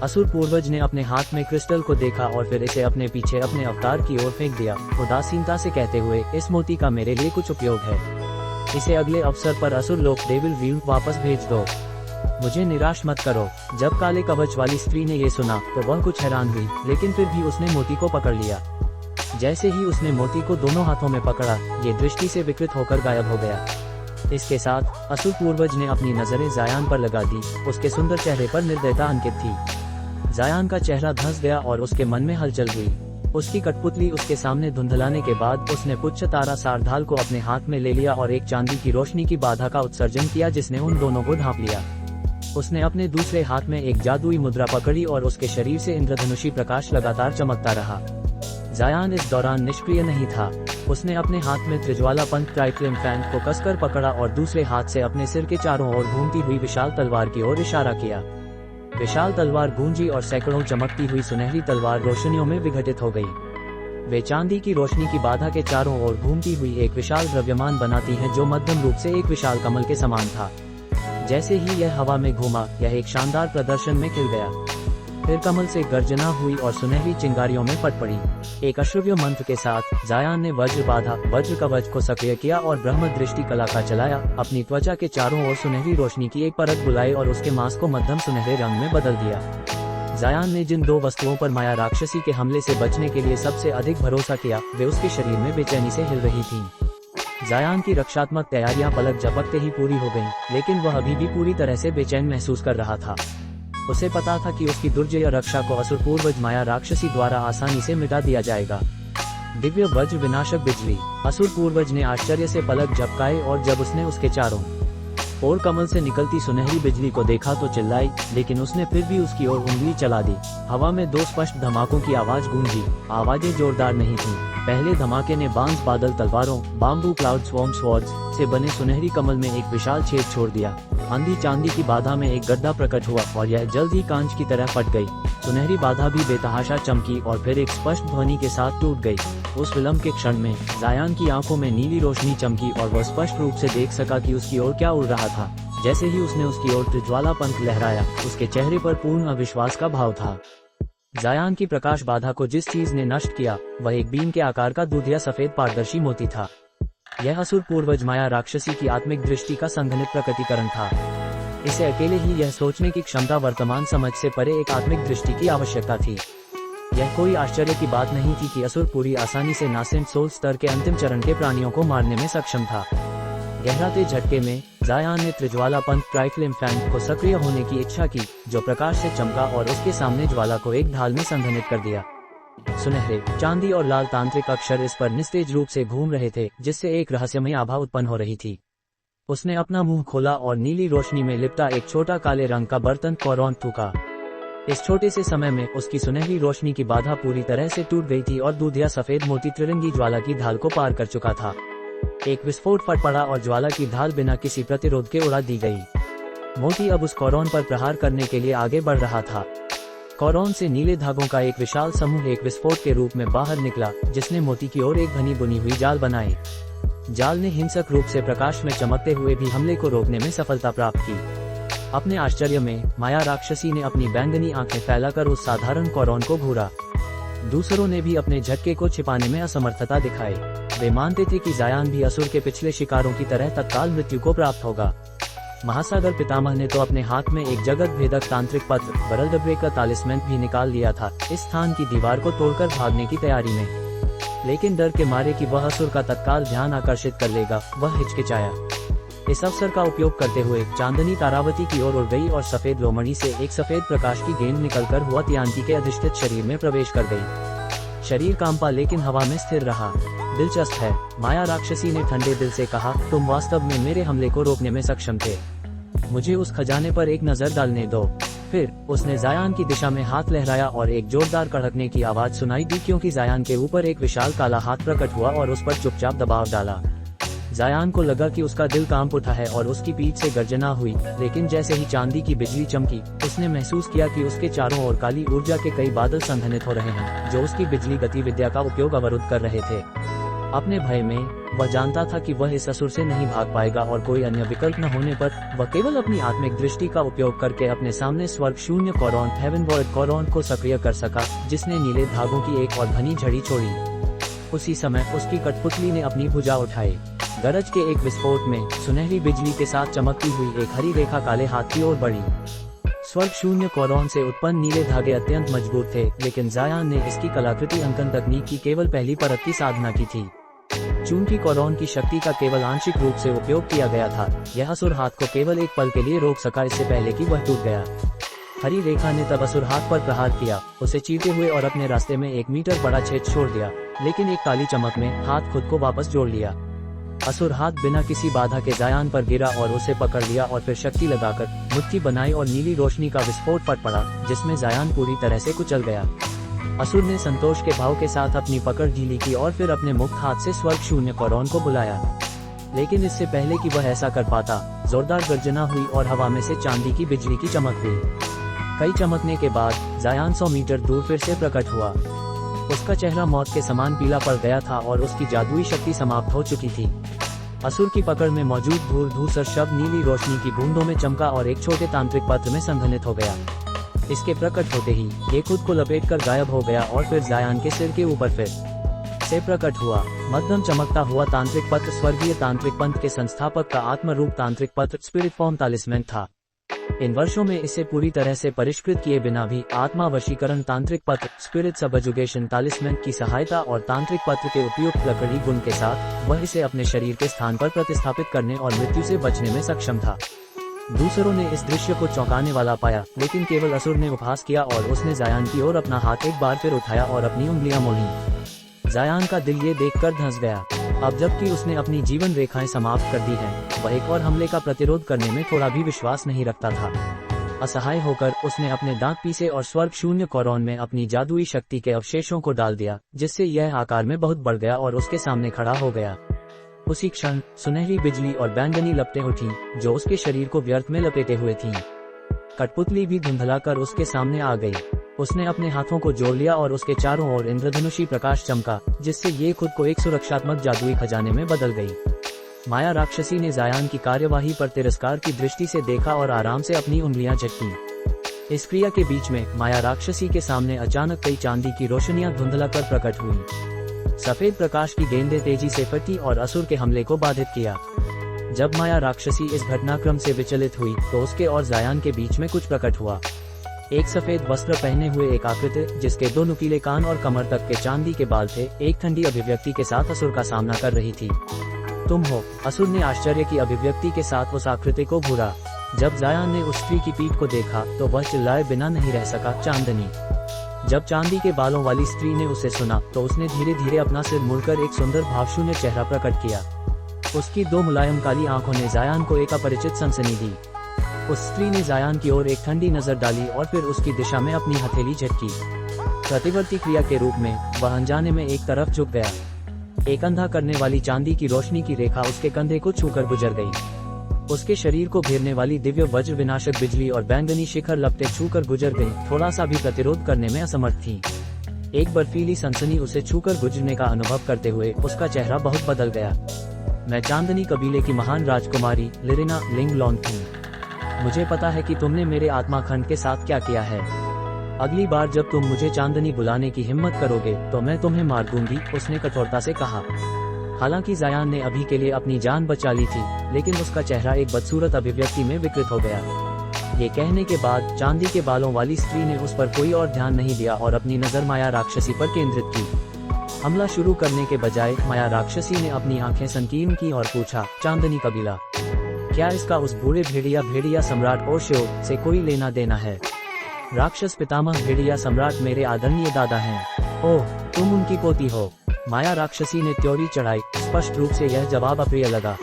असुर पूर्वज ने अपने हाथ में क्रिस्टल को देखा और फिर इसे अपने पीछे अपने अवतार की ओर फेंक दिया, उदासीनता से कहते हुए, इस मोती का मेरे लिए कुछ उपयोग है। इसे अगले अवसर पर असुर लोक डेविल व्यू वापस भेज दो। मुझे निराश मत करो। जब काले कवच वाली स्त्री ने ये सुना तो वह कुछ हैरान हुई, लेकिन फिर भी उसने मोती को पकड़ लिया। जैसे ही उसने मोती को दोनों हाथों में पकड़ा, ये दृष्टि से विकृत होकर गायब हो गया। इसके साथ असुर पूर्वज ने अपनी नजरें जायान पर लगा दी। उसके सुंदर चेहरे पर निर्दयता अंकित थी। जायान का चेहरा धंस गया और उसके मन में हलचल हुई। उसकी कठपुतली उसके सामने धुंधलाने के बाद उसने पुच्छ तारा सारधाल को अपने हाथ में ले लिया और एक चांदी की रोशनी की बाधा का उत्सर्जन किया, जिसने उन दोनों को ढांप लिया। उसने अपने दूसरे हाथ में एक जादुई मुद्रा पकड़ी और उसके शरीर से इंद्रधनुषी प्रकाश लगातार चमकता रहा। जायान इस दौरान निष्क्रिय नहीं था। उसने अपने हाथ में त्रिज्वाला पंथ ट्राइफ्लेम फैन को कसकर पकड़ा और दूसरे हाथ से अपने सिर के चारों ओर घूमती हुई विशाल तलवार की ओर इशारा किया। विशाल तलवार गूंजी और सैकड़ों चमकती हुई सुनहरी तलवार रोशनियों में विघटित हो गई। वे चांदी की रोशनी की बाधा के चारों ओर घूमती हुई एक विशाल द्रव्यमान बनाती हैं, जो मध्यम रूप से एक विशाल कमल के समान था। जैसे ही यह हवा में घूमा, यह एक शानदार प्रदर्शन में खिल गया। फिर कमल से गर्जना हुई और सुनहरी चिंगारियों में फट पड़ी। एक अश्रव्य मंत्र के साथ जायान ने वज्र बाधा वज्र कवच को सक्रिय किया और ब्रह्म दृष्टि कला का चलाया। अपनी त्वचा के चारों ओर सुनहरी रोशनी की एक परत बुलाई और उसके मांस को मध्यम सुनहरे रंग में बदल दिया। जायान ने जिन दो वस्तुओं पर माया राक्षसी के हमले से बचने के लिए सबसे अधिक भरोसा किया, वे उसके शरीर में बेचैनी से हिल रही थीं। जायान की रक्षात्मक तैयारियां पलक झपकते ही पूरी हो गईं, लेकिन वह अभी भी पूरी तरह से बेचैन महसूस कर रहा था। उसे पता था कि उसकी दुर्जय रक्षा को असुर पूर्वज माया राक्षसी द्वारा आसानी से मिटा दिया जाएगा। दिव्य वज्र विनाशक बिजली। असुर पूर्वज ने आश्चर्य से पलक झपकाए और जब उसने उसके चारों ओर कमल से निकलती सुनहरी बिजली को देखा तो चिल्लाई, लेकिन उसने फिर भी उसकी ओर उंगली चला दी। हवा में दो स्पष्ट धमाकों की आवाज गूंजी। आवाजें जोरदार नहीं थीं। पहले धमाके ने बांस बादल तलवारों बाम्बू क्लाउड स्वॉर्म स्वॉर्ड्स से बने सुनहरी कमल में एक विशाल छेद छोड़ दिया। आंधी चांदी की बाधा में एक गड्ढा प्रकट हुआ और यह जल्द ही कांच की तरह फट गई। सुनहरी बाधा भी बेतहाशा चमकी और फिर एक स्पष्ट ध्वनि के साथ टूट गई। उस विलंब के क्षण में जायान की आंखों में नीली रोशनी चमकी और वह स्पष्ट रूप से देख सका कि उसकी ओर क्या उड़ रहा था। जैसे ही उसने उसकी ओर त्रिज्वाला पंख लहराया, उसके चेहरे पर पूर्ण अविश्वास का भाव था। जायान की प्रकाश बाधा को जिस चीज ने नष्ट किया, वह एक बीन के आकार का दूधिया सफेद पारदर्शी मोती था। यह असुर पूर्वज माया राक्षसी की आत्मिक दृष्टि का संघनित प्रकटीकरण था। इसे अकेले ही यह सोचने की क्षमता वर्तमान समझ से परे एक आत्मिक दृष्टि की आवश्यकता थी। यह कोई आश्चर्य की बात नहीं थी कि असुर पूरी आसानी से नासेंट सोल स्तर के अंतिम चरण के प्राणियों को मारने में सक्षम था। गहराते झटके में जायान ने त्रिज्वाला पंथ ट्राइफ्लेम फैन को सक्रिय होने की इच्छा की, जो प्रकाश से चमका और उसके सामने ज्वाला को एक ढाल में संघनित कर दिया। सुनहरे चांदी और लाल तांत्रिक अक्षर इस पर निस्तेज रूप से घूम रहे थे, जिससे एक रहस्यमय आभा उत्पन्न हो रही थी। उसने अपना मुंह खोला और नीली रोशनी में लिपटा एक छोटा काले रंग का बर्तन कौरौंत थूका। इस छोटे से समय में उसकी सुनहरी रोशनी की बाधा पूरी तरह से टूट गई थी और दूधिया सफेद मोती त्रिरंगी ज्वाला की ढाल को पार कर चुका था। एक विस्फोट फट पड़ा और ज्वाला की ढाल बिना किसी प्रतिरोध के उड़ा दी गई। मोती अब उस कौरौन पर प्रहार करने के लिए आगे बढ़ रहा था। कौरौन से नीले धागों का एक विशाल समूह एक विस्फोट के रूप में बाहर निकला, जिसने मोती की ओर एक घनी बुनी हुई जाल बनाई। जाल ने हिंसक रूप से प्रकाश में चमकते हुए भी हमले को रोकने में सफलता प्राप्त की। अपने आश्चर्य में माया राक्षसी ने अपनी बैंगनी आंखें फैलाकर उस साधारण कौरौन को घूरा। दूसरों ने भी अपने झटके को छिपाने में असमर्थता दिखाई। वे मानते थे कि जायान भी असुर के पिछले शिकारों की तरह तत्काल मृत्यु को प्राप्त होगा। महासागर पितामह ने तो अपने हाथ में एक जगत भेदक तांत्रिक पत्र बरलडब्रे का तालिस्मैन भी निकाल लिया था, इस स्थान की दीवार को तोड़कर भागने की तैयारी में। लेकिन डर के मारे कि वह असुर का तत्काल ध्यान आकर्षित कर लेगा, वह हिचकिचाया। इस अवसर का उपयोग करते हुए चांदनी तारावती की ओर उड़ गई और सफेद लोमड़ी से एक सफेद प्रकाश की गेंद निकलकर हुआ तियांती के अधिष्ठित शरीर में प्रवेश कर गई। शरीर कांपा लेकिन हवा में स्थिर रहा। दिलचस्प है, माया राक्षसी ने ठंडे दिल से कहा, तुम वास्तव में मेरे हमले को रोकने में सक्षम थे। मुझे उस खजाने पर एक नजर डालने दो। फिर उसने जायान की दिशा में हाथ लहराया और एक जोरदार कड़कने की आवाज सुनाई दी, क्योंकि जायान के ऊपर एक विशाल काला हाथ प्रकट हुआ और उस पर चुपचाप दबाव डाला। जायान को लगा कि उसका दिल कांप उठा है और उसकी पीठ से गर्जना हुई, लेकिन जैसे ही चांदी की बिजली चमकी, उसने महसूस किया कि उसके चारों ओर काली ऊर्जा के कई बादल संघनित हो रहे हैं, जो उसकी बिजली गतिविद्या का उपयोग अवरुद्ध कर रहे थे। अपने भय में वह जानता था कि वह इस असुर से नहीं भाग पाएगा और कोई अन्य विकल्प न होने पर वह केवल अपनी आत्मिक दृष्टि का उपयोग करके अपने सामने स्वर्ग शून्य कौरौन हेवन वॉइड कौरौन को सक्रिय कर सका, जिसने नीले धागों की एक और घनी झड़ी छोड़ी। उसी समय उसकी कठपुतली ने अपनी भुजा उठाई। गरज के एक विस्फोट में सुनहरी बिजली के साथ चमकती हुई एक हरी रेखा काले हाथ की ओर बढ़ी। स्वर्ग शून्य कौरौन से उत्पन्न नीले धागे अत्यंत मजबूत थे, लेकिन जायान ने इसकी कलाकृति अंकन तकनीक की केवल पहली परत की साधना की थी। चूंकि कौरौन की शक्ति का केवल आंशिक रूप से उपयोग किया गया था, यह असुर हाथ को केवल एक पल के लिए रोक सका, इससे पहले कि वह टूट गया। हरी रेखा ने तब असुर हाथ पर प्रहार किया, उसे चीरते हुए और अपने रास्ते में 1 मीटर बड़ा छेद छोड़ दिया, लेकिन एक काली चमक में हाथ खुद को वापस जोड़ लिया। असुर हाथ बिना किसी बाधा के जायान पर गिरा और उसे पकड़ लिया और फिर शक्ति लगाकर मुट्ठी बनाई और नीली रोशनी का विस्फोट फट पड़ा, जिसमें जायान पूरी तरह से कुचल गया। असुर ने संतोष के भाव के साथ अपनी पकड़ ढीली की और फिर अपने मुक्त हाथ से स्वर्ग शून्य कौरौन को बुलाया। लेकिन इससे पहले कि वह ऐसा कर पाता, जोरदार गर्जना हुई और हवा में से चांदी की बिजली की चमक हुई। कई चमकने के बाद जायान 100 मीटर दूर फिर से प्रकट हुआ। उसका चेहरा मौत के समान पीला पड़ गया था और उसकी जादुई शक्ति समाप्त हो चुकी थी। असुर की पकड़ में मौजूद धूल धूसर शब्द नीली रोशनी की बूंदों में चमका और एक छोटे तांत्रिक पत्र में संघनित हो गया। इसके प्रकट होते ही ये खुद को लपेटकर गायब हो गया और फिर जायान के सिर के ऊपर फिर से प्रकट हुआ। मध्यम चमकता हुआ तांत्रिक पत्र स्वर्गीय तांत्रिक पंथ के संस्थापक का आत्म रूप तांत्रिक पत्र स्पिरिट फॉर्म तालिस्मैन था। इन वर्षों में इसे पूरी तरह से परिष्कृत किए बिना भी आत्मा वशीकरण तांत्रिक पत्र स्पिरिट सबजुगेशन तालिस्मैन की सहायता और तांत्रिक पत्र के उपयुक्त लकड़ी गुण के साथ वह इसे अपने शरीर के स्थान पर प्रतिस्थापित करने और मृत्यु से बचने में सक्षम था। दूसरों ने इस दृश्य को चौंकाने वाला पाया, लेकिन केवल असुर ने उपहास किया और उसने जायान की ओर अपना हाथ एक बार फिर उठाया और अपनी उंगलियां मोड़ी। जायान का दिल ये देखकर धंस गया। अब जबकि उसने अपनी जीवन रेखाएं समाप्त कर दी हैं, वह एक और हमले का प्रतिरोध करने में थोड़ा भी विश्वास नहीं रखता था। असहाय होकर उसने अपने दांत पीसे और स्वर्ग शून्य कौरौन में अपनी जादुई शक्ति के अवशेषों को डाल दिया, जिससे यह आकार में बहुत बढ़ गया और उसके सामने खड़ा हो गया। उसी क्षण सुनहरी बिजली और बैंगनी लपटें उठी, जो उसके शरीर को व्यर्थ में लपेटे हुए थीं। कठपुतली भी धुंधलाकर उसके सामने आ गई। उसने अपने हाथों को जोड़ लिया और उसके चारों ओर इंद्रधनुषी प्रकाश चमका, जिससे ये खुद को एक सुरक्षात्मक जादुई खजाने में बदल गई। माया राक्षसी ने जायान की कार्यवाही पर तिरस्कार की दृष्टि से देखा और आराम से अपनी उंगलियां झटकीं। इस क्रिया के बीच में माया राक्षसी के सामने अचानक कई चांदी की रोशनियां धुंधलाकर प्रकट हुईं। सफेद प्रकाश की गेंदें तेजी से फटी और असुर के हमले को बाधित किया। जब माया राक्षसी इस घटनाक्रम से विचलित हुई तो उसके और जायान के बीच में कुछ प्रकट हुआ। एक सफेद वस्त्र पहने हुए एक आकृति, जिसके 2 नुकीले कान और कमर तक के चांदी के बाल थे, एक ठंडी अभिव्यक्ति के साथ असुर का सामना कर रही थी। तुम हो? असुर ने आश्चर्य की अभिव्यक्ति के साथ उस आकृति को घूरा। जब जायान ने उस स्त्री की पीठ को देखा तो वह चिल्लाए बिना नहीं रह सका, चांदनी। जब चांदी के बालों वाली स्त्री ने उसे सुना तो उसने धीरे धीरे अपना सिर मुड़कर एक सुंदर भावशून्य चेहरा प्रकट किया। उसकी 2 मुलायम काली आंखों ने जायान को एक अपरिचित सनसनी दी। उस स्त्री ने जायान की ओर एक ठंडी नजर डाली और फिर उसकी दिशा में अपनी हथेली झटकी। प्रतिवर्ती क्रिया के रूप में वह अनजाने में एक तरफ झुक गया। एक अंधा करने वाली चांदी की रोशनी की रेखा उसके कंधे को छूकर गुजर गई। उसके शरीर को घेरने वाली दिव्य वज्र विनाशक बिजली और बैंगनी शिखर लपटें छूकर गुजर गई, थोड़ा सा भी प्रतिरोध करने में असमर्थ थी। एक बर्फीली सनसनी उसे छूकर गुजरने का अनुभव करते हुए उसका चेहरा बहुत बदल गया। मैं चांदनी कबीले की महान राजकुमारी लिरिना लिंगलोन हूँ। मुझे पता है कि तुमने मेरे आत्मा खंड के साथ क्या किया है। अगली बार जब तुम मुझे चांदनी बुलाने की हिम्मत करोगे तो मैं तुम्हें मार दूंगी, उसने कठोरता से कहा। हालांकि जायान ने अभी के लिए अपनी जान बचा ली थी, लेकिन उसका चेहरा एक बदसूरत अभिव्यक्ति में विकृत हो गया। ये कहने के बाद चांदी के बालों वाली स्त्री ने उस पर कोई और ध्यान नहीं दिया और अपनी नजर माया राक्षसी पर केंद्रित की। हमला शुरू करने के बजाय माया राक्षसी ने अपनी आंखें संकीर्ण की और पूछा, चांदनी कबीला, क्या इसका उस बूढ़े भेड़िया सम्राट ओशो से कोई लेना देना है? राक्षस पितामह भेड़िया सम्राट मेरे आदरणीय दादा हैं। ओह, तुम उनकी पोती हो। माया राक्षसी ने त्योरी चढ़ाई। स्पष्ट रूप से यह जवाब अप्रिय लगा।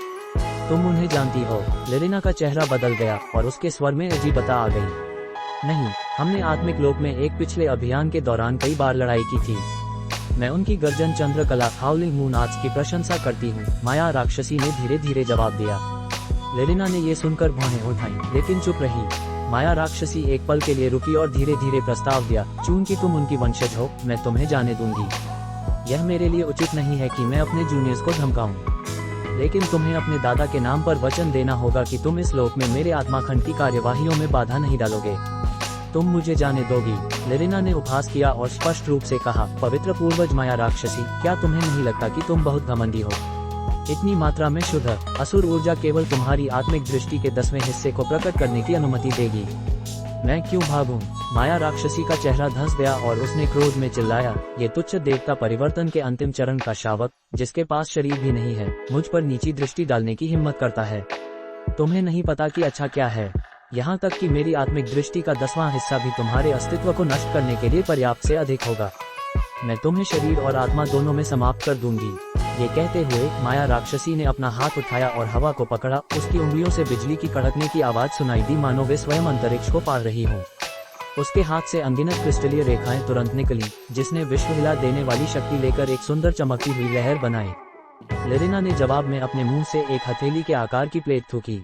तुम उन्हें जानती हो। लिरिना का चेहरा बदल गया और उसके स्वर में अजीबता आ गई। नहीं, हमने आत्मिक लोक में एक पिछले अभियान के दौरान कई बार लड़ाई की थी। मैं उनकी गर्जन चंद्रकला हाउलिंग मून आर्ट्स की प्रशंसा करती हूँ, माया राक्षसी ने धीरे धीरे जवाब दिया। लिरिना ने ये सुनकर भौहें उठाई, लेकिन चुप रही। माया राक्षसी एक पल के लिए रुकी और धीरे धीरे प्रस्ताव दिया, चूंकि तुम उनकी वंशज हो, मैं तुम्हें जाने दूंगी। यह मेरे लिए उचित नहीं है कि मैं अपने जूनियर्स को धमकाऊं, लेकिन तुम्हें अपने दादा के नाम पर वचन देना होगा कि तुम इस लोक में मेरे आत्माखंड की कार्यवाहियों में बाधा नहीं डालोगे। तुम मुझे जाने दोगी? लिरिना ने उपहास किया और स्पष्ट रूप से कहा, पवित्र पूर्वज माया राक्षसी, क्या तुम्हें नहीं लगता कि तुम बहुत घमंडी हो? इतनी मात्रा में शुद्ध असुर ऊर्जा केवल तुम्हारी आत्मिक दृष्टि के 10वें हिस्से को प्रकट करने की अनुमति देगी। मैं क्यों भागूं? माया राक्षसी का चेहरा धंस गया और उसने क्रोध में चिल्लाया, ये तुच्छ देवता परिवर्तन के अंतिम चरण का शावक, जिसके पास शरीर भी नहीं है, मुझ पर नीची दृष्टि डालने की हिम्मत करता है। तुम्हें नहीं पता कि अच्छा क्या है। यहाँ तक कि मेरी आत्मिक दृष्टि का 10वां हिस्सा भी तुम्हारे अस्तित्व को नष्ट करने के लिए पर्याप्त से अधिक होगा। मैं तुम्हें शरीर और आत्मा दोनों में समाप्त कर दूंगी। ये कहते हुए माया राक्षसी ने अपना हाथ उठाया और हवा को पकड़ा। उसकी उंगलियों से बिजली की कड़कने की आवाज सुनाई दी, मानो वे स्वयं अंतरिक्ष को पार रही हों। उसके हाथ से अनगिनत क्रिस्टलीय रेखाएं तुरंत निकली, जिसने विश्व हिला देने वाली शक्ति लेकर एक सुंदर चमकती हुई लहर बनाई। लिरिना ने जवाब में अपने मुंह से एक हथेली के आकार की प्लेट थूकी।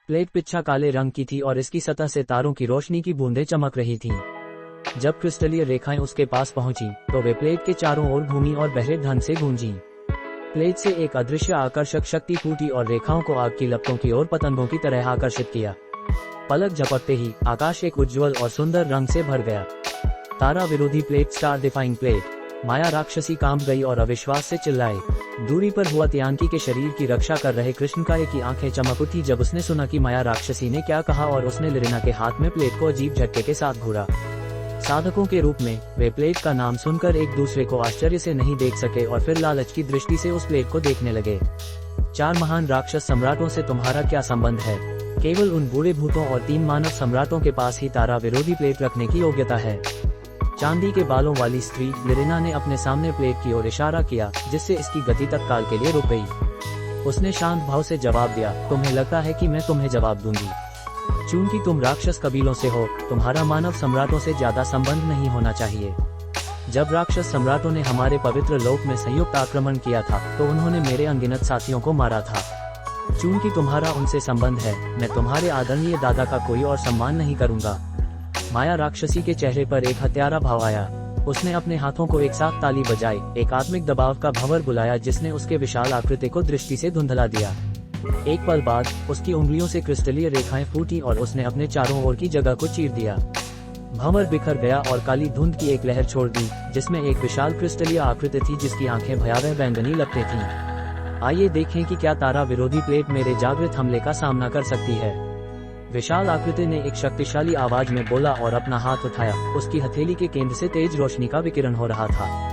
प्लेट पिच्छा काले रंग की थी और इसकी सतह से तारों की रोशनी की बूंदें चमक रही थीं। जब क्रिस्टलीय रेखाएं उसके पास पहुंची, तो वे प्लेट के चारों ओर घूमी और बहरे ढंग से गूंजी। प्लेट से एक अदृश्य आकर्षक शक्ति फूटी और रेखाओं को आग की लपटों की ओर पतंगों की तरह आकर्षित किया। पलक झपकते ही आकाश एक उज्ज्वल और सुंदर रंग से भर गया। तारा विरोधी प्लेट, स्टार डिफाइंग प्लेट। माया राक्षसी कांप गई और अविश्वास से चिल्लाए। दूरी पर हुआ तियांकी के शरीर की रक्षा कर रहे कृष्णकाय की आंखें चमक उठी जब उसने सुना कि माया राक्षसी ने क्या कहा, और उसने लिरिना के हाथ में प्लेट को अजीब झटके के साथ घूरा। साधकों के रूप में वे प्लेट का नाम सुनकर एक दूसरे को आश्चर्य से नहीं देख सके और फिर लालच की दृष्टि से उस प्लेट को देखने लगे। 4 महान राक्षस सम्राटों से तुम्हारा क्या संबंध है? केवल उन बूढ़े भूतों और 3 मानव सम्राटों के पास ही तारा विरोधी प्लेट रखने की योग्यता है। चांदी के बालों वाली स्त्री लिरिना ने अपने सामने प्लेट की ओर इशारा किया, जिससे इसकी गति तत्काल के लिए रुक गई। उसने शांत भाव से जवाब दिया, तुम्हें लगता है कि मैं तुम्हें जवाब दूंगी? चूंकि तुम राक्षस कबीलों से हो, तुम्हारा मानव सम्राटों से ज्यादा संबंध नहीं होना चाहिए। जब राक्षस सम्राटों ने हमारे पवित्र लोक में संयुक्त आक्रमण किया था, तो उन्होंने मेरे अनगिनत साथियों को मारा था। चूंकि तुम्हारा उनसे संबंध है, मैं तुम्हारे आदरणीय दादा का कोई और सम्मान नहीं करूंगा। माया राक्षसी के चेहरे पर एक हत्यारा भाव आया। उसने अपने हाथों को एक साथ ताली बजाई, एक आत्मिक दबाव का भंवर बुलाया जिसने उसके विशाल आकृति को दृष्टि से धुंधला दिया। एक पल बाद उसकी उंगलियों से क्रिस्टलीय रेखाएं फूटी और उसने अपने चारों ओर की जगह को चीर दिया। भंवर बिखर गया और काली धुंध की एक लहर छोड़ दी, जिसमें एक विशाल क्रिस्टलीय आकृति थी जिसकी आंखें भयावह बैंगनी लपटें थीं। आइए देखें कि क्या तारा विरोधी प्लेट मेरे जागृत हमले का सामना कर सकती है। विशाल आकृति ने एक शक्तिशाली आवाज में बोला और अपना हाथ उठाया। उसकी हथेली के केंद्र से तेज रोशनी का विकिरण हो रहा था।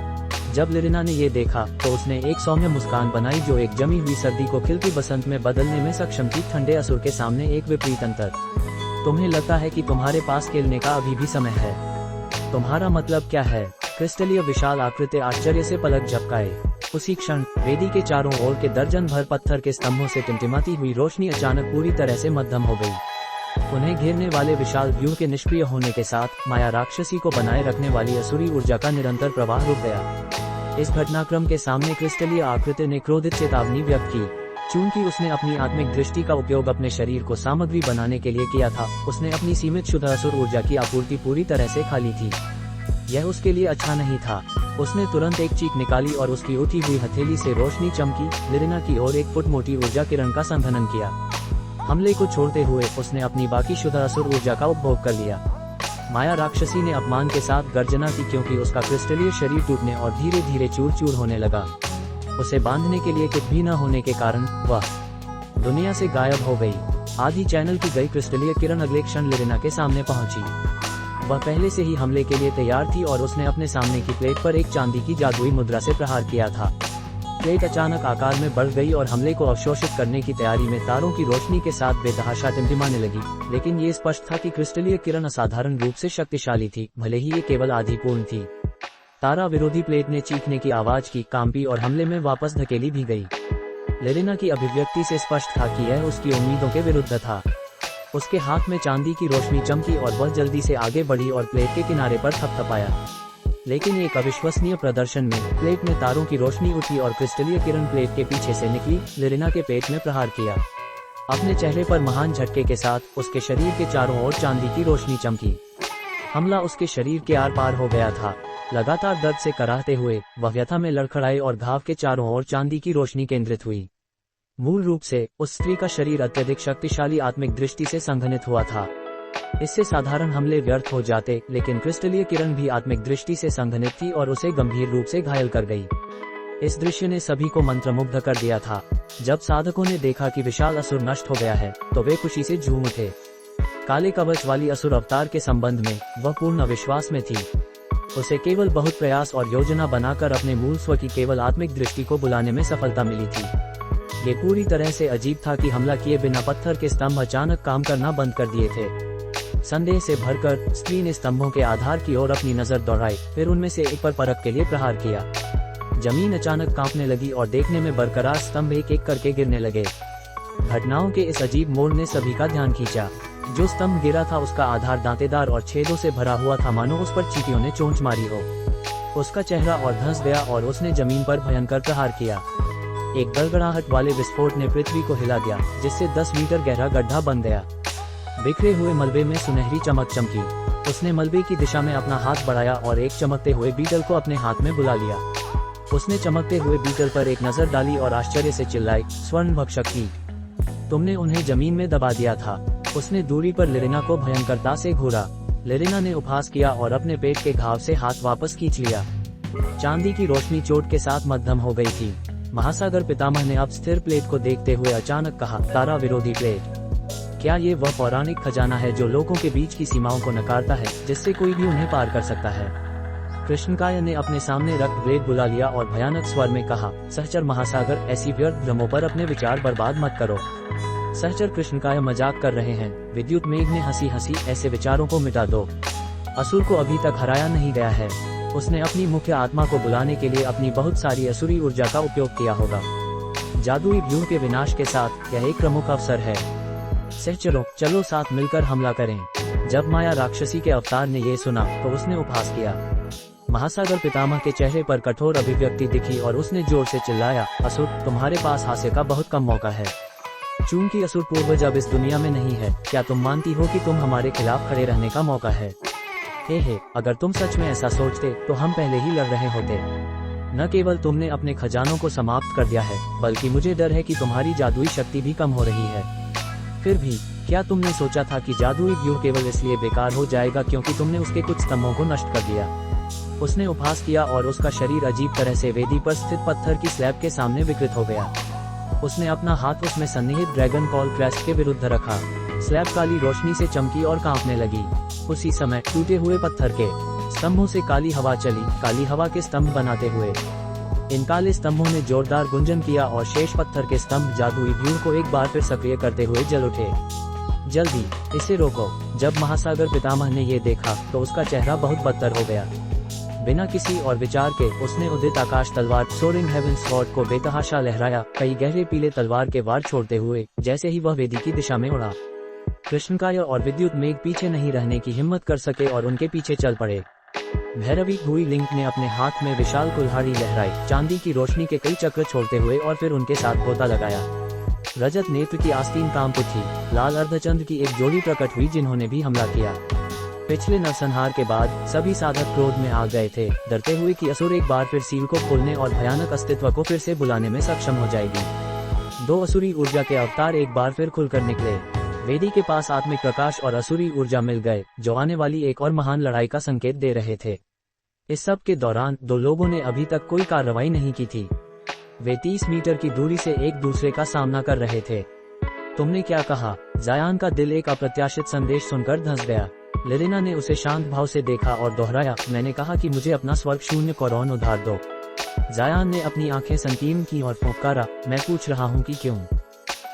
जब लिरिना ने ये देखा तो उसने एक सौम्य मुस्कान बनाई जो एक जमी हुई सर्दी को खिलती बसंत में बदलने में सक्षम थी। ठंडे असुर के सामने एक विपरीत अंतर। तुम्हें लगता है कि तुम्हारे पास खेलने का अभी भी समय है? तुम्हारा मतलब क्या है? क्रिस्टलीय विशाल आकृति आश्चर्य से पलक झपकाए। उसी क्षण वेदी के चारों ओर के दर्जन भर पत्थर के स्तंभों से टिमटिमाती हुई रोशनी अचानक पूरी तरह से मध्यम हो गई। उन्हें घेरने वाले विशाल व्यूह के निष्क्रिय होने के साथ माया राक्षसी को बनाए रखने वाली असुरी ऊर्जा का निरंतर प्रवाह रुक गया। इस घटनाक्रम के सामने क्रिस्टलीय आकृति ने क्रोधित चेतावनी व्यक्त की। चूंकि उसने अपनी आत्मिक दृष्टि का उपयोग अपने शरीर को सामग्री बनाने के लिए किया था, उसने अपनी सीमित शुद्ध असुर ऊर्जा की आपूर्ति पूरी तरह से खाली थी। यह उसके लिए अच्छा नहीं था। उसने तुरंत एक चीख निकाली और उसकी उठी हुई हथेली से रोशनी चमकी। लिरिना की ओर 1 फुट मोटी ऊर्जा किरण का संघनन किया। हमले को छोड़ते हुए उसने अपनी बाकी शुद्ध असुर ऊर्जा का उपभोग कर लिया। माया राक्षसी ने अपमान के साथ गर्जना की, क्योंकि उसका क्रिस्टलीय शरीर टूटने और धीरे धीरे चूर चूर होने लगा। उसे बांधने के लिए कुछ भी न होने के कारण वह दुनिया से गायब हो गई। आधी चैनल की गई क्रिस्टलीय किरण अगले क्षण लिरिना के सामने पहुंची। वह पहले से ही हमले के लिए तैयार थी और उसने अपने सामने की प्लेट पर एक चांदी की जादुई मुद्रा से प्रहार किया था। प्लेट अचानक आकार में बढ़ गई और हमले को अवशोषित करने की तैयारी में तारों की रोशनी के साथ बेतहाशा टिमटिमाने लगी। लेकिन ये स्पष्ट था कि क्रिस्टलीय किरण असाधारण रूप से शक्तिशाली थी, भले ही ये केवल आधी पूर्ण थी। तारा विरोधी प्लेट ने चीखने की आवाज की, कांपी और हमले में वापस धकेली भी गई। लिरिना की अभिव्यक्ति से स्पष्ट था कि यह उसकी उम्मीदों के विरुद्ध था। उसके हाथ में चांदी की रोशनी चमकी और वह जल्दी से आगे बढ़ी और प्लेट के किनारे पर थपथपाया। लेकिन एक अविश्वसनीय प्रदर्शन में प्लेट में तारों की रोशनी उठी और क्रिस्टलीय किरण प्लेट के पीछे से निकली। लिरिना के पेट में प्रहार किया। अपने चेहरे पर महान झटके के साथ उसके शरीर के चारों ओर चांदी की रोशनी चमकी। हमला उसके शरीर के आर पार हो गया था। लगातार दर्द से कराहते हुए वह व्यथा में लड़खड़ाए और घाव के चारों ओर चांदी की रोशनी केंद्रित हुई। मूल रूप से उस स्त्री का शरीर अत्यधिक शक्तिशाली आत्मिक दृष्टि से संघनित हुआ था। इससे साधारण हमले व्यर्थ हो जाते, लेकिन क्रिस्टलीय किरण भी आत्मिक दृष्टि से संघनित थी और उसे गंभीर रूप से घायल कर गई। इस दृश्य ने सभी को मंत्रमुग्ध कर दिया था। जब साधकों ने देखा कि विशाल असुर नष्ट हो गया है, तो वे खुशी से झूम उठे। काले कवच वाली असुर अवतार के संबंध में वह पूर्ण अविश्वास में थी। उसे केवल बहुत प्रयास और योजना बनाकर अपने मूल स्व की केवल आत्मिक दृष्टि को बुलाने में सफलता मिली थी। ये पूरी तरह से अजीब था कि हमला किए बिना पत्थर के स्तंभ अचानक काम करना बंद कर दिए थे। संदेह से भरकर स्त्री ने स्तंभों के आधार की ओर अपनी नजर दौड़ाई, फिर उनमें से एक पर परख के लिए प्रहार किया। जमीन अचानक कांपने लगी और देखने में बरकरार स्तंभ एक एक करके गिरने लगे। घटनाओं के इस अजीब मोड़ ने सभी का ध्यान खींचा। जो स्तंभ गिरा था उसका आधार दांतेदार और छेदों से भरा हुआ था, मानो उस पर चींटियों ने चोंच मारी हो। उसका चेहरा और धंस गया और उसने जमीन पर भयंकर प्रहार किया। एक गड़गड़ाहट वाले विस्फोट ने पृथ्वी को हिला दिया, जिससे 10 मीटर गहरा गड्ढा बन गया। बिखरे हुए मलबे में सुनहरी चमक चमकी। उसने मलबे की दिशा में अपना हाथ बढ़ाया और एक चमकते हुए बीटल को अपने हाथ में बुला लिया। उसने चमकते हुए बीटल पर एक नजर डाली और आश्चर्य से चिल्लाई, स्वर्ण भक्षक की, तुमने उन्हें जमीन में दबा दिया था। उसने दूरी पर लिरिना को भयंकरता से घूरा। लिरिना ने उपहास किया और अपने पेट के घाव से हाथ वापस खींच लिया। चांदी की रोशनी चोट के साथ मध्यम हो गई थी। महासागर पितामह ने अब स्थिर प्लेट को देखते हुए अचानक कहा, तारा विरोधी प्लेट, क्या ये वह पौराणिक खजाना है जो लोगों के बीच की सीमाओं को नकारता है, जिससे कोई भी उन्हें पार कर सकता है? कृष्णकाय ने अपने सामने रक्त ब्लेड बुला लिया और भयानक स्वर में कहा, सहचर महासागर, ऐसी व्यर्थ भ्रमों पर अपने विचार बर्बाद मत करो। सहचर कृष्णकाय मजाक कर रहे हैं। विद्युत मेघ ने हंसी हंसी, ऐसे विचारों को मिटा दो। असुर को अभी तक हराया नहीं गया है। उसने अपनी मुख्य आत्मा को बुलाने के लिए अपनी बहुत सारी असुरी ऊर्जा का उपयोग किया होगा। जादुई व्यूह के विनाश के साथ यह एक प्रमुख अवसर है। सहचरों, चलो साथ मिलकर हमला करें। जब माया राक्षसी के अवतार ने ये सुना तो उसने उपहास किया। महासागर पितामह के चेहरे पर कठोर अभिव्यक्ति दिखी और उसने जोर से चिल्लाया, असुर, तुम्हारे पास हास्य का बहुत कम मौका है। चूंकि असुर पूर्वज अब इस दुनिया में नहीं है, क्या तुम मानती हो कि तुम हमारे खिलाफ खड़े रहने का मौका है? हे, अगर तुम सच में ऐसा सोचते तो हम पहले ही लड़ रहे होते। न केवल तुमने अपने खजानों को समाप्त कर दिया है, बल्कि मुझे डर है कि तुम्हारी जादुई शक्ति भी कम हो रही है। फिर भी क्या तुमने सोचा था कि जादुई व्यूह केवल इसलिए बेकार हो जाएगा क्योंकि तुमने उसके कुछ स्तंभों को नष्ट कर दिया? उसने उपहास किया और उसका शरीर अजीब तरह से वेदी पर स्थित पत्थर की स्लैब के सामने विकृत हो गया। उसने अपना हाथ उसमें सन्निहित ड्रैगन कॉल क्रेस्ट के विरुद्ध रखा। स्लैब काली रोशनी से चमकी और कांपने लगी। उसी समय टूटे हुए पत्थर के स्तंभों से काली हवा चली, काली हवा के स्तंभ बनाते हुए। इन काले स्तंभों ने जोरदार गुंजन किया और शेष पत्थर के स्तंभ जादुई व्यूह को एक बार फिर सक्रिय करते हुए जल उठे। जल्दी इसे रोको। जब महासागर पितामह ने ये देखा तो उसका चेहरा बहुत बदतर हो गया। बिना किसी और विचार के उसने उदित आकाश तलवार सोरिंग हेवन स्वॉर्ड को बेतहाशा लहराया, कई गहरे पीले तलवार के वार छोड़ते हुए जैसे ही वह वेदी की दिशा में उड़ा। कृष्णकाय और विद्युत मेघ पीछे नहीं रहने की हिम्मत कर सके और उनके पीछे चल पड़े। भैरवी हुई लिंक ने अपने हाथ में विशाल कुल्हाड़ी लहराई, चांदी की रोशनी के कई चक्र छोड़ते हुए और फिर उनके साथ गोता लगाया। रजत नेत्र की आस्तीन कांप उठी, लाल अर्धचंद्र की एक जोड़ी प्रकट हुई जिन्होंने भी हमला किया। पिछले नरसंहार के बाद सभी साधक क्रोध में आ गए थे, डरते हुए कि असुर एक बार फिर सील को खोलने और भयानक अस्तित्व को फिर से बुलाने में सक्षम हो जाएगी। दो असुरी ऊर्जा के अवतार एक बार फिर खुलकर निकले। वेदी के पास आत्मिक प्रकाश और असुरी ऊर्जा मिल गए, जो आने वाली एक और महान लड़ाई का संकेत दे रहे थे। इस सब के दौरान दो लोगों ने अभी तक कोई कार्रवाई नहीं की थी। वे 30 मीटर की दूरी से एक दूसरे का सामना कर रहे थे। तुमने क्या कहा? जायान का दिल एक अप्रत्याशित संदेश सुनकर धंस गया। लेरेना ने उसे शांत भाव से देखा और दोहराया, मैंने कहा कि मुझे अपना स्वर्ग शून्य कोरोन उधार दो। जायान ने अपनी आंखें संकीर्ण की और फुंकारा, मैं पूछ रहा हूँ कि क्यों?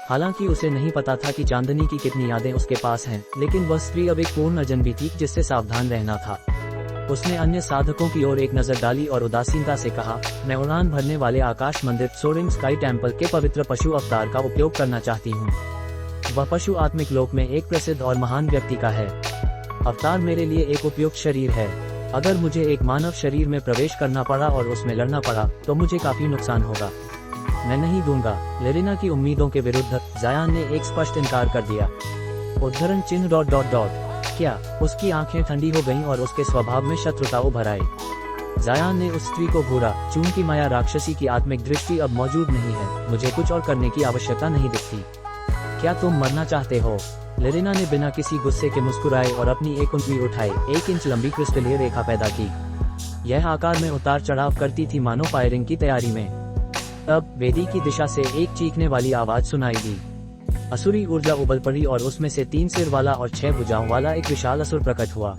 हालांकि उसे नहीं पता था कि चांदनी की कितनी यादें उसके पास हैं, लेकिन वह स्त्री अब एक पूर्ण अजनबी थी जिससे सावधान रहना था। उसने अन्य साधकों की ओर एक नजर डाली और उदासीनता से कहा, मैं उड़ान भरने वाले आकाश मंदिर सोरिंग स्काई टेम्पल के पवित्र पशु अवतार का उपयोग करना चाहती हूँ। वह पशु आत्मिक लोक में एक प्रसिद्ध और महान व्यक्ति का है। अवतार मेरे लिए एक उपयुक्त शरीर है। अगर मुझे एक मानव शरीर में प्रवेश करना पड़ा और उसमें लड़ना पड़ा तो मुझे काफी नुकसान होगा। मैं नहीं दूंगा। लेरेना की उम्मीदों के विरुद्ध जायान ने एक स्पष्ट इनकार कर दिया। उद्धरण चिन्ह ... क्या? उसकी आंखें ठंडी हो गईं और उसके स्वभाव में शत्रुता उभर आई। जायान ने उस स्त्री को घूरा, चूंकि माया राक्षसी की आत्मिक दृष्टि अब मौजूद नहीं है, मुझे कुछ और करने की आवश्यकता नहीं दिखती। क्या तुम मरना चाहते हो? लेरेना ने बिना किसी गुस्से के मुस्कुराए और अपनी एक उंगली उठाई, 1 इंच लंबी क्रिस्टलीय रेखा पैदा की। यह आकार में उतार चढ़ाव करती थी, मानो फायरिंग की तैयारी में। तब वेदी की दिशा से एक चीखने वाली आवाज सुनाई दी। असुरी ऊर्जा उबल पड़ी और उसमें से 3 सिर वाला और 6 भुजाओं वाला एक विशाल असुर प्रकट हुआ।